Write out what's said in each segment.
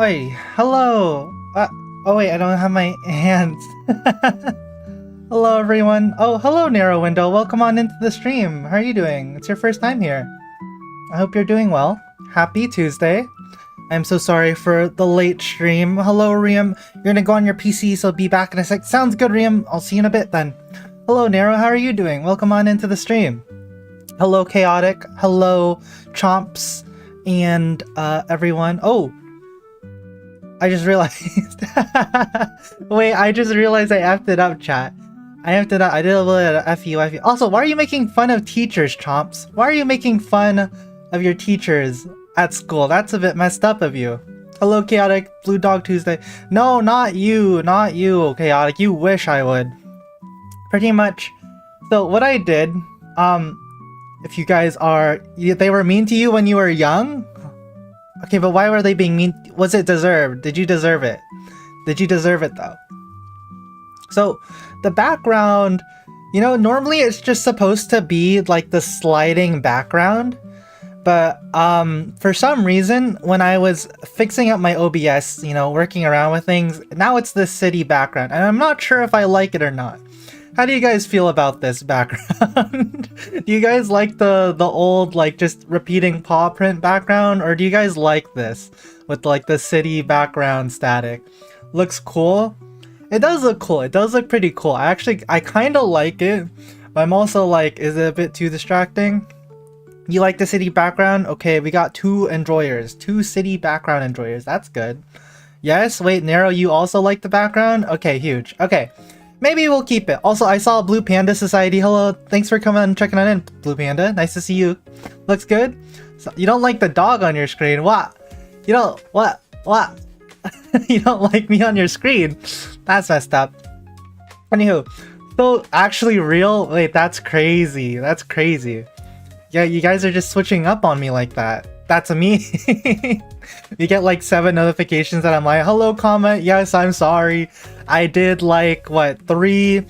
Oi, hello. Oh wait, I don't have my hands. Hello everyone. Oh, hello Narrow Window. Welcome on into the stream. How are you doing? It's your first time here. I hope you're doing well. Happy Tuesday. I'm so sorry for the late stream. Hello Riam. You're gonna go on your PC, so be back in a sec. Sounds good, Riam. I'll see you in a bit then. Hello Narrow, how are you doing? Welcome on into the stream. Hello Chaotic. Hello Chomps. And everyone. Oh, I just realized. Wait, I just realized I effed it up, chat. I effed it up. I did a little bit of FU. Also, why are you making fun of teachers, Chomps? Why are you making fun of your teachers at school? That's a bit messed up of you. Hello, Chaotic. Blue Dog Tuesday. No, not you. Not you, Chaotic. You wish I would. Pretty much. So, what I did, if you guys are... They were mean to you when you were young? Okay, but why were they being mean? Was it deserved? Did you deserve it? Did you deserve it though? So, the background, you know, normally it's just supposed to be like the sliding background. But for some reason, when I was fixing up my OBS, you know, working around with things, now it's this city background. And I'm not sure if I like it or not. How do you guys feel about this background? Do you guys like the old, like, just repeating paw print background? Or do you guys like this with, like, the city background static? Looks cool? It does look cool. It does look pretty cool. I kind of like it. But I'm also like, is it a bit too distracting? You like the city background? Okay, we got two enjoyers. Two city background enjoyers. That's good. Yes? Wait, Narrow, you also like the background? Okay, huge. Okay. Maybe we'll keep it. Also, I saw Blue Panda Society. Hello, thanks for coming and checking it in, Blue Panda. Nice to see you. Looks good. So, you don't like the dog on your screen? What? You don't... What? What? You don't like me on your screen? That's messed up. Anywho, so actually real? Wait, that's crazy. That's crazy. Yeah, you guys are just switching up on me like that. That's me. You get like 7 notifications that I'm like, hello, comment. Yes, I'm sorry. I did like, what, three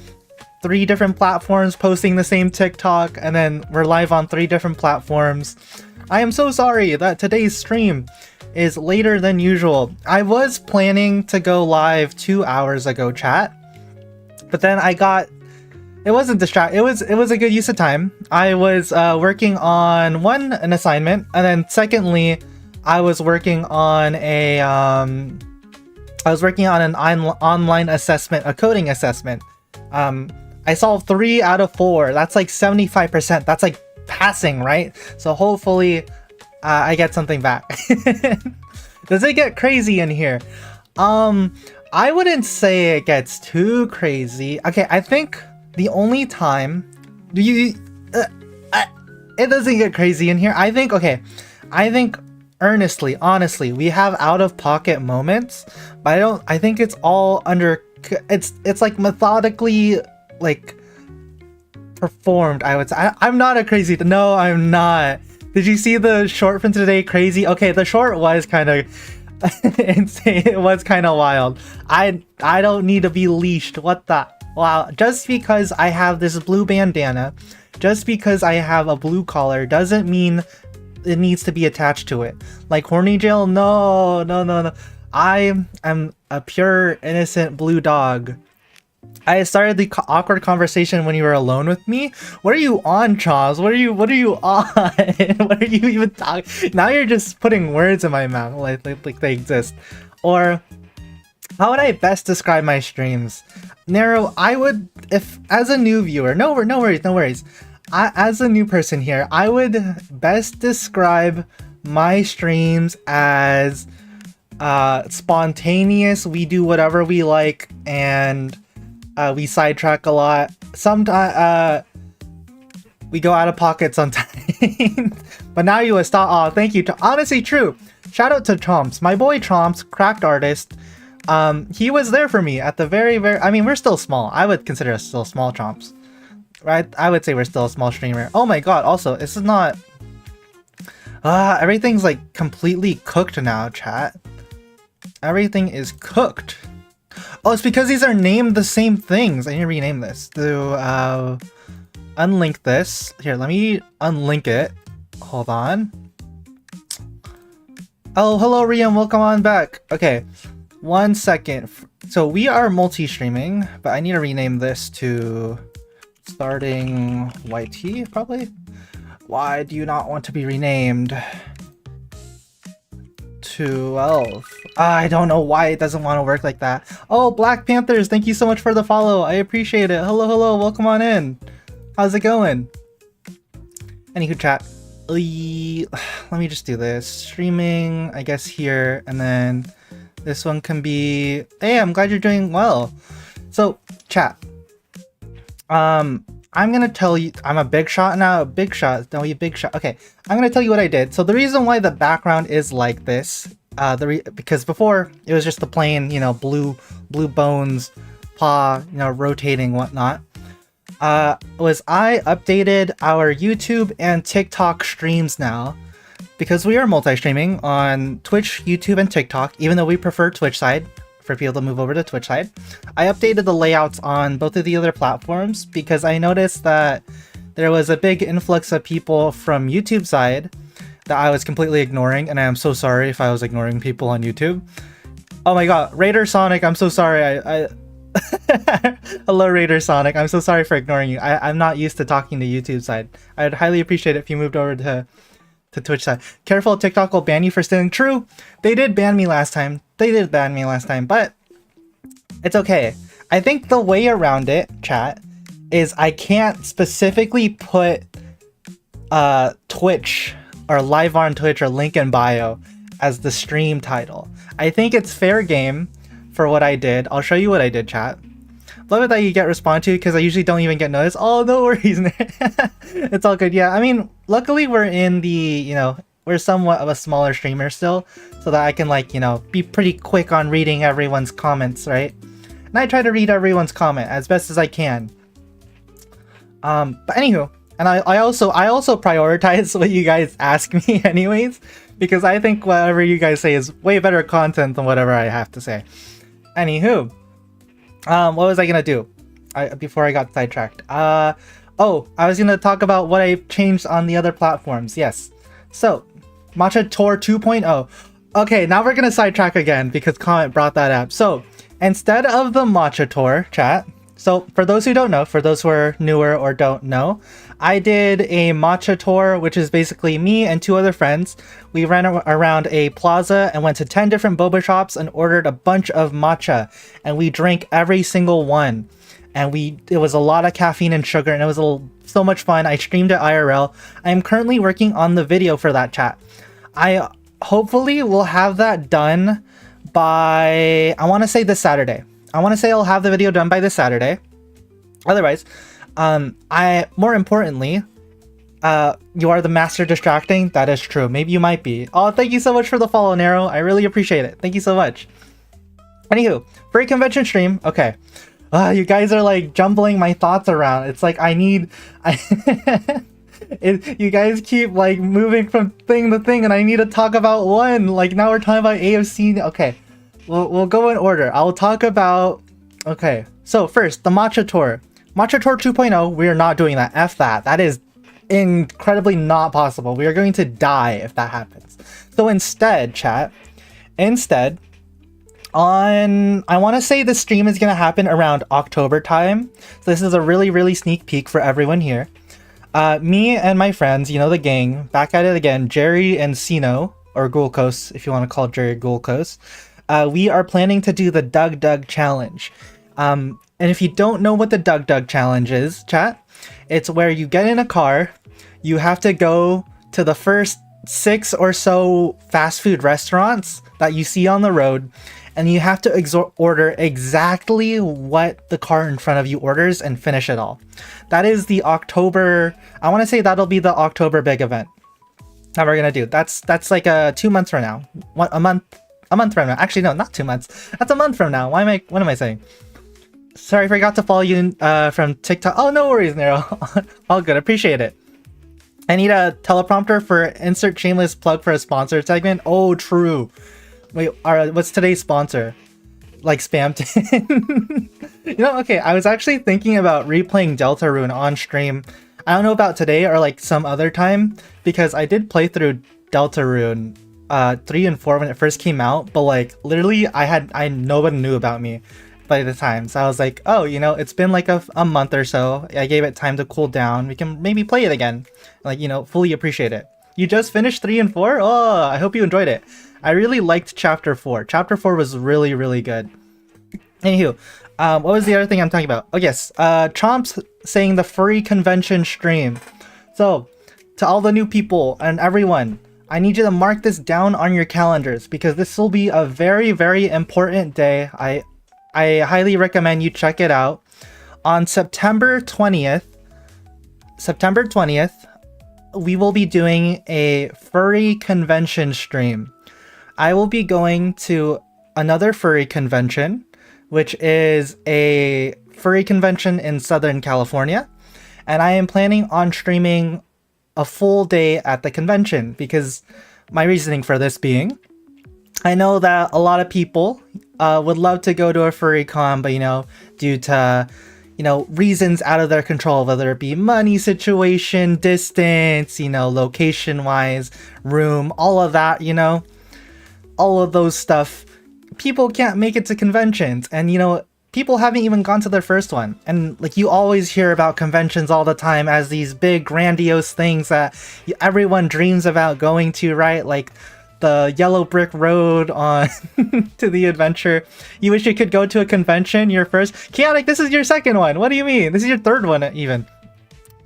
different platforms posting the same TikTok, and then we're live on 3 different platforms. I am so sorry that today's stream is later than usual. I was planning to go live 2 hours ago, chat. But then it wasn't distract. It was a good use of time. I was working on an assignment, and then secondly, I was working on an online assessment, a coding assessment. I solved 3 out of 4. That's like 75%. That's like passing, right? So hopefully, I get something back. Does it get crazy in here? I wouldn't say it gets too crazy. Okay, I think the only time it doesn't get crazy in here. I think earnestly, honestly, we have out-of-pocket moments, but I think it's all under, it's like methodically, like, performed, I would say. I'm not a crazy, no, I'm not. Did you see the short from today, crazy? Okay, the short was kind of insane. It was kind of wild. I don't need to be leashed. What the? Wow, just because I have this blue bandana, just because I have a blue collar, doesn't mean it needs to be attached to it. Like horny jail? No. I am a pure, innocent blue dog. I started the awkward conversation when you were alone with me. What are you on, Charles? What are you on? What are you even talking? Now you're just putting words in my mouth like they exist. Or how would I best describe my streams? Narrow, I would, if as a new viewer, no worries. As a new person here, I would best describe my streams as spontaneous. We do whatever we like, and we sidetrack a lot. Sometimes we go out of pocket sometimes. But now you will stop. Oh, thank you. Honestly, true. Shout out to Chomps, my boy Chomps, cracked artist. He was there for me at the very, I mean, we're still small. I would consider us still small, Chomps. Right? I would say we're still a small streamer. Oh my god, also, this is not... everything's like completely cooked now, chat. Everything is cooked. Oh, it's because these are named the same things. I need to rename this. To, unlink this. Here, let me unlink it. Hold on. Oh, hello, Rian. Welcome on back. Okay, 1 second. So we are multi-streaming, but I need to rename this to starting YT, probably. Why do you not want to be renamed? 12. I don't know why it doesn't want to work like that. Oh, Black Panthers, thank you so much for the follow. I appreciate it. Hello, hello, welcome on in. How's it going? Anywho, chat. Let me just do this. Streaming, I guess here, and then this one can be... Hey, I'm glad you're doing well. So, chat. I'm gonna tell you... I'm a big shot now. Big shot. No, you big shot. Okay, I'm gonna tell you what I did. So the reason why the background is like this, because before it was just the plain, you know, blue bones, paw, you know, rotating whatnot. Was I updated our YouTube and TikTok streams now, because we are multi-streaming on Twitch, YouTube, and TikTok, even though we prefer Twitch side for people to move over to Twitch side. I updated the layouts on both of the other platforms because I noticed that there was a big influx of people from YouTube side that I was completely ignoring, and I am so sorry if I was ignoring people on YouTube. Oh my god, Raider Sonic, I'm so sorry. Hello, Raider Sonic. I'm so sorry for ignoring you. I'm not used to talking to YouTube side. I'd highly appreciate it if you moved over to Twitch side. Careful, TikTok will ban you for stealing. True, they did ban me last time. But it's okay. I think the way around it, chat, is I can't specifically put Twitch or live on Twitch or link in bio as the stream title. I think it's fair game for what I did. I'll show you what I did, chat. Love it that you get responded to, because I usually don't even get noticed. Oh, no worries. It's all good. Yeah, I mean, luckily we're in the, you know, we're somewhat of a smaller streamer still, so that I can, like, you know, be pretty quick on reading everyone's comments, right? And I try to read everyone's comment as best as I can. But anywho, and I also prioritize what you guys ask me anyways, because I think whatever you guys say is way better content than whatever I have to say. Anywho, what was I gonna do? Before I got sidetracked. Oh, I was gonna talk about what I changed on the other platforms. Yes. So, Matcha Tour 2.0. Okay, now we're gonna sidetrack again because comment brought that up. So, instead of the Matcha Tour, chat. So, for those who don't know, for those who are newer or don't know, I did a matcha tour, which is basically me and 2 other friends. We ran around a plaza and went to 10 different boba shops and ordered a bunch of matcha, and we drank every single one. And it was a lot of caffeine and sugar, and it was so much fun. I streamed it IRL. I am currently working on the video for that, chat. I hopefully will have that done by, I want to say this Saturday. I want to say I'll have the video done by this Saturday. Otherwise, more importantly, you are the master distracting. That is true. Maybe you might be. Oh, thank you so much for the follow, Nero. I really appreciate it. Thank you so much. Anywho, free convention stream. Okay. You guys are like jumbling my thoughts around. It's like you guys keep like moving from thing to thing, and I need to talk about one. Like now we're talking about AFC. Okay. We'll go in order. I'll talk about... Okay, so first, the Matcha Tour. Matcha Tour 2.0, we are not doing that. F that. That is incredibly not possible. We are going to die if that happens. So instead, chat, I want to say the stream is going to happen around October time. So this is a really, really sneak peek for everyone here. Me and my friends, you know, the gang, back at it again, Jerry and Sino, or Gulkos, if you want to call Jerry Gulkos. We are planning to do the Doug Doug Challenge. And if you don't know what the Doug Doug Challenge is, chat, it's where you get in a car, you have to go to the first 6 or so fast food restaurants that you see on the road, and you have to order exactly what the car in front of you orders and finish it all. That is the October, I want to say that'll be the October big event that we're gonna do. That's like 2 months from now. A month from now. Actually, no, not 2 months. That's a month from now. What am I saying? Sorry, I forgot to follow you from TikTok. Oh, no worries, Nero. All good. Appreciate it. I need a teleprompter for insert shameless plug for a sponsor segment. Oh, true. Wait, what's today's sponsor? Like Spamton. You know, okay, I was actually thinking about replaying Deltarune on stream. I don't know about today or like some other time, because I did play through Deltarune 3 and 4 when it first came out, but like literally nobody knew about me by the time. So I was like, oh, you know, it's been like a month or so. I gave it time to cool down. We can maybe play it again. Like, you know, fully appreciate it. You just finished 3 and 4? Oh, I hope you enjoyed it. I really liked Chapter 4. Chapter 4 was really, really good. Anywho, what was the other thing I'm talking about? Oh yes, Chomp's saying the furry convention stream. So, to all the new people and everyone, I need you to mark this down on your calendars because this will be a very, very important day. I highly recommend you check it out. On September 20th, we will be doing a furry convention stream. I will be going to another furry convention, which is a furry convention in Southern California. And I am planning on streaming a full day at the convention because my reasoning for this being, I know that a lot of people would love to go to a furry con, but you know, due to reasons out of their control, whether it be money situation, distance, location wise, room, all of that, all of those stuff, people can't make it to conventions. And people haven't even gone to their first one. And like, you always hear about conventions all the time as these big grandiose things that everyone dreams about going to, right? Like the yellow brick road on to the adventure. You wish you could go to a convention, your first. Chaotic, this is your second one. What do you mean? This is your third one even.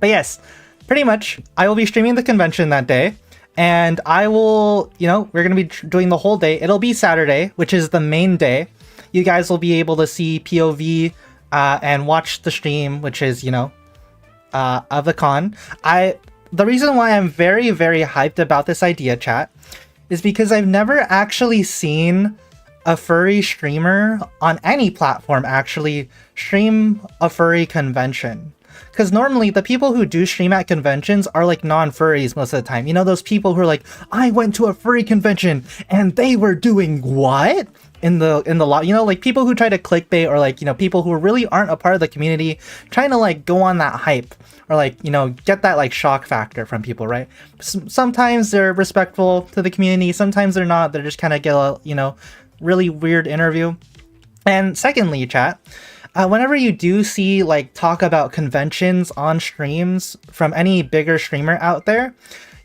But yes, pretty much I will be streaming the convention that day. And I will, we're going to be doing the whole day. It'll be Saturday, which is the main day. You guys will be able to see POV and watch the stream, which is, of the con. The reason why I'm very, very hyped about this idea, chat, is because I've never actually seen a furry streamer on any platform actually stream a furry convention. Because normally the people who do stream at conventions are like non-furries most of the time. Those people who are like, I went to a furry convention and they were doing what? In the lot, like people who try to clickbait, or like, people who really aren't a part of the community trying to like go on that hype, or like, get that like shock factor from people, right? Sometimes they're respectful to the community, sometimes they're not. They're just kind of get a, really weird interview. And secondly, chat, whenever you do see like talk about conventions on streams from any bigger streamer out there,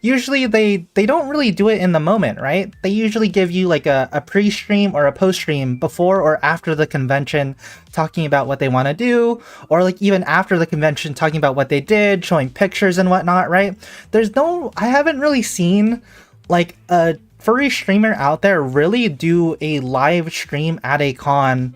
usually they don't really do it in the moment, right? They usually give you like a pre-stream or a post-stream before or after the convention, talking about what they want to do, or like even after the convention talking about what they did, showing pictures and whatnot, right? I haven't really seen like a furry streamer out there really do a live stream at a con,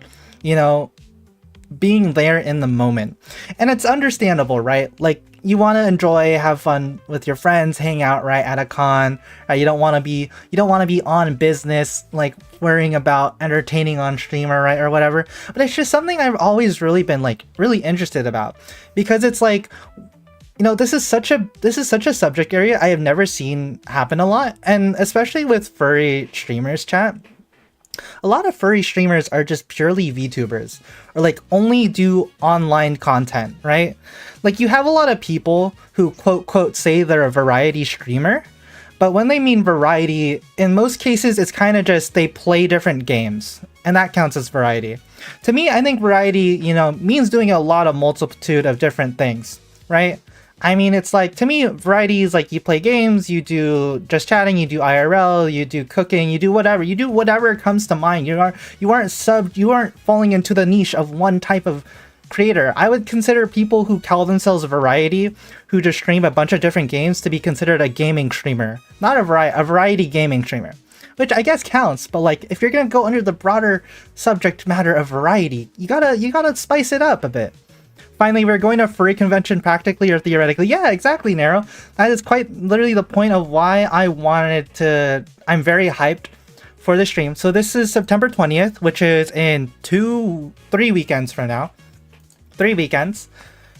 being there in the moment. And it's understandable, right? Like, you want to enjoy, have fun with your friends, hang out, right, at a con. Right? You don't want to be on business, like worrying about entertaining on streamer, right, or whatever. But it's just something I've always really been like really interested about, because it's like, this is such a subject area I have never seen happen a lot, and especially with furry streamers, chat. A lot of furry streamers are just purely VTubers, or like only do online content, right? Like, you have a lot of people who quote say they're a variety streamer, but when they mean variety, in most cases it's kind of just they play different games, and that counts as variety. To me, I think variety, means doing a lot of multitude of different things, right? I mean, it's like, to me, variety is like you play games, you do just chatting, you do IRL, you do cooking, you do whatever comes to mind. You aren't falling into the niche of one type of creator. I would consider people who call themselves variety, who just stream a bunch of different games, to be considered a gaming streamer, not a variety gaming streamer, which I guess counts. But like, if you're gonna go under the broader subject matter of variety, you gotta spice it up a bit. Finally, we're going to a furry convention practically or theoretically. Yeah, exactly, Nero. That is quite literally the point of why I'm very hyped for the stream. So this is September 20th, which is in 3 weekends from now. 3 weekends.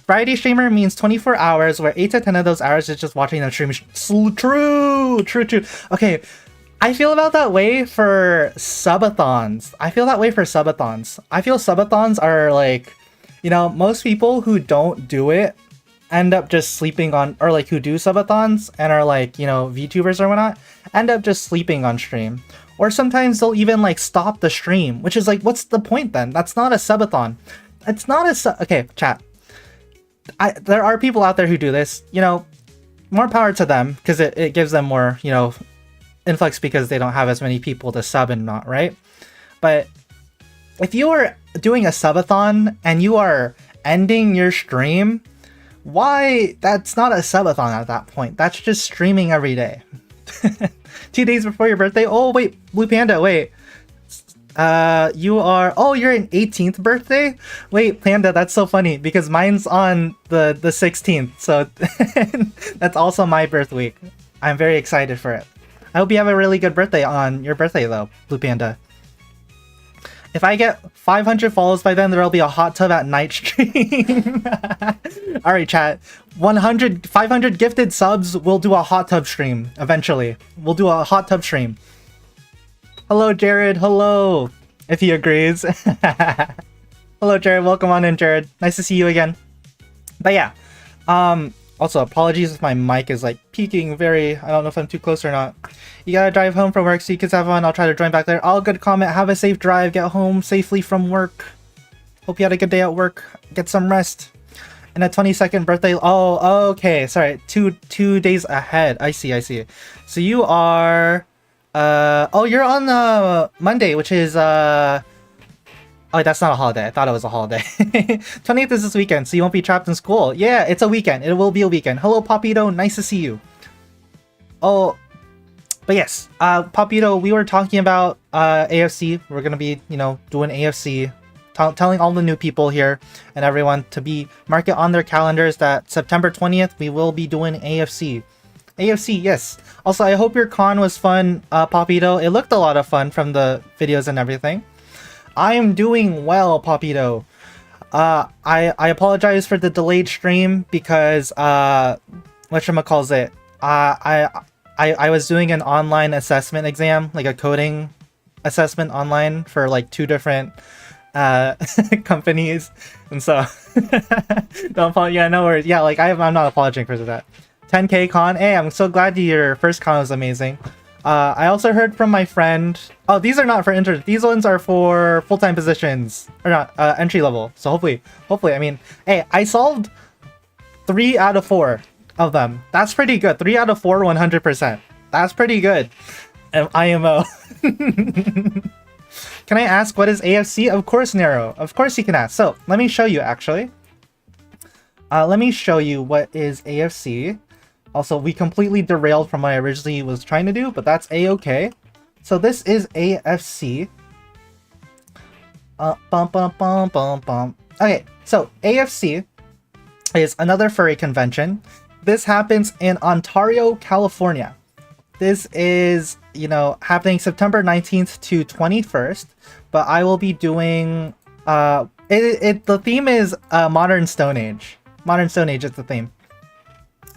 Variety streamer means 24 hours, where 8 to 10 of those hours is just watching them stream. True. Okay, I feel about that way for subathons. I feel subathons are like, most people who don't do it end up just sleeping on, or like who do subathons and are like, you know, VTubers or whatnot, end up just sleeping on stream. Or sometimes they'll even like stop the stream, which is like, what's the point then? That's not a subathon. It's not a okay, chat. There are people out there who do this, you know, more power to them, because it gives them more, you know, influx because they don't have as many people to sub and not, right? But if you are doing a subathon and you are ending your stream, why? That's not a subathon at that point. That's just streaming every day. 2 days before your birthday? Oh, wait, Blue Panda, wait. You are... Oh, you're an 18th birthday? Wait, Panda, that's so funny, because mine's on the 16th, so that's also my birth week. I'm very excited for it. I hope you have a really good birthday on your birthday, though, Blue Panda. If I get 500 follows by then, there'll be a hot tub at night stream. Alright, chat. 500 gifted subs, we'll do a hot tub stream, eventually. We'll do a hot tub stream. Hello, Jared. Hello. If he agrees. Hello, Jared. Welcome on in, Jared. Nice to see you again. But yeah. Also, apologies if my mic is like peaking very... I don't know if I'm too close or not. You gotta drive home from work so you kids have fun. I'll try to join back there. All good comment. Have a safe drive. Get home safely from work. Hope you had a good day at work. Get some rest. And a 22nd birthday... Oh, okay. Sorry. Two days ahead. I see. So you are... oh, you're on Monday, which is... Oh, that's not a holiday. I thought it was a holiday. 20th is this weekend, so you won't be trapped in school. Yeah, it's a weekend. It will be a weekend. Hello, Papito. Nice to see you. Oh, but yes, Papito, we were talking about AFC. We're going to be, you know, doing AFC. Telling all the new people here and everyone to mark it on their calendars that September 20th, we will be doing AFC. AFC, yes. Also, I hope your con was fun, Papito. It looked a lot of fun from the videos and everything. I am doing well, Papito. I apologize for the delayed stream because whatchamacallit, I was doing an online assessment exam, like a coding assessment online for like 2 different companies, and so don't apologize. Yeah, no worries. Yeah, like I'm not apologizing for that. 10k con. Hey, I'm so glad your first con was amazing. I also heard from my friend... Oh, these are not for intern. These ones are for full-time positions. Or not, entry level. So hopefully, I mean... Hey, I solved 3 out of 4 of them. That's pretty good. 3 out of 4, 100%. That's pretty good. IMO. Can I ask what is AFC? Of course, Nero. Of course you can ask. So, let me show you, actually. Let me show you what is AFC. Also, we completely derailed from what I originally was trying to do, but that's a-okay. So this is AFC. Okay, so AFC is another furry convention. This happens in Ontario, California. This is, you know, happening September 19th to 21st, but I will be doing... the theme is Modern Stone Age. Modern Stone Age is the theme.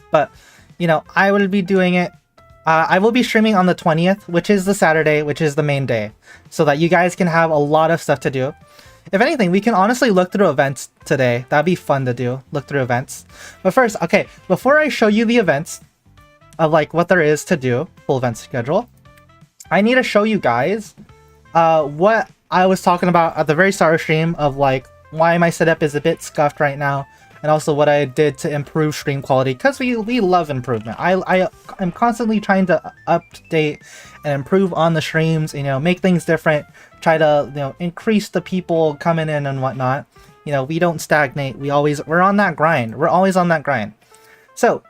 But... you know, I will be doing it. I will be streaming on the 20th, which is the Saturday, which is the main day, so that you guys can have a lot of stuff to do. If anything, we can honestly look through events today. That'd be fun to do, look through events. But first, okay, before I show you the events of like what there is to do, full event schedule, I need to show you guys what I was talking about at the very start of stream of like why my setup is a bit scuffed right now. And also what I did to improve stream quality, because we love improvement. I'm constantly trying to update and improve on the streams, you know, make things different, try to, you know, increase the people coming in and whatnot. You know, we don't stagnate. We're on that grind. We're always on that grind. So,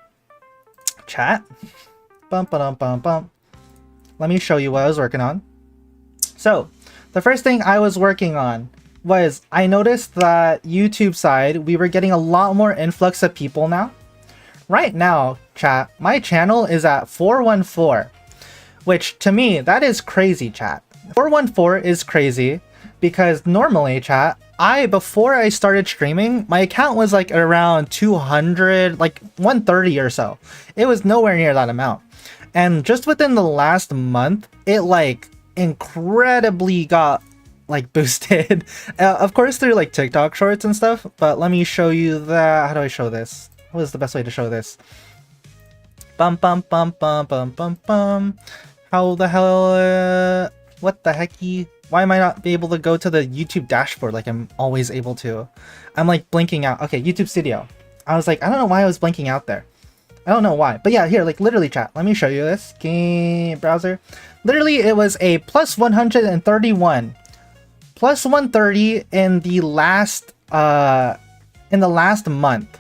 chat. Let me show you what I was working on. So, the first thing I was working on was I noticed that YouTube side, we were getting a lot more influx of people now. Right now, chat, my channel is at 414, which to me, that is crazy, chat. 414 is crazy because normally, chat, before I started streaming, my account was like around 200, like 130 or so. It was nowhere near that amount. And just within the last month, it like incredibly got like boosted, of course through like TikTok shorts and stuff, but let me show you that. How do I show this? what is the best way to show this? Bum bum bum bum bum bum bum. How the hell? What the hecky? Why am I not be able to go to the YouTube dashboard like I'm always able to? I'm like blinking out. Okay, YouTube Studio. I was like, I don't know why I was blinking out there. I don't know why. But yeah, here, like literally chat. Let me show you this. Game browser. Literally, it was a plus 131. Plus 130 in the last month.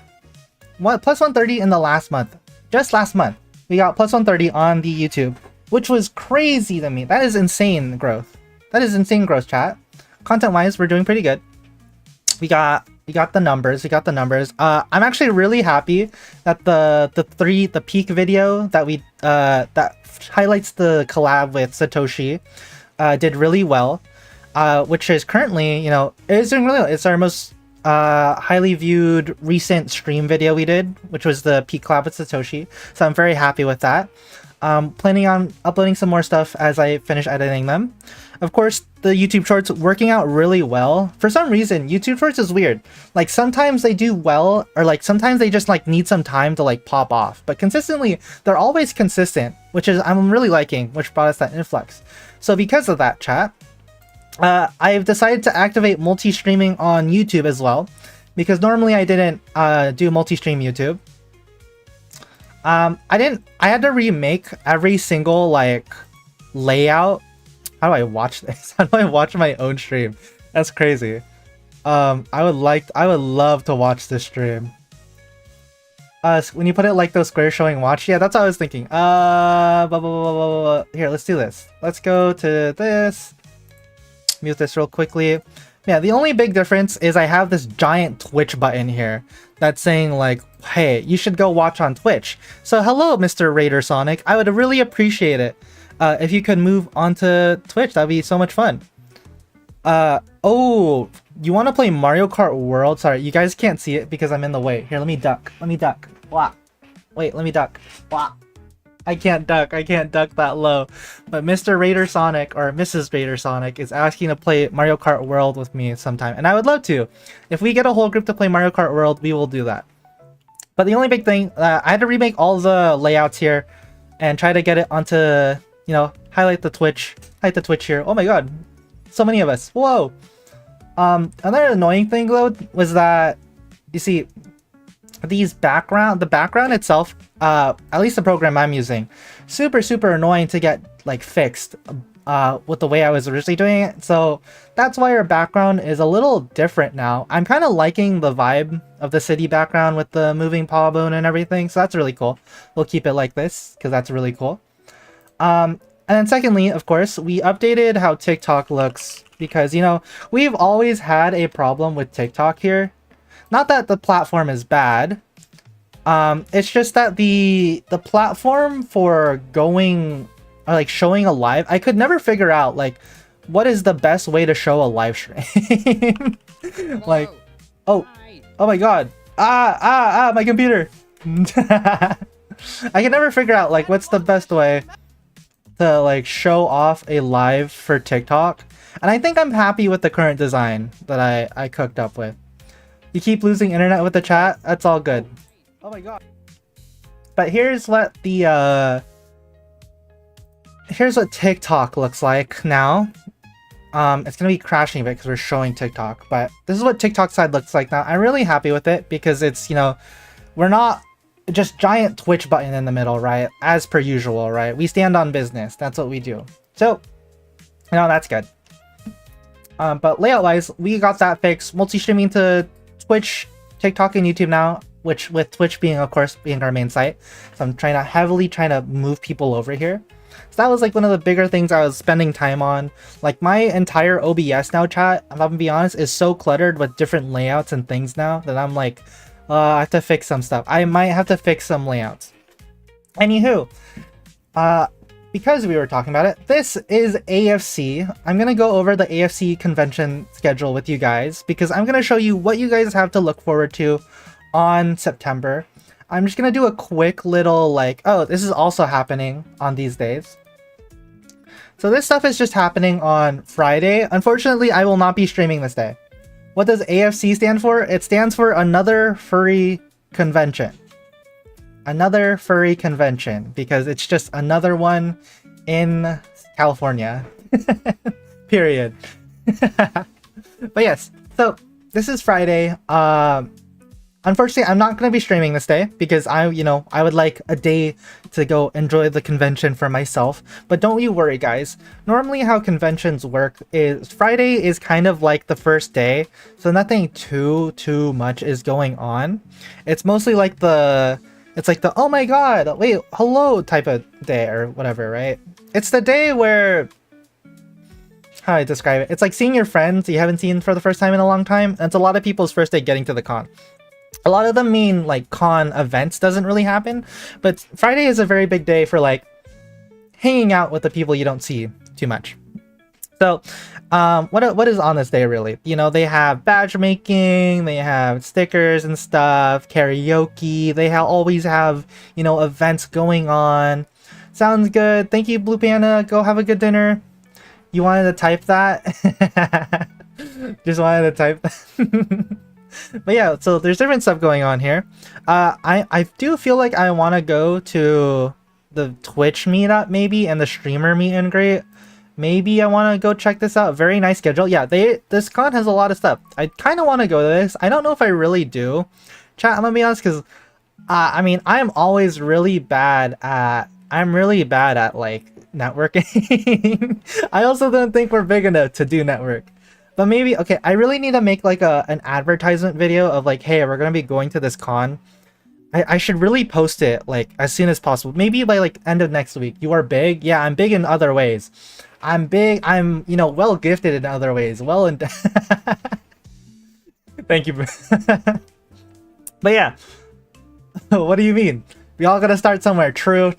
What? Plus 130 in the last month. Just last month. We got plus 130 on the YouTube, which was crazy to me. That is insane growth. That is insane growth, chat. Content-wise, we're doing pretty good. We got the numbers. We got the numbers. I'm actually really happy that the peak video that we that highlights the collab with Satoshi did really well. Which is currently, you know, it's doing really well. It's our most highly viewed recent stream video we did, which was the peak collab with Satoshi. So I'm very happy with that. Planning on uploading some more stuff as I finish editing them. Of course, the YouTube Shorts working out really well. For some reason, YouTube Shorts is weird. Like sometimes they do well, or like sometimes they just like need some time to like pop off. But consistently, they're always consistent, which is I'm really liking, which brought us that influx. So because of that, chat, I've decided to activate multi-streaming on YouTube as well, because normally I didn't do multi-stream YouTube. I had to remake every single like layout. How do I watch this? How do I watch my own stream? That's crazy. I would love to watch this stream. When you put it like those squares showing watch, yeah, that's what I was thinking. Blah, blah, blah, blah, blah, blah. Here, let's do this. Let's go to this. Mute this real quickly. Yeah, the only big difference is I have this giant Twitch button here that's saying like, hey, you should go watch on Twitch. So hello, Mr. Raider Sonic. I would really appreciate it if you could move onto Twitch. That'd be so much fun. Oh, you want to play Mario Kart World? Sorry, you guys can't see it because I'm in the way. Here, let me duck. Let me duck. Blah. Wait, let me duck. Blah. I can't duck that low. But Mr. Raider Sonic or Mrs. Raider Sonic is asking to play Mario Kart World with me sometime. And I would love to. If we get a whole group to play Mario Kart World, we will do that. But the only big thing, I had to remake all the layouts here and try to get it onto, you know, highlight the Twitch here. Oh my god, so many of us. Whoa. Another annoying thing though was that, you see, the background itself, at least the program I'm using, super annoying to get like fixed with the way I was originally doing it. So that's why our background is a little different now. I'm kind of liking the vibe of the city background with the moving pawbone and everything, so that's really cool. We'll keep it like this because that's really cool. And then secondly, of course, we updated how TikTok looks because, you know, we've always had a problem with TikTok here. Not that the platform is bad. It's just that the platform for going, or like showing a live, I could never figure out like what is the best way to show a live stream. Like, oh my god, my computer. I can never figure out like what's the best way to like show off a live for TikTok, and I think I'm happy with the current design that I cooked up with. You keep losing internet with the chat? That's all good. Oh my god. But here's what the here's what TikTok looks like now. It's gonna be crashing a bit because we're showing TikTok, but this is what TikTok side looks like now. I'm really happy with it because it's, you know, we're not just giant Twitch button in the middle, right? As per usual, right? We stand on business. That's what we do. So, you know, that's good. But layout wise, we got that fixed. Multi-streaming to Twitch, TikTok, and YouTube now, which with Twitch being, of course, being our main site. So I'm heavily trying to move people over here. So that was like one of the bigger things I was spending time on. Like my entire OBS now, chat, if I'm gonna be honest, is so cluttered with different layouts and things now that I'm like, I have to fix some stuff. I might have to fix some layouts. Anywho, because we were talking about it, this is AFC. I'm going to go over the AFC convention schedule with you guys because I'm going to show you what you guys have to look forward to on September. I'm just going to do a quick little like, oh, this is also happening on these days. So this stuff is just happening on Friday. Unfortunately, I will not be streaming this day. What does AFC stand for? It stands for Another Furry convention. Another furry convention, because it's just another one in California. Period. But yes, so this is Friday. Unfortunately, I'm not going to be streaming this day because I would like a day to go enjoy the convention for myself. But don't you worry, guys. Normally how conventions work is Friday is kind of like the first day, so nothing too much is going on. It's mostly like it's like the, oh my god, wait, hello type of day or whatever, right? It's the day where, how do I describe it? It's like seeing your friends you haven't seen for the first time in a long time. It's a lot of people's first day getting to the con. A lot of them mean like con events doesn't really happen, but Friday is a very big day for like hanging out with the people you don't see too much. So what is on this day really? You know, they have badge making, they have stickers and stuff, karaoke, they always have, you know, events going on. Sounds good. Thank you, Blue Panda. Go have a good dinner. You wanted to type that? Just wanted to type that. But yeah, so there's different stuff going on here. I do feel like I want to go to the Twitch meetup maybe and the streamer meet and greet. Maybe I want to go check this out. Very nice schedule. Yeah, this con has a lot of stuff. I kind of want to go to this. I don't know if I really do. Chat, I'm gonna be honest, because I mean, I'm always really bad at like networking. I also don't think we're big enough to do network. But maybe, okay, I really need to make like an advertisement video of like, hey, we're gonna be going to this con. I should really post it like as soon as possible. Maybe by like end of next week. You are big? Yeah, I'm big in other ways. I'm big, I'm, you know, well gifted in other ways. Well, in thank you. But yeah, what do you mean? We all gotta start somewhere. True.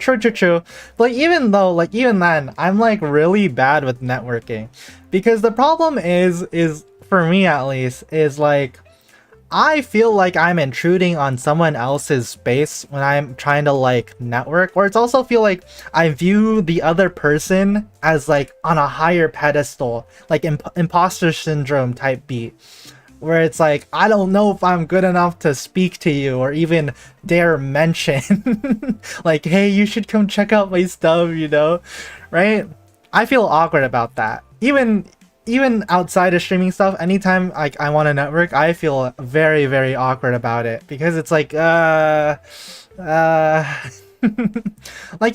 But even then, I'm like really bad with networking, because the problem is for me at least, is like, I feel like I'm intruding on someone else's space when I'm trying to like network, or it's also feel like I view the other person as like on a higher pedestal, like imposter syndrome type beat, where it's like, I don't know if I'm good enough to speak to you or even dare mention like, hey, you should come check out my stuff, you know, right? I feel awkward about that. Even outside of streaming stuff, anytime like I want to network, I feel very, very awkward about it, because it's like like,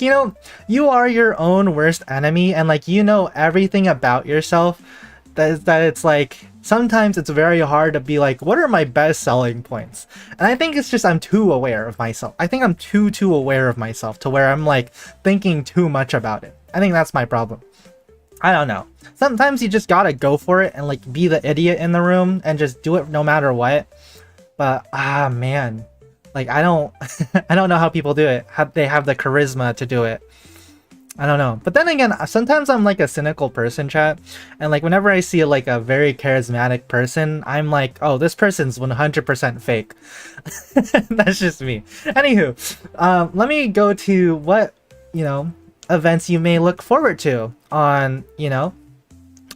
you know, you are your own worst enemy, and like, you know everything about yourself, that it's like sometimes it's very hard to be like, what are my best selling points? And I think it's just I'm too aware of myself. I think I'm too aware of myself to where I'm like thinking too much about it. I think that's my problem. I don't know. Sometimes you just gotta go for it and like be the idiot in the room and just do it no matter what. But man, like I don't I don't know how people do it. How they have the charisma to do it. I don't know. But then again, sometimes I'm like a cynical person, chat, and like whenever I see like a very charismatic person, I'm like, oh, this person's 100% fake. That's just me. Anywho, let me go to what, you know, events you may look forward to on, you know,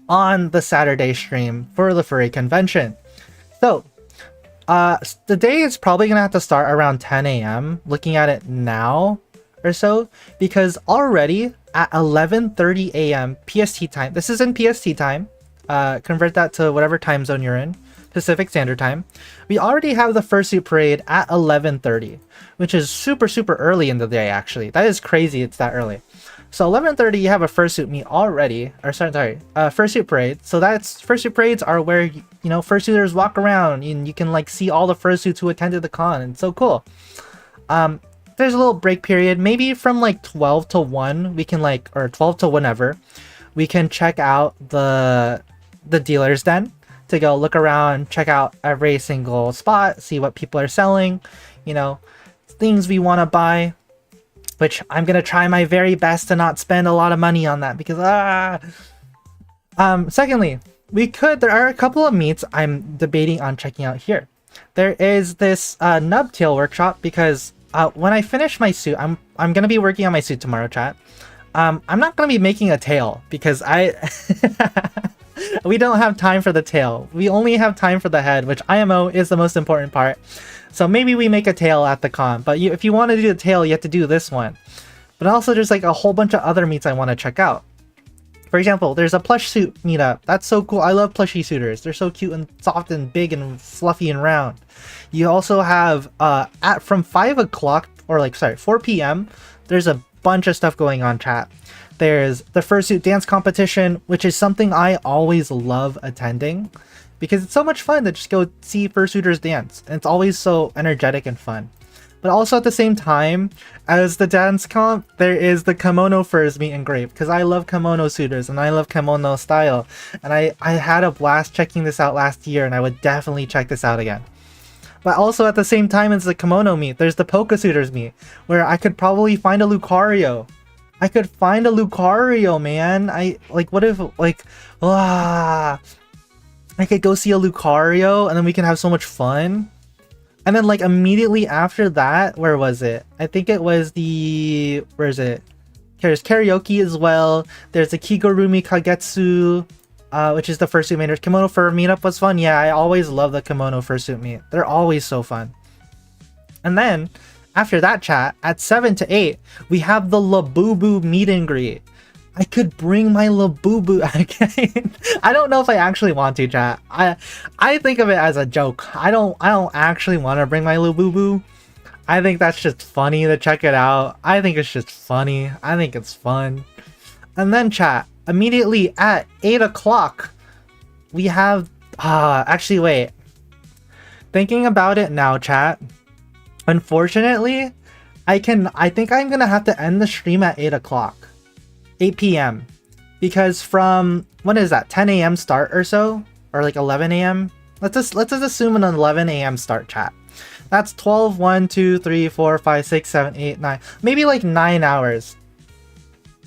on the Saturday stream for the furry convention. So the day is probably gonna have to start around 10 a.m. looking at it now or so, because already at 11:30 a.m. PST time, this is in PST time, convert that to whatever time zone you're in, Pacific Standard Time, we already have the fursuit parade at 11:30, which is super early in the day. Actually, that is crazy, it's that early. So 11:30 you have a fursuit meet already, or sorry, fursuit parade. So that's, fursuit parades are where, you know, fursuiters walk around and you can like see all the fursuits who attended the con, and it's so cool. There's a little break period, maybe from like 12 to 1, we can like, or 12 to whenever, we can check out the dealer's den to go look around, check out every single spot, see what people are selling, you know, things we want to buy, which I'm gonna try my very best to not spend a lot of money on that, because secondly, there are a couple of meets I'm debating on checking out here. There is this Nubtail workshop, because when I finish my suit, I'm gonna be working on my suit tomorrow, chat. I'm not gonna be making a tail, because we don't have time for the tail. We only have time for the head, which IMO is the most important part. So maybe we make a tail at the con, but if you want to do the tail, you have to do this one. But also there's like a whole bunch of other meets I want to check out. For example, there's a plush suit meetup. That's so cool. I love plushie suitors. They're so cute and soft and big and fluffy and round. You also have from 5 o'clock, or like, sorry, 4 p.m., there's a bunch of stuff going on, chat. There's the fursuit dance competition, which is something I always love attending because it's so much fun to just go see fursuiters dance. And it's always so energetic and fun. But also at the same time as the dance comp, there is the kimono furs meet and greet because I love kimono suitors and I love kimono style. And I had a blast checking this out last year, and I would definitely check this out again. But also at the same time as the kimono meet, there's the polka suitors meet where I could probably find a Lucario. I could find a Lucario, man. What if, like, I could go see a Lucario and then we can have so much fun. And then, like, immediately after that, where was it? I think it was where is it? There's karaoke as well. There's the Kigurumi Kagetsu, which is the fursuit meet. Kimono fur meetup was fun. Yeah, I always love the kimono fursuit meet. They're always so fun. And then, after that chat, at 7 to 8, we have the Labubu meet and greet. I could bring my Labubu. I don't know if I actually want to, chat. I think of it as a joke. I don't actually want to bring my Labubu. I think that's just funny to check it out. I think it's just funny. I think it's fun. And then chat, immediately at 8 o'clock, we have actually wait. Thinking about it now, chat. Unfortunately, I think I'm gonna have to end the stream at 8 o'clock. 8 p.m. because from, what is that, 10 a.m. start or so, or like 11 a.m. let's just assume an 11 a.m. start, chat. That's 12, 1, 2, 3, 4, 5, 6, 7, 8, 9, maybe like 9 hours.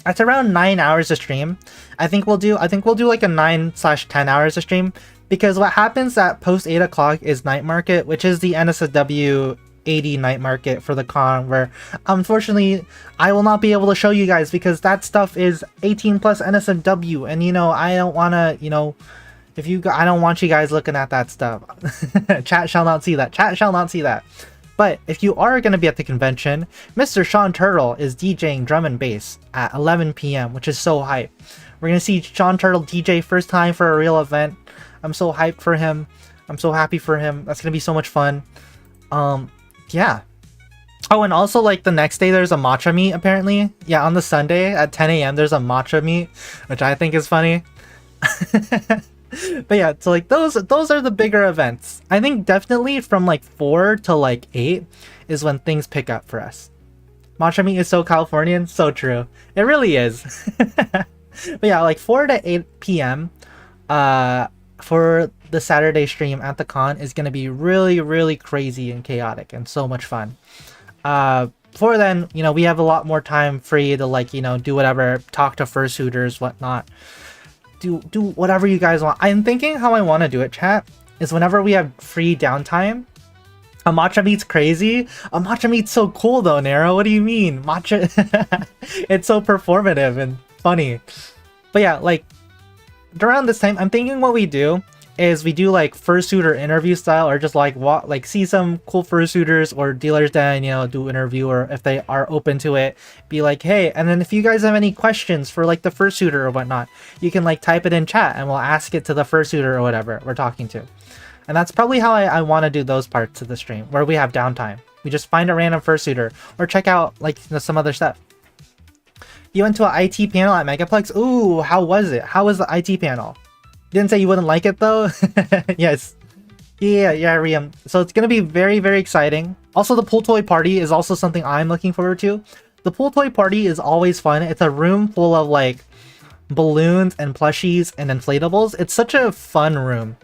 That's around 9 hours of stream. I think we'll do like a 9/10 hours of stream, because what happens at post 8 o'clock is night market, which is the NSFW 80 night market for the con, where unfortunately I will not be able to show you guys because that stuff is 18 plus NSFW, and I don't want to, I don't want you guys looking at that stuff. Chat shall not see that. Chat shall not see that. But if you are going to be at the convention, Mr. Sean Turtle is DJing drum and bass at 11 p.m., which is so hype. We're going to see Sean Turtle DJ first time for a real event. I'm so hyped for him. I'm so happy for him. That's going to be so much fun. Yeah. Oh, and also, like, the next day there's a matcha meet, apparently. Yeah, on the Sunday at 10 a.m. there's a matcha meet, which I think is funny. But yeah, so, like, those are the bigger events. I think definitely from, like, 4 to, like, 8 is when things pick up for us. Matcha meet is so Californian. So true. It really is. But yeah, like, 4 to 8 p.m. For the Saturday stream at the con is going to be really, really crazy and chaotic and so much fun. Before then, we have a lot more time free to, like, do whatever, talk to fursuiters, whatnot. Do whatever you guys want. I'm thinking how I want to do it, chat, is whenever we have free downtime. A matcha meet's crazy. A matcha meet's so cool though, Nero. What do you mean? Matcha, it's so performative and funny. But yeah, like, around this time, I'm thinking what we do is we do like fursuiter interview style, or just like see some cool fursuiters or dealers then do interview, or if they are open to it, be like, hey, and then if you guys have any questions for like the fursuiter or whatnot, you can like type it in chat and we'll ask it to the fursuiter or whatever we're talking to. And that's probably how I want to do those parts of the stream where we have downtime. We just find a random fursuiter or check out like some other stuff. You went to an IT panel at Megaplex? Ooh, how was it? How was the IT panel? Didn't say you wouldn't like it though? Yes. Yeah, Riam. So it's going to be very, very exciting. Also, the pool toy party is also something I'm looking forward to. The pool toy party is always fun. It's a room full of like balloons and plushies and inflatables. It's such a fun room.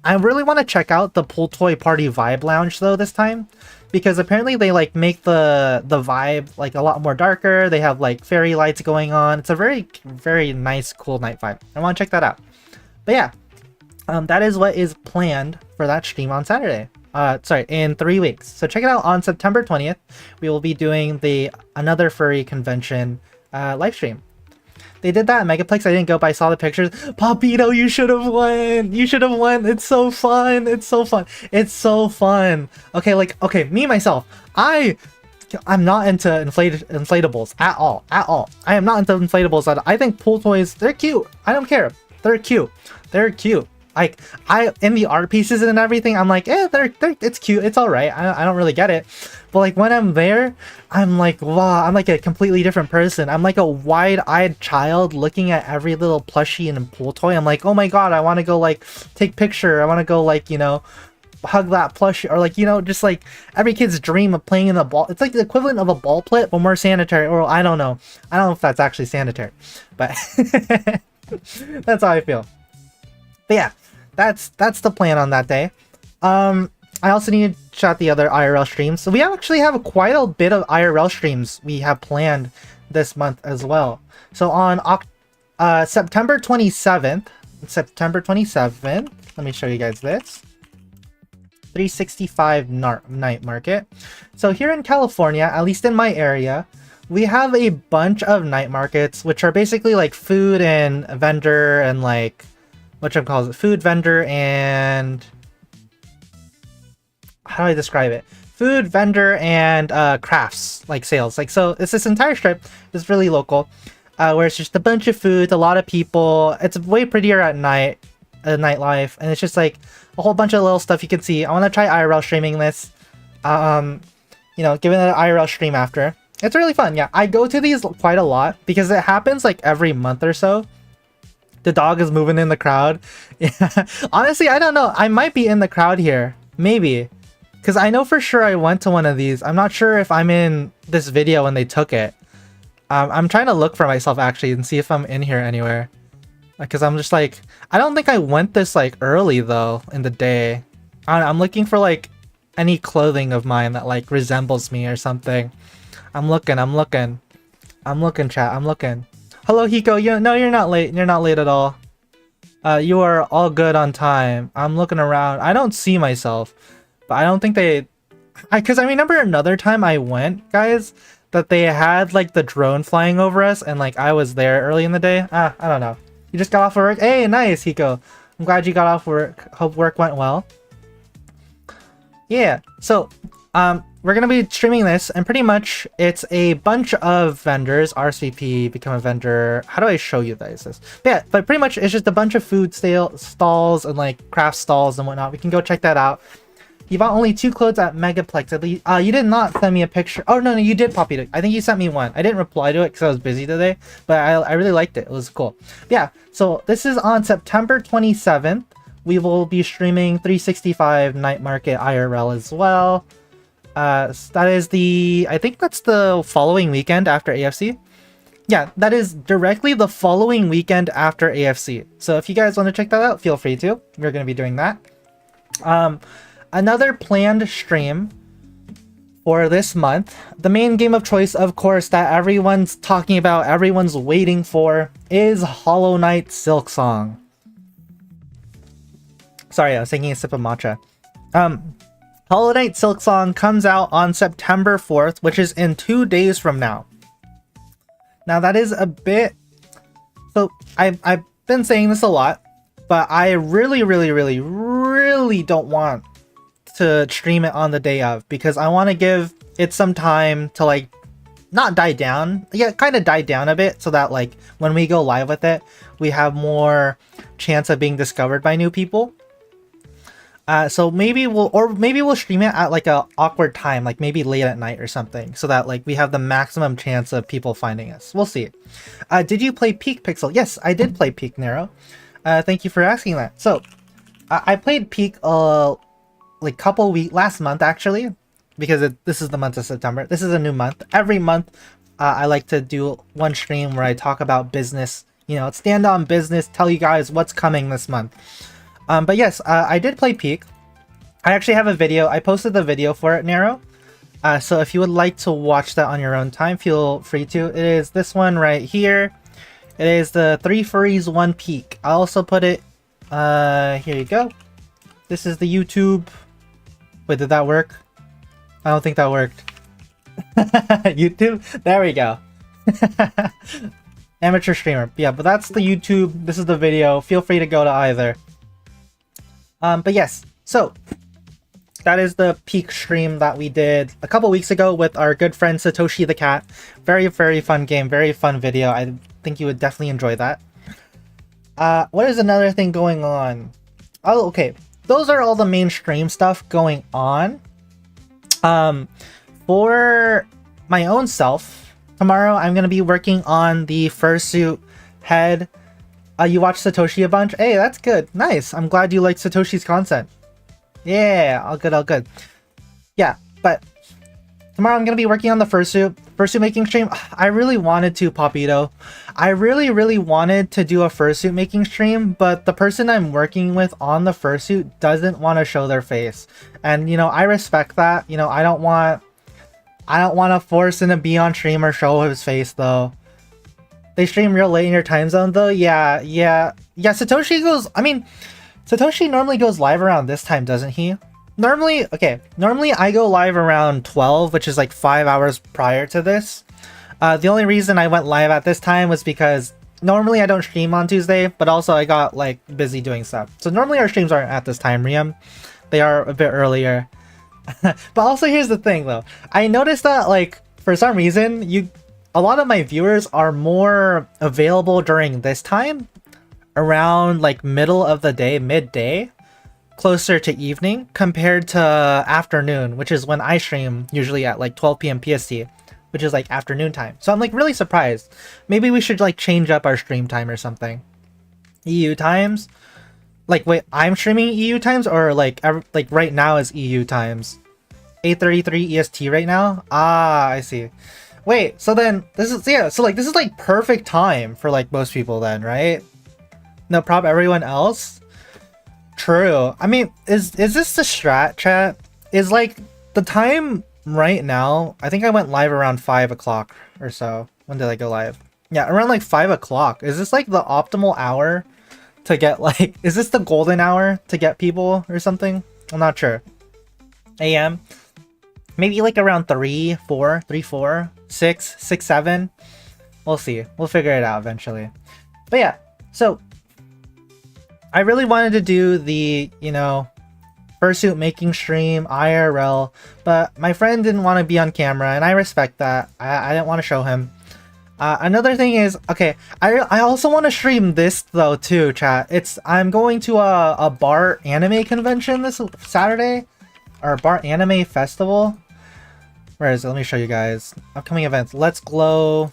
I really want to check out the pool toy party vibe lounge though this time, because apparently they like make the vibe like a lot more darker. They have like fairy lights going on. It's a very, very nice, cool night vibe. I want to check that out. But yeah, that is what is planned for that stream on Saturday. Sorry, in 3 weeks. So check it out on September 20th. We will be doing the Another Furry Convention live stream. They did that at Megaplex. I didn't go, but I saw the pictures. Papito, you should have won. You should have won. It's so fun. It's so fun. It's so fun. Okay, like, okay, me myself, I'm not into inflatables at all. At all. I am not into inflatables at all. I think pool toys, they're cute. I don't care. They're cute. They're cute. Like, in the art pieces and everything, I'm like, it's cute. It's all right. I don't really get it. But like when I'm there, I'm like, wow, I'm like a completely different person. I'm like a wide-eyed child looking at every little plushie and pool toy. I'm like, oh my God, I want to go like take picture. I want to go like, you know, hug that plushie, or like, you know, just like every kid's dream of playing in the ball. It's like the equivalent of a ball pit, but more sanitary. Or I don't know. I don't know if that's actually sanitary, but that's how I feel. But yeah, that's the plan on that day. I also need to chat the other IRL streams. So we actually have quite a bit of IRL streams we have planned this month as well. So on September 27th, let me show you guys this. 365 night market. So here in California, at least in my area, we have a bunch of night markets, which are basically like food and vendor and like, whatchamacallit, food vendor and, how do I describe it? Food vendor and crafts, like sales. Like, so it's this entire strip is really local, where it's just a bunch of food, a lot of people. It's way prettier at night, nightlife, and it's just like a whole bunch of little stuff you can see. I want to try IRL streaming this. You know, giving it an IRL stream after. It's really fun. Yeah, I go to these quite a lot because it happens like every month or so. The dog is moving in the crowd. Yeah. Honestly, I don't know. I might be in the crowd here. Maybe. Because I know for sure I went to one of these. I'm not sure if I'm in this video when they took it. I'm trying to look for myself actually and see if I'm in here anywhere. Because I'm just like, I don't think I went this like early though in the day. I'm looking for like any clothing of mine that like resembles me or something. I'm looking, chat. I'm looking. Hello, Hiko. No, you're not late. You're not late at all. You are all good on time. I'm looking around. I don't see myself, but I don't think they... Because I remember another time I went, guys, that they had like the drone flying over us and like I was there early in the day. I don't know. You just got off of work? Hey, nice, Hiko. I'm glad you got off work. Hope work went well. Yeah, so we're gonna be streaming this, and pretty much it's a bunch of vendors. RSVP, become a vendor. How do I show you guys this? But yeah, but pretty much it's just a bunch of food stalls and like craft stalls and whatnot. We can go check that out. You bought only 2 clothes at Megaplex. At least, you did not send me a picture. Oh no, you did, Poppy. I think you sent me one. I didn't reply to it because I was busy today, but I really liked it. It was cool. But yeah, so this is on September 27th. We will be streaming 365 Night Market IRL as well. That is I think that's the following weekend after AFC. Yeah, that is directly the following weekend after AFC. So if you guys want to check that out, feel free to. We're going to be doing that. Another planned stream for this month. The main game of choice, of course, that everyone's talking about, everyone's waiting for, is Hollow Knight Silksong. Sorry, I was taking a sip of matcha. Hollow Knight Silksong comes out on September 4th, which is in 2 days from now. Now that is a bit... So, I've been saying this a lot, but I really don't want to stream it on the day of, because I want to give it some time to like, not die down. Yeah, kind of die down a bit, so that like, when we go live with it, we have more chance of being discovered by new people. So maybe we'll stream it at like a awkward time, like maybe late at night or something, so that like we have the maximum chance of people finding us. We'll see. Did you play Peak Pixel? Yes, I did play Peak, Nero. Thank you for asking that. So I played Peak like last month actually, because this is the month of September. This is a new month. Every month I like to do one stream where I talk about business, you know, stand on business, tell you guys what's coming this month. But yes, I did play Peak. I actually have a video. I posted the video for it, Nero. So if you would like to watch that on your own time, feel free to. It is this one right here. It is the 3 Furries 1 Peak. I also put it, here you go. This is the YouTube. Wait, did that work? I don't think that worked. YouTube? There we go. Amateur streamer. Yeah, but that's the YouTube. This is the video. Feel free to go to either. But yes, so that is the peak stream that we did a couple weeks ago with our good friend Satoshi the Cat. Very, very fun game. Very fun video. I think you would definitely enjoy that. What is another thing going on? Oh, okay. Those are all the mainstream stuff going on. For my own self, tomorrow I'm going to be working on the fursuit head. You watch Satoshi a bunch? Hey, that's good. Nice. I'm glad you like Satoshi's content. Yeah, all good, all good. Yeah, but tomorrow I'm going to be working on the fursuit making stream. I really wanted to, Popito. I really wanted to do a fursuit making stream, but the person I'm working with on the fursuit doesn't want to show their face. And, you know, I respect that. You know, I don't want to force him to be on stream or show his face, though. They stream real late in your time zone, though? Yeah, Satoshi goes... I mean, Satoshi normally goes live around this time, doesn't he? Normally I go live around 12, which is like 5 hours prior to this. The only reason I went live at this time was because normally I don't stream on Tuesday, but also I got like busy doing stuff. So normally our streams aren't at this time, Riam. They are a bit earlier. But also here's the thing though. I noticed that like for some reason a lot of my viewers are more available during this time, around like middle of the day, midday, closer to evening compared to afternoon, which is when I stream usually at like 12 p.m. PST, which is like afternoon time. So I'm like really surprised. Maybe we should like change up our stream time or something. EU times? Like wait, I'm streaming EU times or like right now is EU times? 8:33 EST right now? Ah, I see. Wait, so then this is this is like perfect time for like most people then, right? No problem everyone else? True. I mean, is this the strat, chat? Is like the time right now, I think I went live around 5 o'clock or so. When did I go live? Yeah, around like 5 o'clock. Is this like the optimal hour to get like, is this the golden hour to get people or something? I'm not sure. AM? Maybe like around 3, 4, 6, 7. We'll see. We'll figure it out eventually. But yeah, so I really wanted to do the, you know, fursuit making stream IRL, but my friend didn't want to be on camera, and I respect that. I didn't want to show him. Another thing is, okay, I also want to stream this though too, chat. I'm going to a bar anime convention this Saturday, or bar anime festival. Where is it? Let me show you guys. Upcoming events. Let's Glow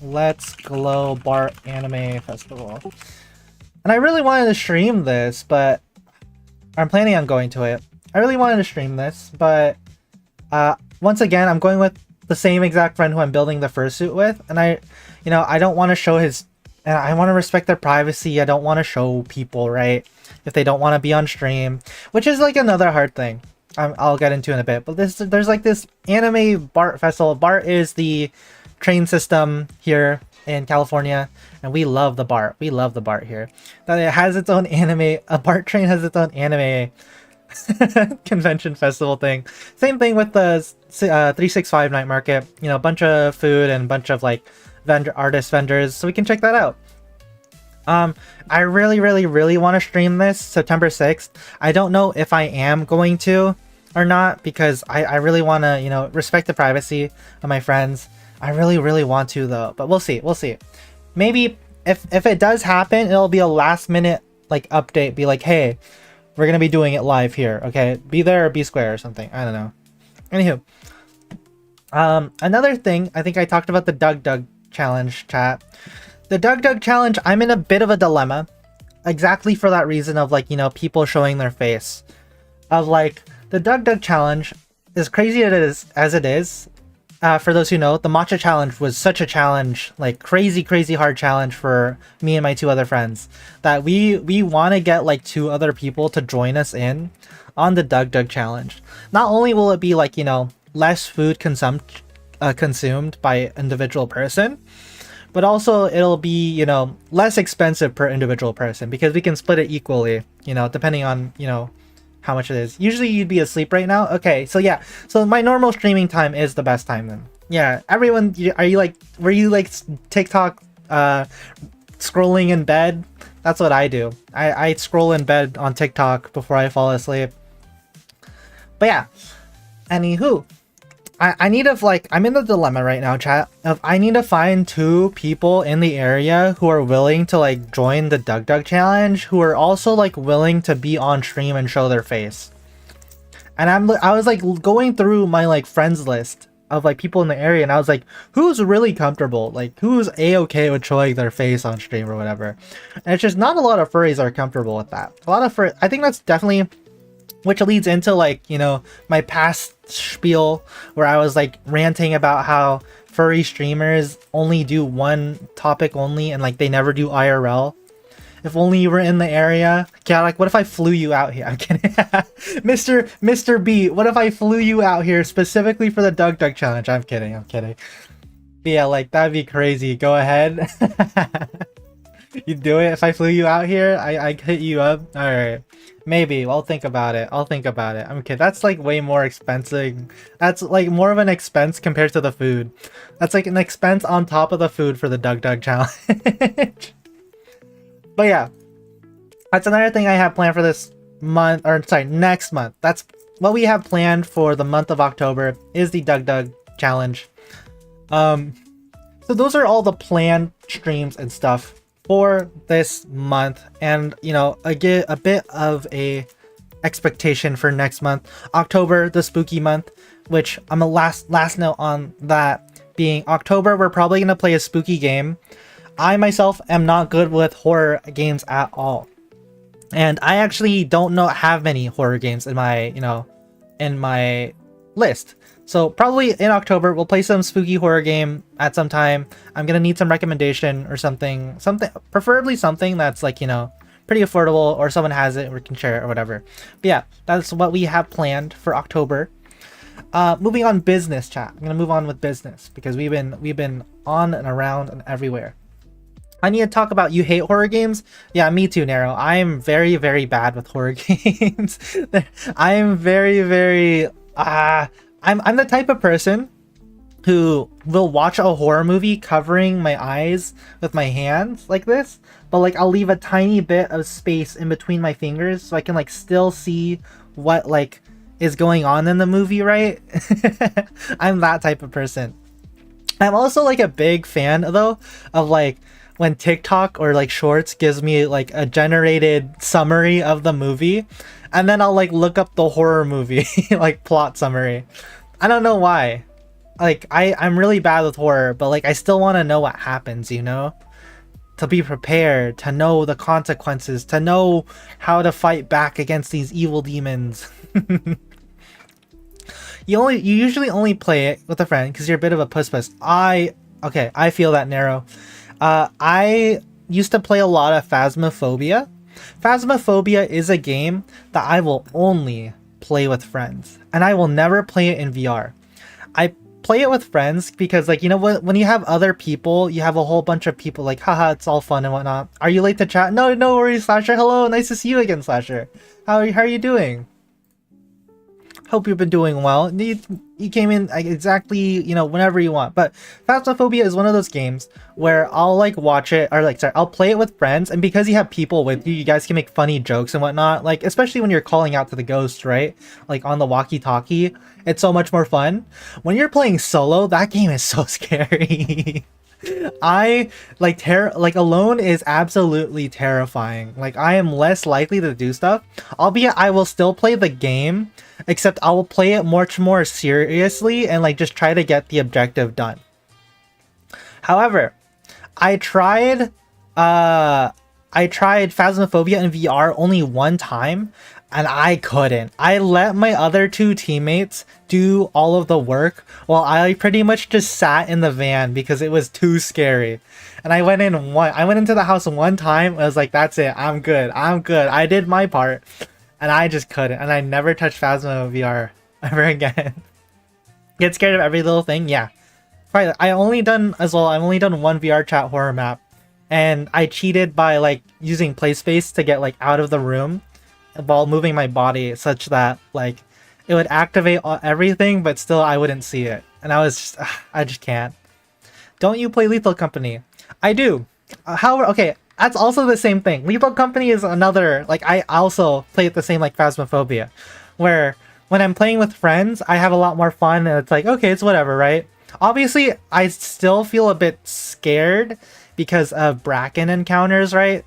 Bar Anime Festival. And I really wanted to stream this, but I'm planning on going to it. I really wanted to stream this, but once again, I'm going with the same exact friend who I'm building the fursuit with, and I don't want to show his, and I want to respect their privacy. I don't want to show people, right, if they don't want to be on stream, which is like another hard thing. I'll get into in a bit, but there's like this anime BART festival. BART is the train system here in California, and we love the BART. We love the BART here. That it has its own anime. A BART train has its own anime convention festival thing. Same thing with the 365 night market. You know, a bunch of food and a bunch of like artist vendors, so we can check that out. I really want to stream this September 6th. I don't know if I am going to or not, because I really want to, you know, respect the privacy of my friends. I really want to though, but we'll see. Maybe if it does happen, it'll be a last minute like update, be like, hey, we're gonna be doing it live here, okay? Be there or be square or something. I don't know. Anywho, another thing, I think I talked about the Doug challenge, chat. The Doug challenge, I'm in a bit of a dilemma, exactly for that reason of like, you know, people showing their face. Of like, the Doug challenge, as crazy as it is, for those who know, the matcha challenge was such a challenge, like crazy hard challenge for me and my 2 other friends, that we want to get like 2 other people to join us in on the Doug challenge. Not only will it be like, you know, less food consumed by individual person, but also it'll be, you know, less expensive per individual person, because we can split it equally, you know, depending on, you know, how much it is. Usually you'd be asleep right now. Okay, so yeah, so my normal streaming time is the best time then. Yeah, everyone, were you like TikTok scrolling in bed. That's what I do. I scroll in bed on TikTok before I fall asleep. But yeah, anywho, I need to like, I'm in the dilemma right now, chat, of I need to find 2 people in the area who are willing to like join the Dug Dug challenge, who are also like willing to be on stream and show their face. And I was like going through my like friends list of like people in the area, and I was like, who's really comfortable, like who's a-okay with showing their face on stream or whatever. And it's just not a lot of furries are comfortable with that. A lot of I think that's definitely, which leads into like, you know, my past spiel where I was like ranting about how furry streamers only do one topic only and like they never do IRL. If only you were in the area. Yeah, like what if I flew you out here? I'm kidding. Mr. B, what if I flew you out here specifically for the Dug Dug challenge? I'm kidding. But yeah, like that'd be crazy. Go ahead. You do it if I flew you out here? I hit you up. All right. Maybe. I'll think about it. I'm kidding. That's like way more expensive. That's like more of an expense compared to the food. That's like an expense on top of the food for the Dug Dug challenge. But yeah, that's another thing I have planned for this month, or sorry, next month. That's what we have planned for the month of October, is the Dug Dug challenge. So those are all the planned streams and stuff for this month, and you know, a bit of a expectation for next month, October, the spooky month, which I'm a last note on that being October. We're probably gonna play a spooky game. I myself am not good with horror games at all, and I actually don't have many horror games in my, you know, in my list. So probably in October we'll play some spooky horror game at some time. I'm gonna need some recommendation or something, preferably something that's like, you know, pretty affordable, or someone has it or can share it or whatever. But yeah, that's what we have planned for October. Moving on, business, chat. I'm gonna move on with business because we've been on and around and everywhere. I need to talk about, you hate horror games? Yeah, me too, Nero. I am very, very bad with horror games. I am very, I'm the type of person who will watch a horror movie covering my eyes with my hands like this, but like I'll leave a tiny bit of space in between my fingers so I can like still see what like is going on in the movie, right? I'm that type of person. I'm also like a big fan though of like when TikTok or like Shorts gives me like a generated summary of the movie, and then I'll like look up the horror movie like plot summary. I don't know why. Like I'm really bad with horror, but like I still want to know what happens, you know? To be prepared, to know the consequences, to know how to fight back against these evil demons. You usually only play it with a friend because you're a bit of a puss. I feel that, Narrow. I used to play a lot of Phasmophobia. Phasmophobia is a game that I will only play with friends, and I will never play it in VR. I play it with friends because, like, you know what, when you have other people, you have a whole bunch of people, like, haha, it's all fun and whatnot. Are you late to chat? No worries, Slasher. Hello, nice to see you again, Slasher. How are you doing? Hope you've been doing well. You came in exactly, you know, whenever you want. But Phasmophobia is one of those games where I'll like watch it, or like, sorry, I'll play it with friends, and because you have people with you, you guys can make funny jokes and whatnot. Like, especially when you're calling out to the ghost, right? Like on the walkie-talkie, it's so much more fun. When you're playing solo, that game is so scary. I like alone is absolutely terrifying. Like, I am less likely to do stuff, albeit I will still play the game, except I will play it much more seriously and like just try to get the objective done. However, I tried Phasmophobia in VR only one time, and I couldn't. I let my other two teammates do all of the work while I pretty much just sat in the van because it was too scary. And I went into the house one time. I was like, that's it. I'm good. I did my part, and I just couldn't. And I never touched Phasmo VR ever again. Get scared of every little thing. Yeah. Right. I've only done one VR chat horror map, and I cheated by like using PlaySpace to get like out of the room while moving my body such that like it would activate everything, but still I wouldn't see it. And I just can't. Don't you play Lethal Company? I do. However, okay, that's also the same thing. Lethal Company is another, like, I also play it the same like Phasmophobia, where when I'm playing with friends, I have a lot more fun, and it's like, okay, it's whatever, right? Obviously, I still feel a bit scared because of Bracken encounters, right?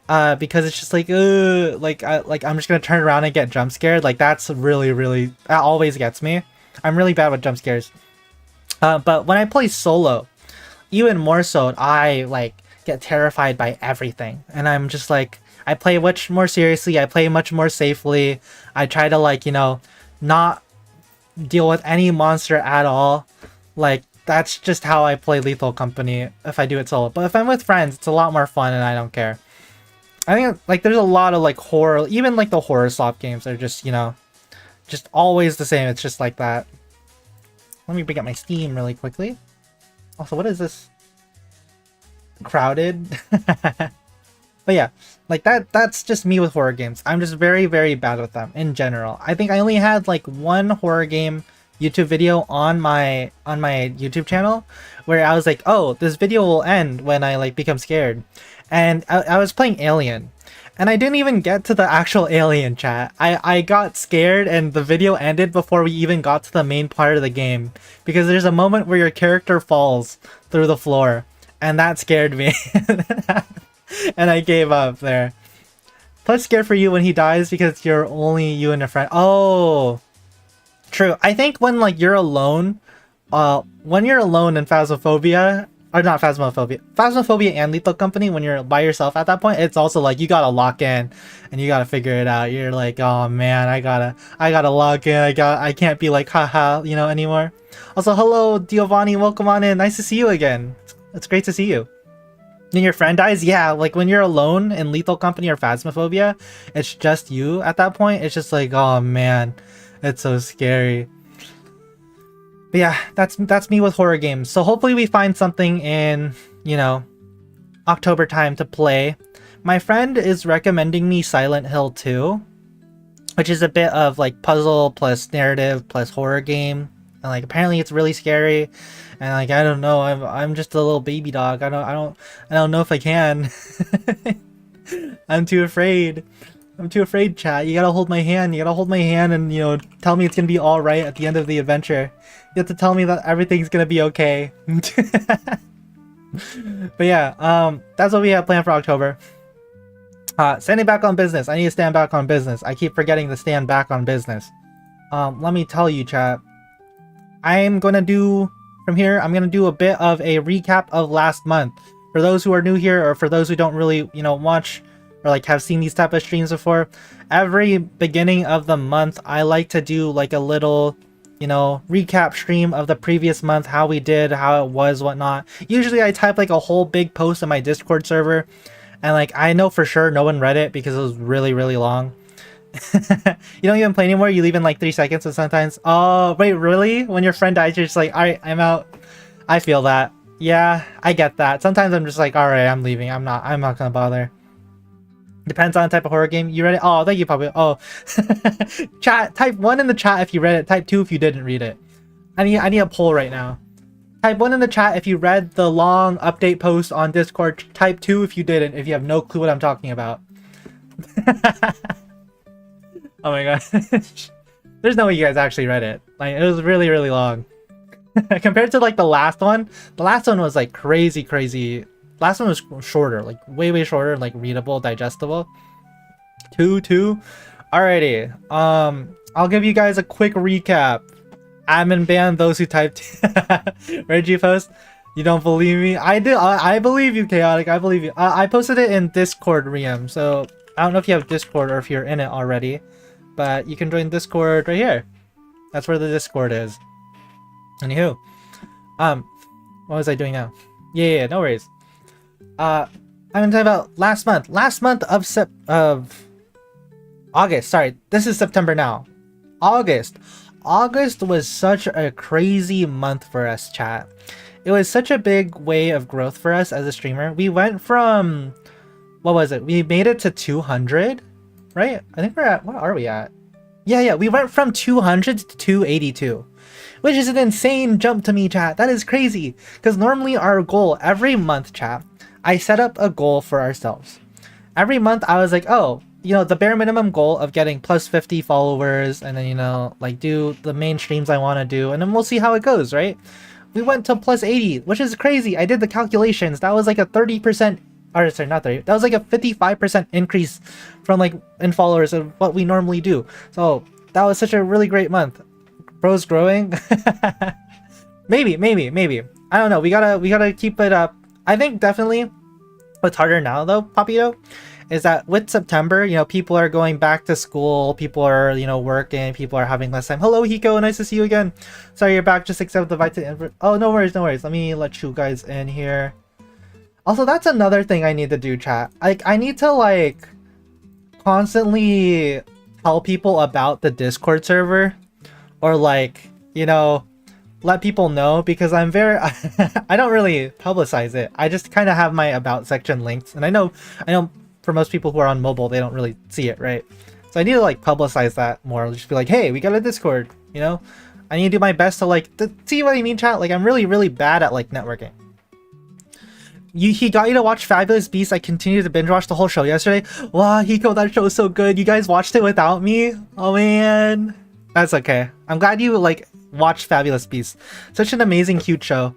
Because it's just like, I'm just gonna turn around and get jump scared. Like, that's really, that always gets me. I'm really bad with jump scares. But when I play solo, even more so, I like get terrified by everything, and I'm just like, I play much more seriously. I play much more safely. I try to, like, not deal with any monster at all. Like, that's just how I play Lethal Company if I do it solo. But if I'm with friends, it's a lot more fun, and I don't care. I think, like, there's a lot of, like, horror, even, like, the horror slop games are just, just always the same. It's just like that. Let me bring up my Steam really quickly. Also, what is this? Crowded? But yeah, like, that's just me with horror games. I'm just very bad with them in general. I think I only had, like, one horror game YouTube video on my YouTube channel where I was like, oh, this video will end when I, like, become scared. And I was playing Alien, and I didn't even get to the actual Alien chat. I got scared, and the video ended before we even got to the main part of the game, because there's a moment where your character falls through the floor, and that scared me. And I gave up there. Plus scared for you when he dies because you're only you and a friend. Oh, true. I think when, like, you're alone, when you're alone in Phasmophobia, or not Phasmophobia, Phasmophobia and Lethal Company, when you're by yourself at that point, it's also like you gotta lock in and you gotta figure it out. You're like, oh man, I gotta lock in. I can't be like, haha, anymore. Also, hello Giovanni, welcome on in. Nice to see you again. It's great to see you. Then your friend dies? Yeah, like when you're alone in Lethal Company or Phasmophobia, it's just you at that point. It's just like, oh man, it's so scary. But yeah, that's me with horror games. So hopefully we find something in, October time to play. My friend is recommending me Silent Hill 2, which is a bit of, like, puzzle plus narrative plus horror game. And, like, apparently it's really scary. And, like, I don't know, I'm just a little baby dog. I don't know if I can. I'm too afraid. I'm too afraid, chat. You gotta hold my hand. You gotta hold my hand and, tell me it's gonna be alright at the end of the adventure. You have to tell me that everything's gonna be okay. But yeah, that's what we have planned for October. Standing back on business. I need to stand back on business. I keep forgetting to stand back on business. Let me tell you, chat. I'm gonna do, from here, I'm gonna do a bit of a recap of last month. For those who are new here, or for those who don't really, watch or, like, have seen these type of streams before, every beginning of the month, I like to do, like, a little, recap stream of the previous month, how we did, how it was, whatnot. Usually I type, like, a whole big post on my Discord server, and, like, I know for sure no one read it because it was really long. You don't even play anymore? You leave in, like, 3 seconds, and sometimes, oh, wait, really? When your friend dies, you're just like, alright, I'm out. I feel that. Yeah, I get that. Sometimes I'm just like, alright, I'm leaving. I'm not gonna bother. Depends on the type of horror game. You read it? Oh, thank you, Pablo. Oh. Chat, type 1 in the chat if you read it. Type 2 if you didn't read it. I need a poll right now. Type 1 in the chat if you read the long update post on Discord. Type 2 if you didn't, if you have no clue what I'm talking about. Oh my god. There's no way you guys actually read it. Like, it was really long. Compared to, like, the last one was, like, crazy. Last one was shorter, like, way shorter, like, readable, digestible. Two. Alrighty. I'll give you guys a quick recap. Admin ban those who typed. Where did you post? You don't believe me? I do. I believe you, Chaotic. I believe you. I posted it in Discord, Riem. So I don't know if you have Discord or if you're in it already, but you can join Discord right here. That's where the Discord is. Anywho, what was I doing now? Yeah, no worries. I'm gonna talk about last month of August. Sorry, this is September now. August was such a crazy month for us, chat. It was such a big way of growth for us as a streamer. We went from, what was it? We made it to 200, right? I think we're at, what are we at? Yeah, we went from 200 to 282. which is an insane jump to me, chat. That is crazy, because normally our goal every month, chat, I set up a goal for ourselves. Every month I was like, oh, the bare minimum goal of getting plus 50 followers, and then, like do the main streams I want to do, and then we'll see how it goes, right? We went to plus 80, which is crazy. I did the calculations. That was like a 30%, or sorry, not 30. That was like a 55% increase from like in followers of what we normally do. So that was such a really great month. Bro's growing. maybe. I don't know. We gotta keep it up. I think definitely what's harder now though, Papito, is that with September, people are going back to school, people are, working, people are having less time. Hello, Hiko, nice to see you again. Sorry, you're back, just accept the invite. Oh, no worries. Let me let you guys in here. Also, that's another thing I need to do, chat. Like, I need to, like, constantly tell people about the Discord server. Or, like, let people know, because I'm very... I don't really publicize it. I just kind of have my about section linked. And I know for most people who are on mobile, they don't really see it, right? So I need to like publicize that more. Just be like, hey, we got a Discord, I need to do my best to like see what I mean, chat. Like, I'm really, really bad at like networking. He got you to watch Fabulous Beasts. I continued to binge watch the whole show yesterday. Wow, Hiko, that show is so good. You guys watched it without me? Oh man. That's okay. I'm glad you like watched Fabulous Beasts. Such an amazing, cute show.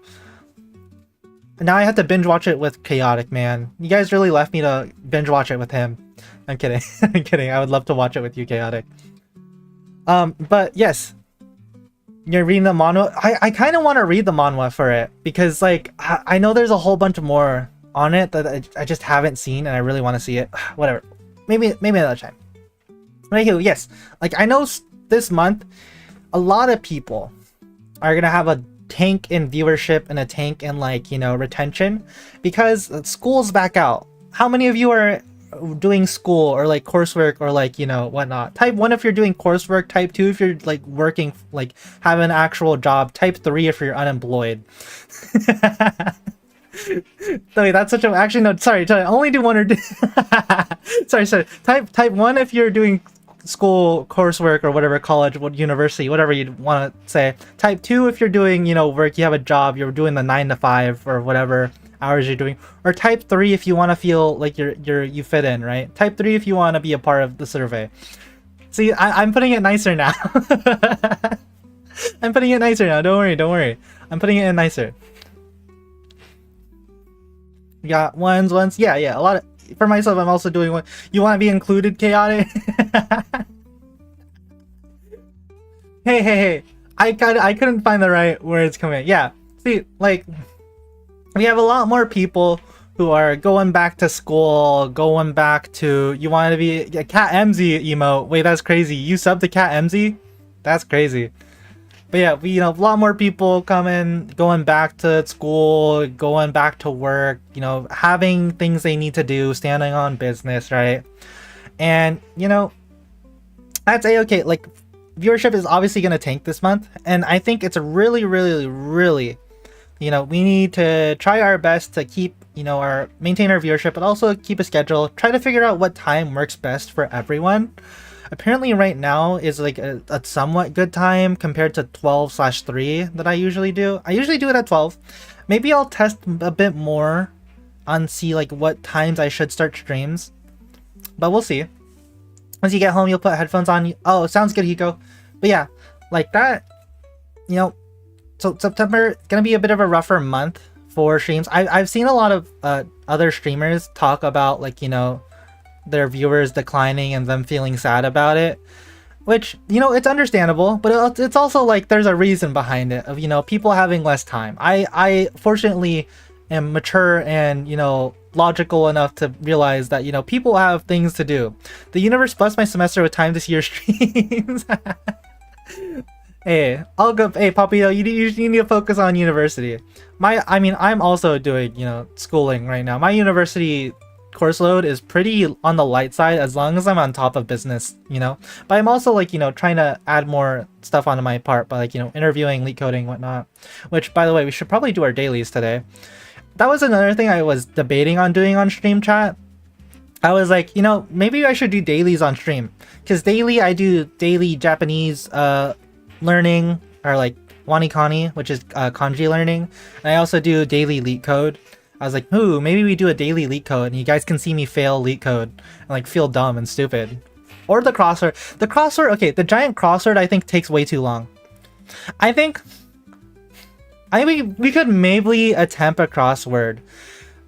Now I have to binge watch it with Chaotic, man. You guys really left me to binge watch it with him. I'm kidding. I'm kidding. I would love to watch it with you, Chaotic. But yes. You're reading the manhwa. I kind of want to read the manhwa for it, because like I know there's a whole bunch more on it that I just haven't seen, and I really want to see it. Whatever. Maybe another time. But anyway, yes. Like, I know this month a lot of people are gonna have a tank in viewership and a tank in like retention, because school's back out. How many of you are doing school or like coursework or like whatnot? Type 1 if you're doing coursework, type 2 if you're like working, like have an actual job, type 3 if you're unemployed. Wait, that's such a... Actually, no, sorry, only do one or two. sorry. Type 1 if you're doing school, coursework, or whatever, college, university, whatever you want to say. Type 2 if you're doing, work, you have a job, you're doing the 9 to 5 or whatever hours you're doing. Or type 3 if you want to feel like you fit in, right? Type 3 if you want to be a part of the survey. See, I'm putting it nicer now. I'm putting it nicer now. Don't worry. I'm putting it in nicer. You got ones. Yeah. A lot of... For myself, I'm also doing one. You want to be included, Chaotic? Hey. I couldn't find the right words coming. Yeah. See, like, we have a lot more people who are going back to school, going back to... You want to be a Cat MZ emote. Wait, that's crazy. You subbed to Cat MZ? That's crazy. But yeah, we, a lot more people coming, going back to school, going back to work, having things they need to do, standing on business, right? And, that's a-okay. Like, viewership is obviously going to tank this month. And I think it's a really, really, really, we need to try our best to keep, maintain our viewership, but also keep a schedule. Try to figure out what time works best for everyone. Apparently right now is like a somewhat good time compared to 12/3 that I usually do. I usually do it at 12. Maybe I'll test a bit more on see like what times I should start streams. But we'll see. Once you get home, you'll put headphones on. Oh, sounds good, Hiko. But yeah, like that, so September gonna be a bit of a rougher month for streams. I've seen a lot of other streamers talk about like, their viewers declining and them feeling sad about it, which it's understandable, but it's also like there's a reason behind it of people having less time. I fortunately am mature and logical enough to realize that people have things to do. The universe blessed my semester with time to see your streams. Hey, I'll go. Hey, Papito, you need to focus on university. I'm also doing schooling right now. My university course load is pretty on the light side as long as I'm on top of business, but I'm also like trying to add more stuff onto my part by like interviewing, leak coding, whatnot, which by the way we should probably do our dailies today. That was another thing I was debating on doing on stream, chat. I was like, maybe I should do dailies on stream, because daily I do daily Japanese learning, or like WaniKani, which is kanji learning. And I also do daily leak code. I was like, ooh, maybe we do a daily leak code and you guys can see me fail leak code and like feel dumb and stupid. Or the crossword. The crossword, okay, the giant crossword I think takes way too long. I think we could maybe attempt a crossword.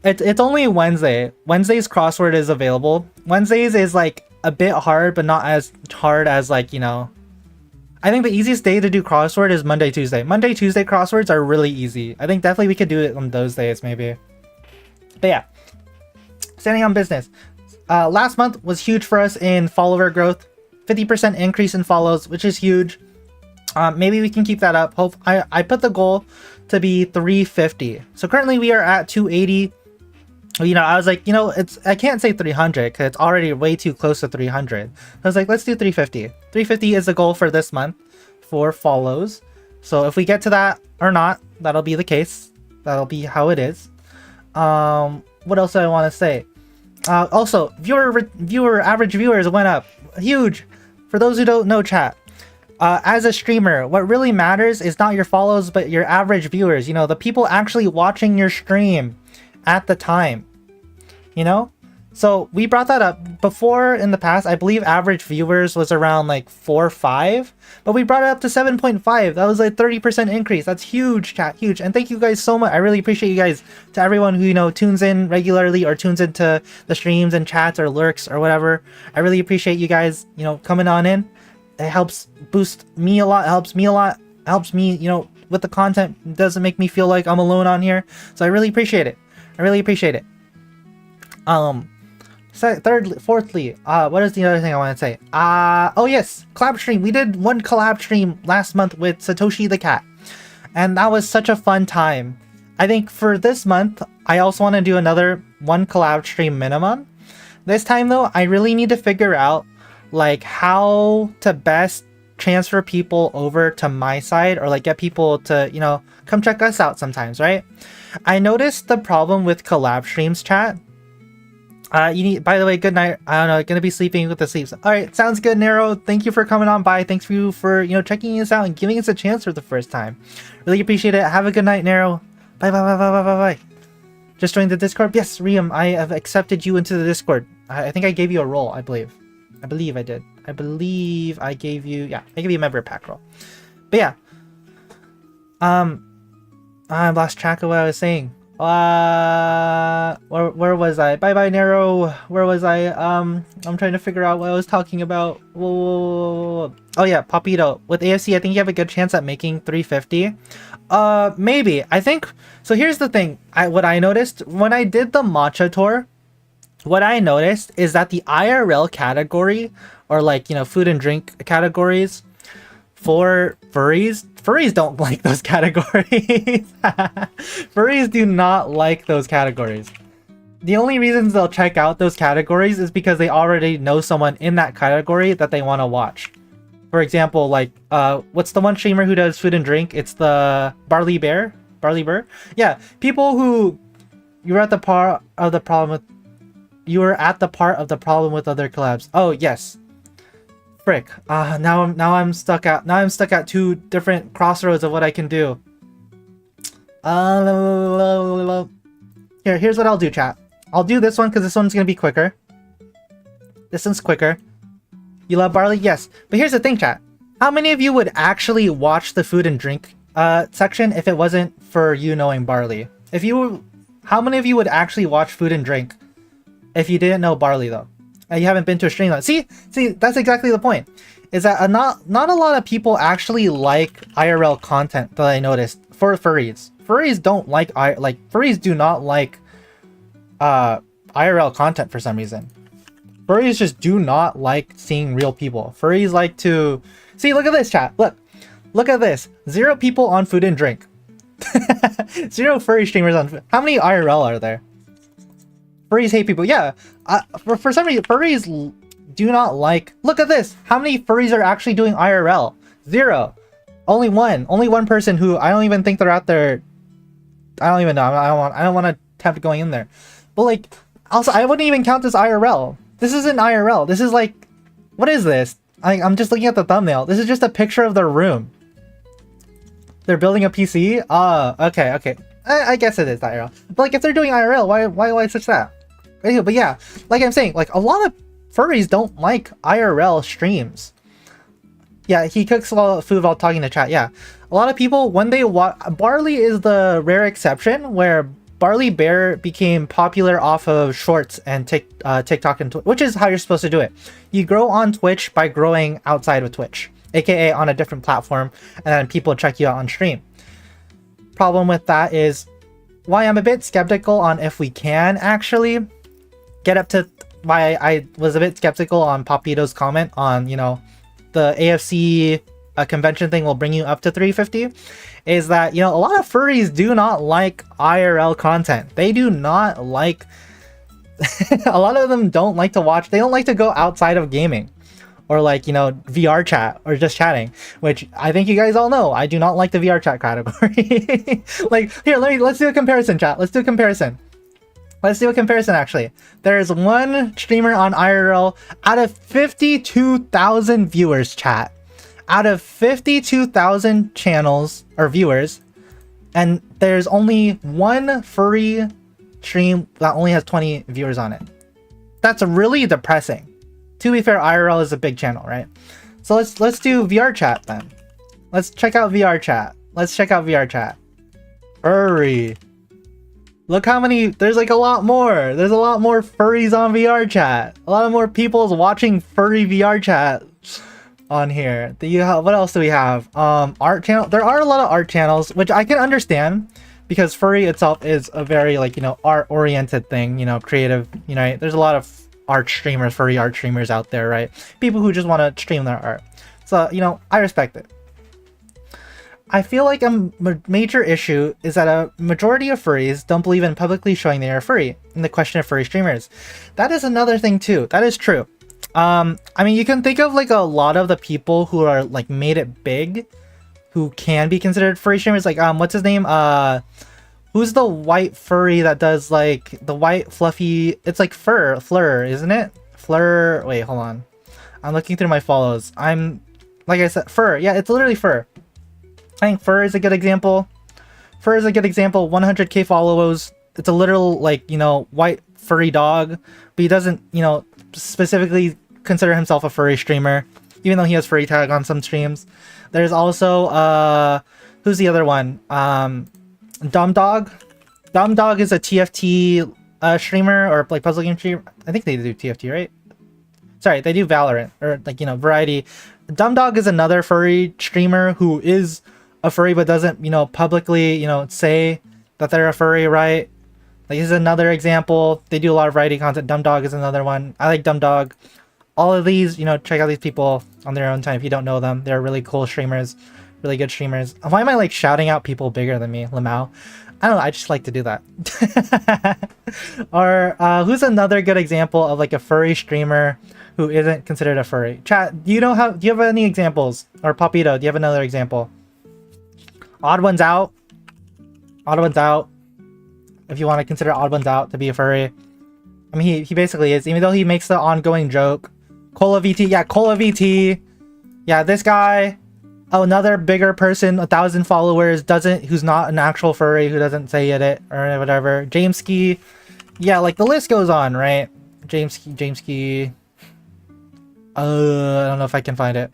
It's only Wednesday. Wednesday's crossword is available. Wednesdays is like a bit hard, but not as hard as like, you know. I think the easiest day to do crossword is Monday, Tuesday. Monday, Tuesday crosswords are really easy. I think definitely we could do it on those days maybe. But yeah, standing on business. Last month was huge for us in follower growth. 50% increase in follows, which is huge. Maybe we can keep that up. I put the goal to be 350. So currently we are at 280. You know, I was like, you know, I can't say 300 because it's already way too close to 300. I was like, let's do 350. 350 is the goal for this month for follows. So if we get to that or not, that'll be the case. That'll be how it is. What else do I want to say? Also, average viewers went up. Huge. For those who don't know, chat. As a streamer, what really matters is not your follows, but your average viewers. You know, the people actually watching your stream at the time. You know? So we brought that up before in the past. I believe average viewers was around like 4 or 5, but we brought it up to 7.5. That was a 30% increase. That's huge, chat, huge. And thank you guys so much. I really appreciate you guys. To everyone who, you know, tunes in regularly or tunes into the streams and chats or lurks or whatever. I really appreciate you guys, you know, coming on in. It helps boost me a lot. It helps me a lot. It helps me, you know, with the content. It doesn't make me feel like I'm alone on here. So I really appreciate it. I really appreciate it. Fourthly, what is the other thing I want to say? Oh yes, collab stream. We did one collab stream last month with Satoshi the Cat, and that was such a fun time. I think for this month, I also want to do another one collab stream minimum. This time though, I really need to figure out like how to best transfer people over to my side or like get people to, you know, come check us out sometimes, right? I noticed the problem with collab streams, chat. You need, by the way, good night. I don't know, gonna be sleeping with the sleeps. All right, sounds good, Nero. Thank you for coming on by. Thanks for you for, you know, checking us out and giving us a chance for the first time. Really appreciate it. Have a good night, Nero. Bye, bye, bye, bye, bye, bye, bye. Just joined the Discord. Yes, Riam, I have accepted you into the Discord. I think I gave you a role, I believe. I believe I did. I believe I gave you, yeah, I gave you a member pack role. But yeah. I lost track of what I was saying. Where was I? Bye bye, Nero. Where was I? I'm trying to figure out what I was talking about. Whoa. Oh yeah, Papito. With AFC, I think you have a good chance at making 350. Maybe. I think so. Here's the thing. What I noticed when I did the matcha tour, what I noticed is that the IRL category, or like, you know, food and drink categories for furries don't like those categories. Furries do not like those categories. The only reasons they'll check out those categories is because they already know someone in that category that they want to watch. For example, like, what's the one streamer who does food and drink? It's the Barley Bear? Yeah, people who you're at the part of the problem with other collabs. Oh, yes. Frick. Now I'm stuck at two different crossroads of what I can do. Here's what I'll do, chat. I'll do this one because this one's gonna be quicker. This one's quicker. You love barley? Yes. But here's the thing, chat. How many of you would actually watch the food and drink section if it wasn't for you knowing barley? How many of you would actually watch food and drink if you didn't know barley though? You haven't been to a stream. See, that's exactly the point. Is that not a lot of people actually like IRL content that I noticed for furries. Furries don't like furries do not like IRL content for some reason. Furries just do not like seeing real people. Furries like to see. Look at this, chat. Look at this. 0 people on food and drink. 0 furry streamers on food. How many IRL are there? Furries hate people. Yeah. For some reason, furries do not like... Look at this. How many furries are actually doing IRL? 0. Only one person who I don't even think they're out there. I don't even know. I don't want to attempt going in there. But like, also, I wouldn't even count this IRL. This isn't IRL. This is like... What is this? I'm just looking at the thumbnail. This is just a picture of their room. They're building a PC? Okay, okay. I guess it is IRL. But like if they're doing IRL, why switch that? Anyway, but yeah, like I'm saying, like a lot of furries don't like IRL streams. Yeah, he cooks a lot of food while talking to chat. Yeah, a lot of people when they watch Barley is the rare exception where Barley Bear became popular off of Shorts and TikTok and Twitch, which is how you're supposed to do it. You grow on Twitch by growing outside of Twitch, aka on a different platform, and then people check you out on stream. Problem with that is why I'm a bit skeptical on if we can actually get up to why I was a bit skeptical on Papito's comment on, you know, the AFC convention thing will bring you up to 350 is that, you know, a lot of furries do not like IRL content. They do not like a lot of them don't like to watch, they don't like to go outside of gaming or like, you know, VR chat or just chatting, which I think you guys all know I do not like the VR chat category. Like here, let's do a comparison, chat. Let's do a comparison actually. There's one streamer on IRL out of 52,000 viewers, chat. Out of 52,000 channels or viewers, and there's only one furry stream that only has 20 viewers on it. That's really depressing. To be fair, IRL is a big channel, right? So let's do VR chat then. Let's check out VR chat. Furry. Look how many, there's like a lot more. There's a lot more furries on VR chat. A lot of more people's watching furry VR chat on here. What else do we have? Art channel. There are a lot of art channels, which I can understand because furry itself is a very like, you know, art oriented thing, you know, creative, you know, there's a lot of furry art streamers out there, right? People who just want to stream their art. So, you know, I respect it. I feel like a major issue is that a majority of furries don't believe in publicly showing they are furry in the question of furry streamers. That is another thing too. That is true. I mean, you can think of like a lot of the people who are like made it big who can be considered furry streamers. Like, what's his name? Who's the white furry that does like the white fluffy, it's like Fleur, isn't it? Fleur, wait, hold on. I'm looking through my follows. Like I said, Fur. Yeah, it's literally Fur. I think Fur is a good example. 100k followers. It's a literal, like, you know, white furry dog, but he doesn't, you know, specifically consider himself a furry streamer, even though he has furry tag on some streams. There's also, who's the other one? Dumb Dog. Dumb Dog is a TFT streamer or like puzzle game streamer. I think they do TFT, right? Sorry, they do Valorant or like, you know, variety. Dumb Dog is another furry streamer who is a furry but doesn't, you know, publicly, you know, say that they're a furry, right? Like, this is another example. They do a lot of variety content. Dumb Dog is another one. I like Dumb Dog. All of these, you know, check out these people on their own time if you don't know them. They're really cool streamers, really good streamers. Why am I like shouting out people bigger than me, Lamau? I don't know, I just like to do that. Or who's another good example of like a furry streamer who isn't considered a furry? Chat, do you have any examples? Or Papito, do you have another example? Odd Ones Out. If you want to consider Odd Ones Out to be a furry. I mean, he basically is, even though he makes the ongoing joke. Cola VT, yeah, Cola VT. Yeah, this guy. Oh, another bigger person, 1,000 followers, who's not an actual furry, who doesn't say it or whatever. Jameski. Yeah, like the list goes on, right? Jameski. I don't know if I can find it.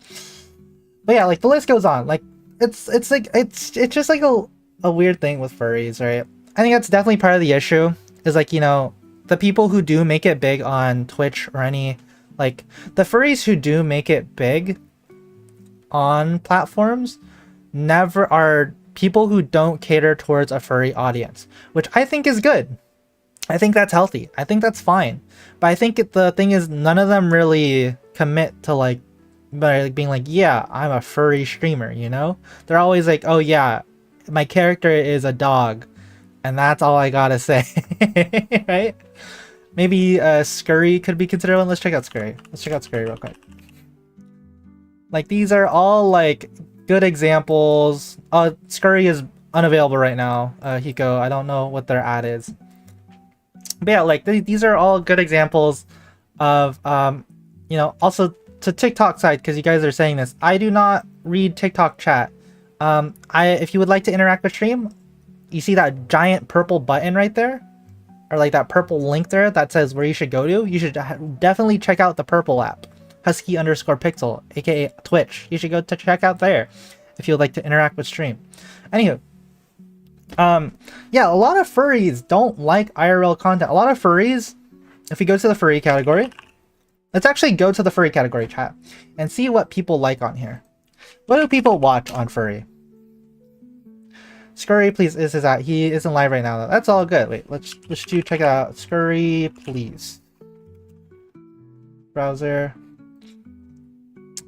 But yeah, like the list goes on. Like it's just like a weird thing with furries, right? I think that's definitely part of the issue. Is like, you know, the people who do make it big on Twitch or any, like the furries who do make it big on platforms never are people who don't cater towards a furry audience, which I think is good. I think that's healthy. I think that's fine. But I think the thing is, none of them really commit to like being like, yeah, I'm a furry streamer, you know? They're always like, oh yeah, my character is a dog and that's all I gotta say. Right? Maybe Scurry could be considered one. Let's check out Scurry real quick. Like, these are all like good examples. Scurry is unavailable right now. Hiko, I don't know what their ad is. But yeah, like these are all good examples of, you know, also to TikTok side, because you guys are saying this. I do not read TikTok chat. If you would like to interact with stream, you see that giant purple button right there, or like that purple link there that says where you should go to. You should definitely check out the purple app, Husky_Pixel, aka Twitch. You should go to check out there if you would like to interact with stream. Anywho, yeah, a lot of furries don't like IRL content. A lot of furries, if we go to the furry category, let's actually go to the furry category, chat, and see what people like on here. What do people watch on furry? Scurry, please. Is that he isn't live right now though. That's all good. Wait, let's do check it out. Scurry, please. Browser.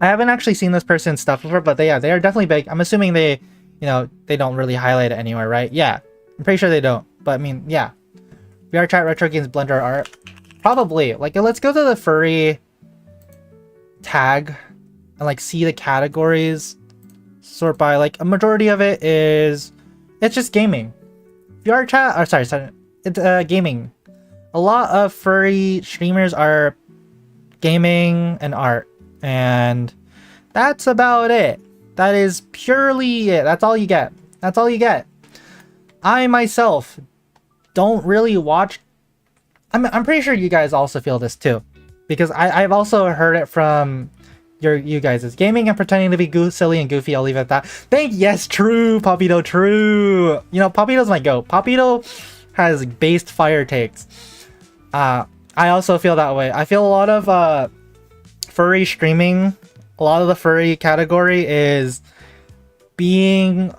I haven't actually seen this person's stuff before, but they are definitely big. I'm assuming they don't really highlight it anywhere, right? Yeah, I'm pretty sure they don't. But I mean, yeah. VR chat, retro games, Blender art, probably. Like, let's go to the furry tag and like see the categories. Sort by like a majority of it is. It's just gaming. VR chat, or sorry, it's gaming. A lot of furry streamers are gaming and art, and that's about it. That is purely it. That's all you get. That's all you get. I myself don't really watch. I'm pretty sure you guys also feel this too, because I've also heard it from you guys is gaming and pretending to be silly and goofy. I'll leave it at that. Yes, true, Papito, true. You know, Papito's my goat. Papito has based fire takes. I also feel that way. I feel a lot of furry streaming, a lot of the furry category is being,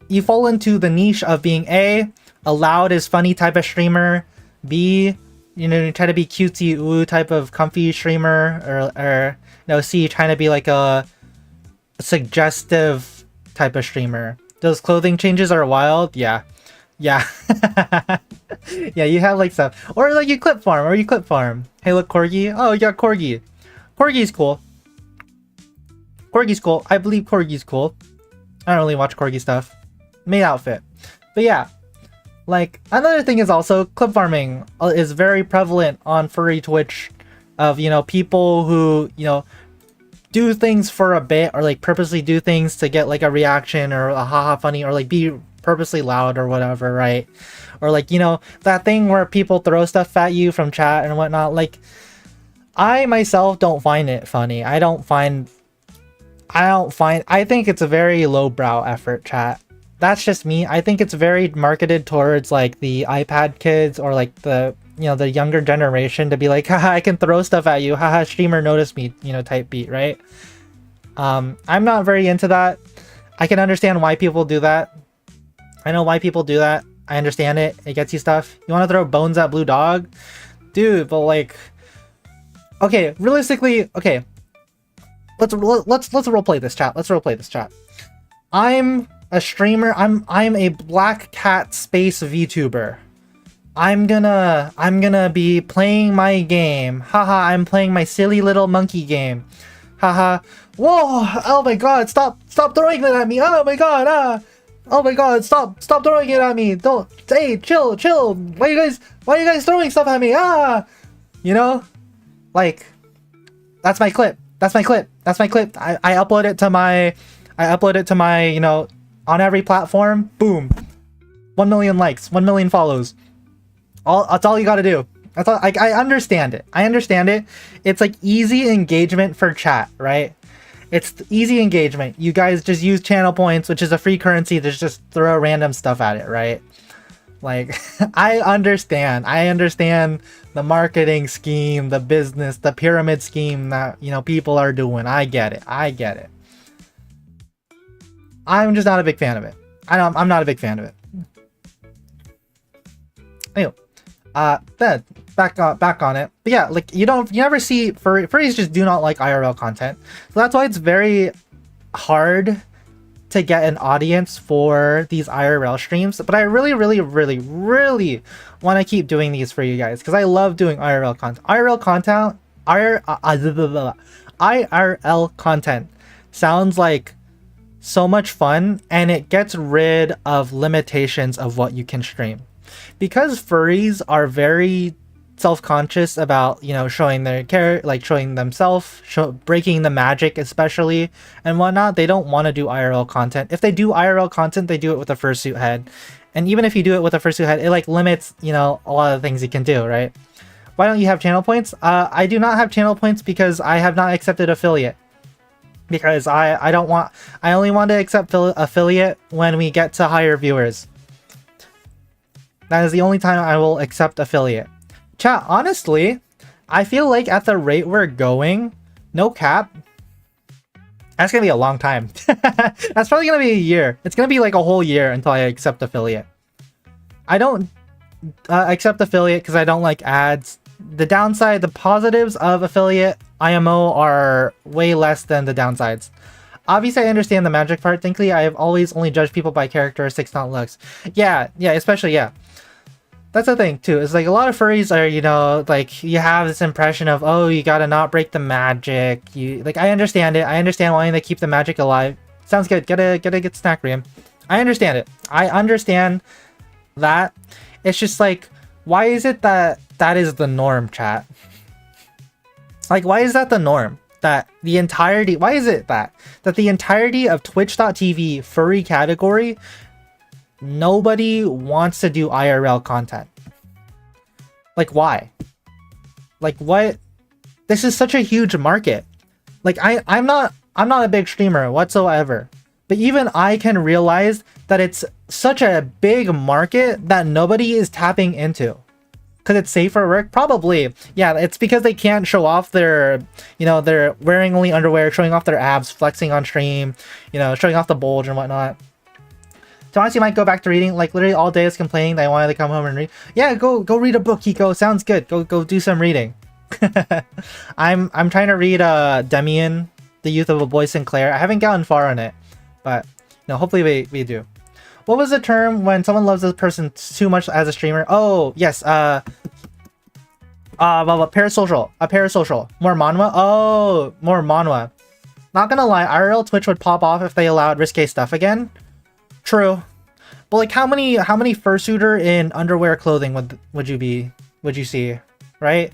you fall into the niche of being a loud is funny type of streamer, B, you try to be cutesy ooh type of comfy streamer, or C, trying to be like a suggestive type of streamer. Those clothing changes are wild. Yeah. Yeah, you have like stuff. Or like you clip farm. Hey, look, Corgi. Oh, you got Corgi. Corgi's cool. I believe Corgi's cool. I don't really watch Corgi stuff. Main outfit. But yeah. Like, another thing is also clip farming is very prevalent on furry Twitch of, people who, do things for a bit or like purposely do things to get like a reaction or a haha funny or like be purposely loud or whatever, right? Or like, that thing where people throw stuff at you from chat and whatnot. Like, I myself don't find it funny. I think it's a very lowbrow effort, chat. That's just me. I think it's very marketed towards like the iPad kids or like the the younger generation to be like, haha, I can throw stuff at you, haha, streamer notice me, type beat, right? I'm not very into that. I can understand why people do that. I know why people do that. I understand it. It gets you stuff. You want to throw bones at Blue Dog? Dude, but like, okay, realistically, okay. Let's roleplay this, chat. I'm a streamer. I'm a Black Cat Space VTuber. I'm gonna be playing my game. Haha, I'm playing my silly little monkey game. Haha. Whoa! Oh my god, stop throwing that at me. Oh my god, oh my god, stop throwing it at me. Don't, hey, chill. Why are you guys throwing stuff at me? Like, that's my clip. I upload it to my, on every platform. Boom. 1 million likes, 1 million follows. That's all you gotta do. That's all. I understand it. It's like easy engagement for chat, right? It's easy engagement. You guys just use channel points, which is a free currency, to just throw random stuff at it, right? Like, I understand the marketing scheme, the business, the pyramid scheme that, people are doing. I get it. I'm just not a big fan of it. I'm not a big fan of it. Anyway, then back on it. But yeah, like you never see furries just do not like IRL content. So that's why it's very hard to get an audience for these IRL streams. But I really want to keep doing these for you guys because I love doing IRL content. IRL content sounds like so much fun, and it gets rid of limitations of what you can stream. Because furries are very self-conscious about, you know, showing their character, like showing themselves, breaking the magic especially and whatnot. They don't want to do IRL content. If they do IRL content, they do it with a fursuit head. And even if you do it with a fursuit head, it like limits, you know, a lot of things you can do, right? Why don't you have channel points? I do not have channel points because I have not accepted affiliate. Because I only want to accept affiliate when we get to higher viewers. That is the only time I will accept affiliate. Chat, honestly, I feel like at the rate we're going, no cap, that's gonna be a long time. That's probably gonna be a year. It's gonna be like a whole year until I accept affiliate. I don't accept affiliate because I don't like ads. The downside, the positives of affiliate IMO are way less than the downsides. Obviously, I understand the magic part. Thankfully, I have always only judged people by characteristics, not looks. Yeah, especially, yeah. That's the thing, too. It's like a lot of furries are, you know, like, you have this impression of, oh, you gotta not break the magic. Like, I understand it. I understand wanting to keep the magic alive. Sounds good. Gotta get snack Ream. I understand it. I understand that. It's just like, why is it that is the norm, chat? Like, why is that the norm? That the entirety, why is it that the entirety of Twitch.tv furry category, nobody wants to do IRL content? Like, why? Like, what? This is such a huge market. Like, I'm not a big streamer whatsoever, but even I can realize that it's such a big market that nobody is tapping into. Because it's safer work? Probably. Yeah, it's because they can't show off their, you know, they're wearing only underwear, showing off their abs, flexing on stream, you know, showing off the bulge and whatnot. So honestly, you might go back to reading. Like, literally all day is complaining that I wanted to come home and read. Yeah, go read a book, Kiko. Sounds good. Go do some reading. I'm trying to read Demian, The Youth of a Boy Sinclair. I haven't gotten far on it, but no, hopefully we do. What was the term when someone loves a person too much as a streamer? Oh, yes. Parasocial. A parasocial. More manhwa? Oh, more manhwa. Not gonna lie, IRL Twitch would pop off if they allowed risque stuff again. True. But like, how many fursuiter in underwear clothing would you see? Right?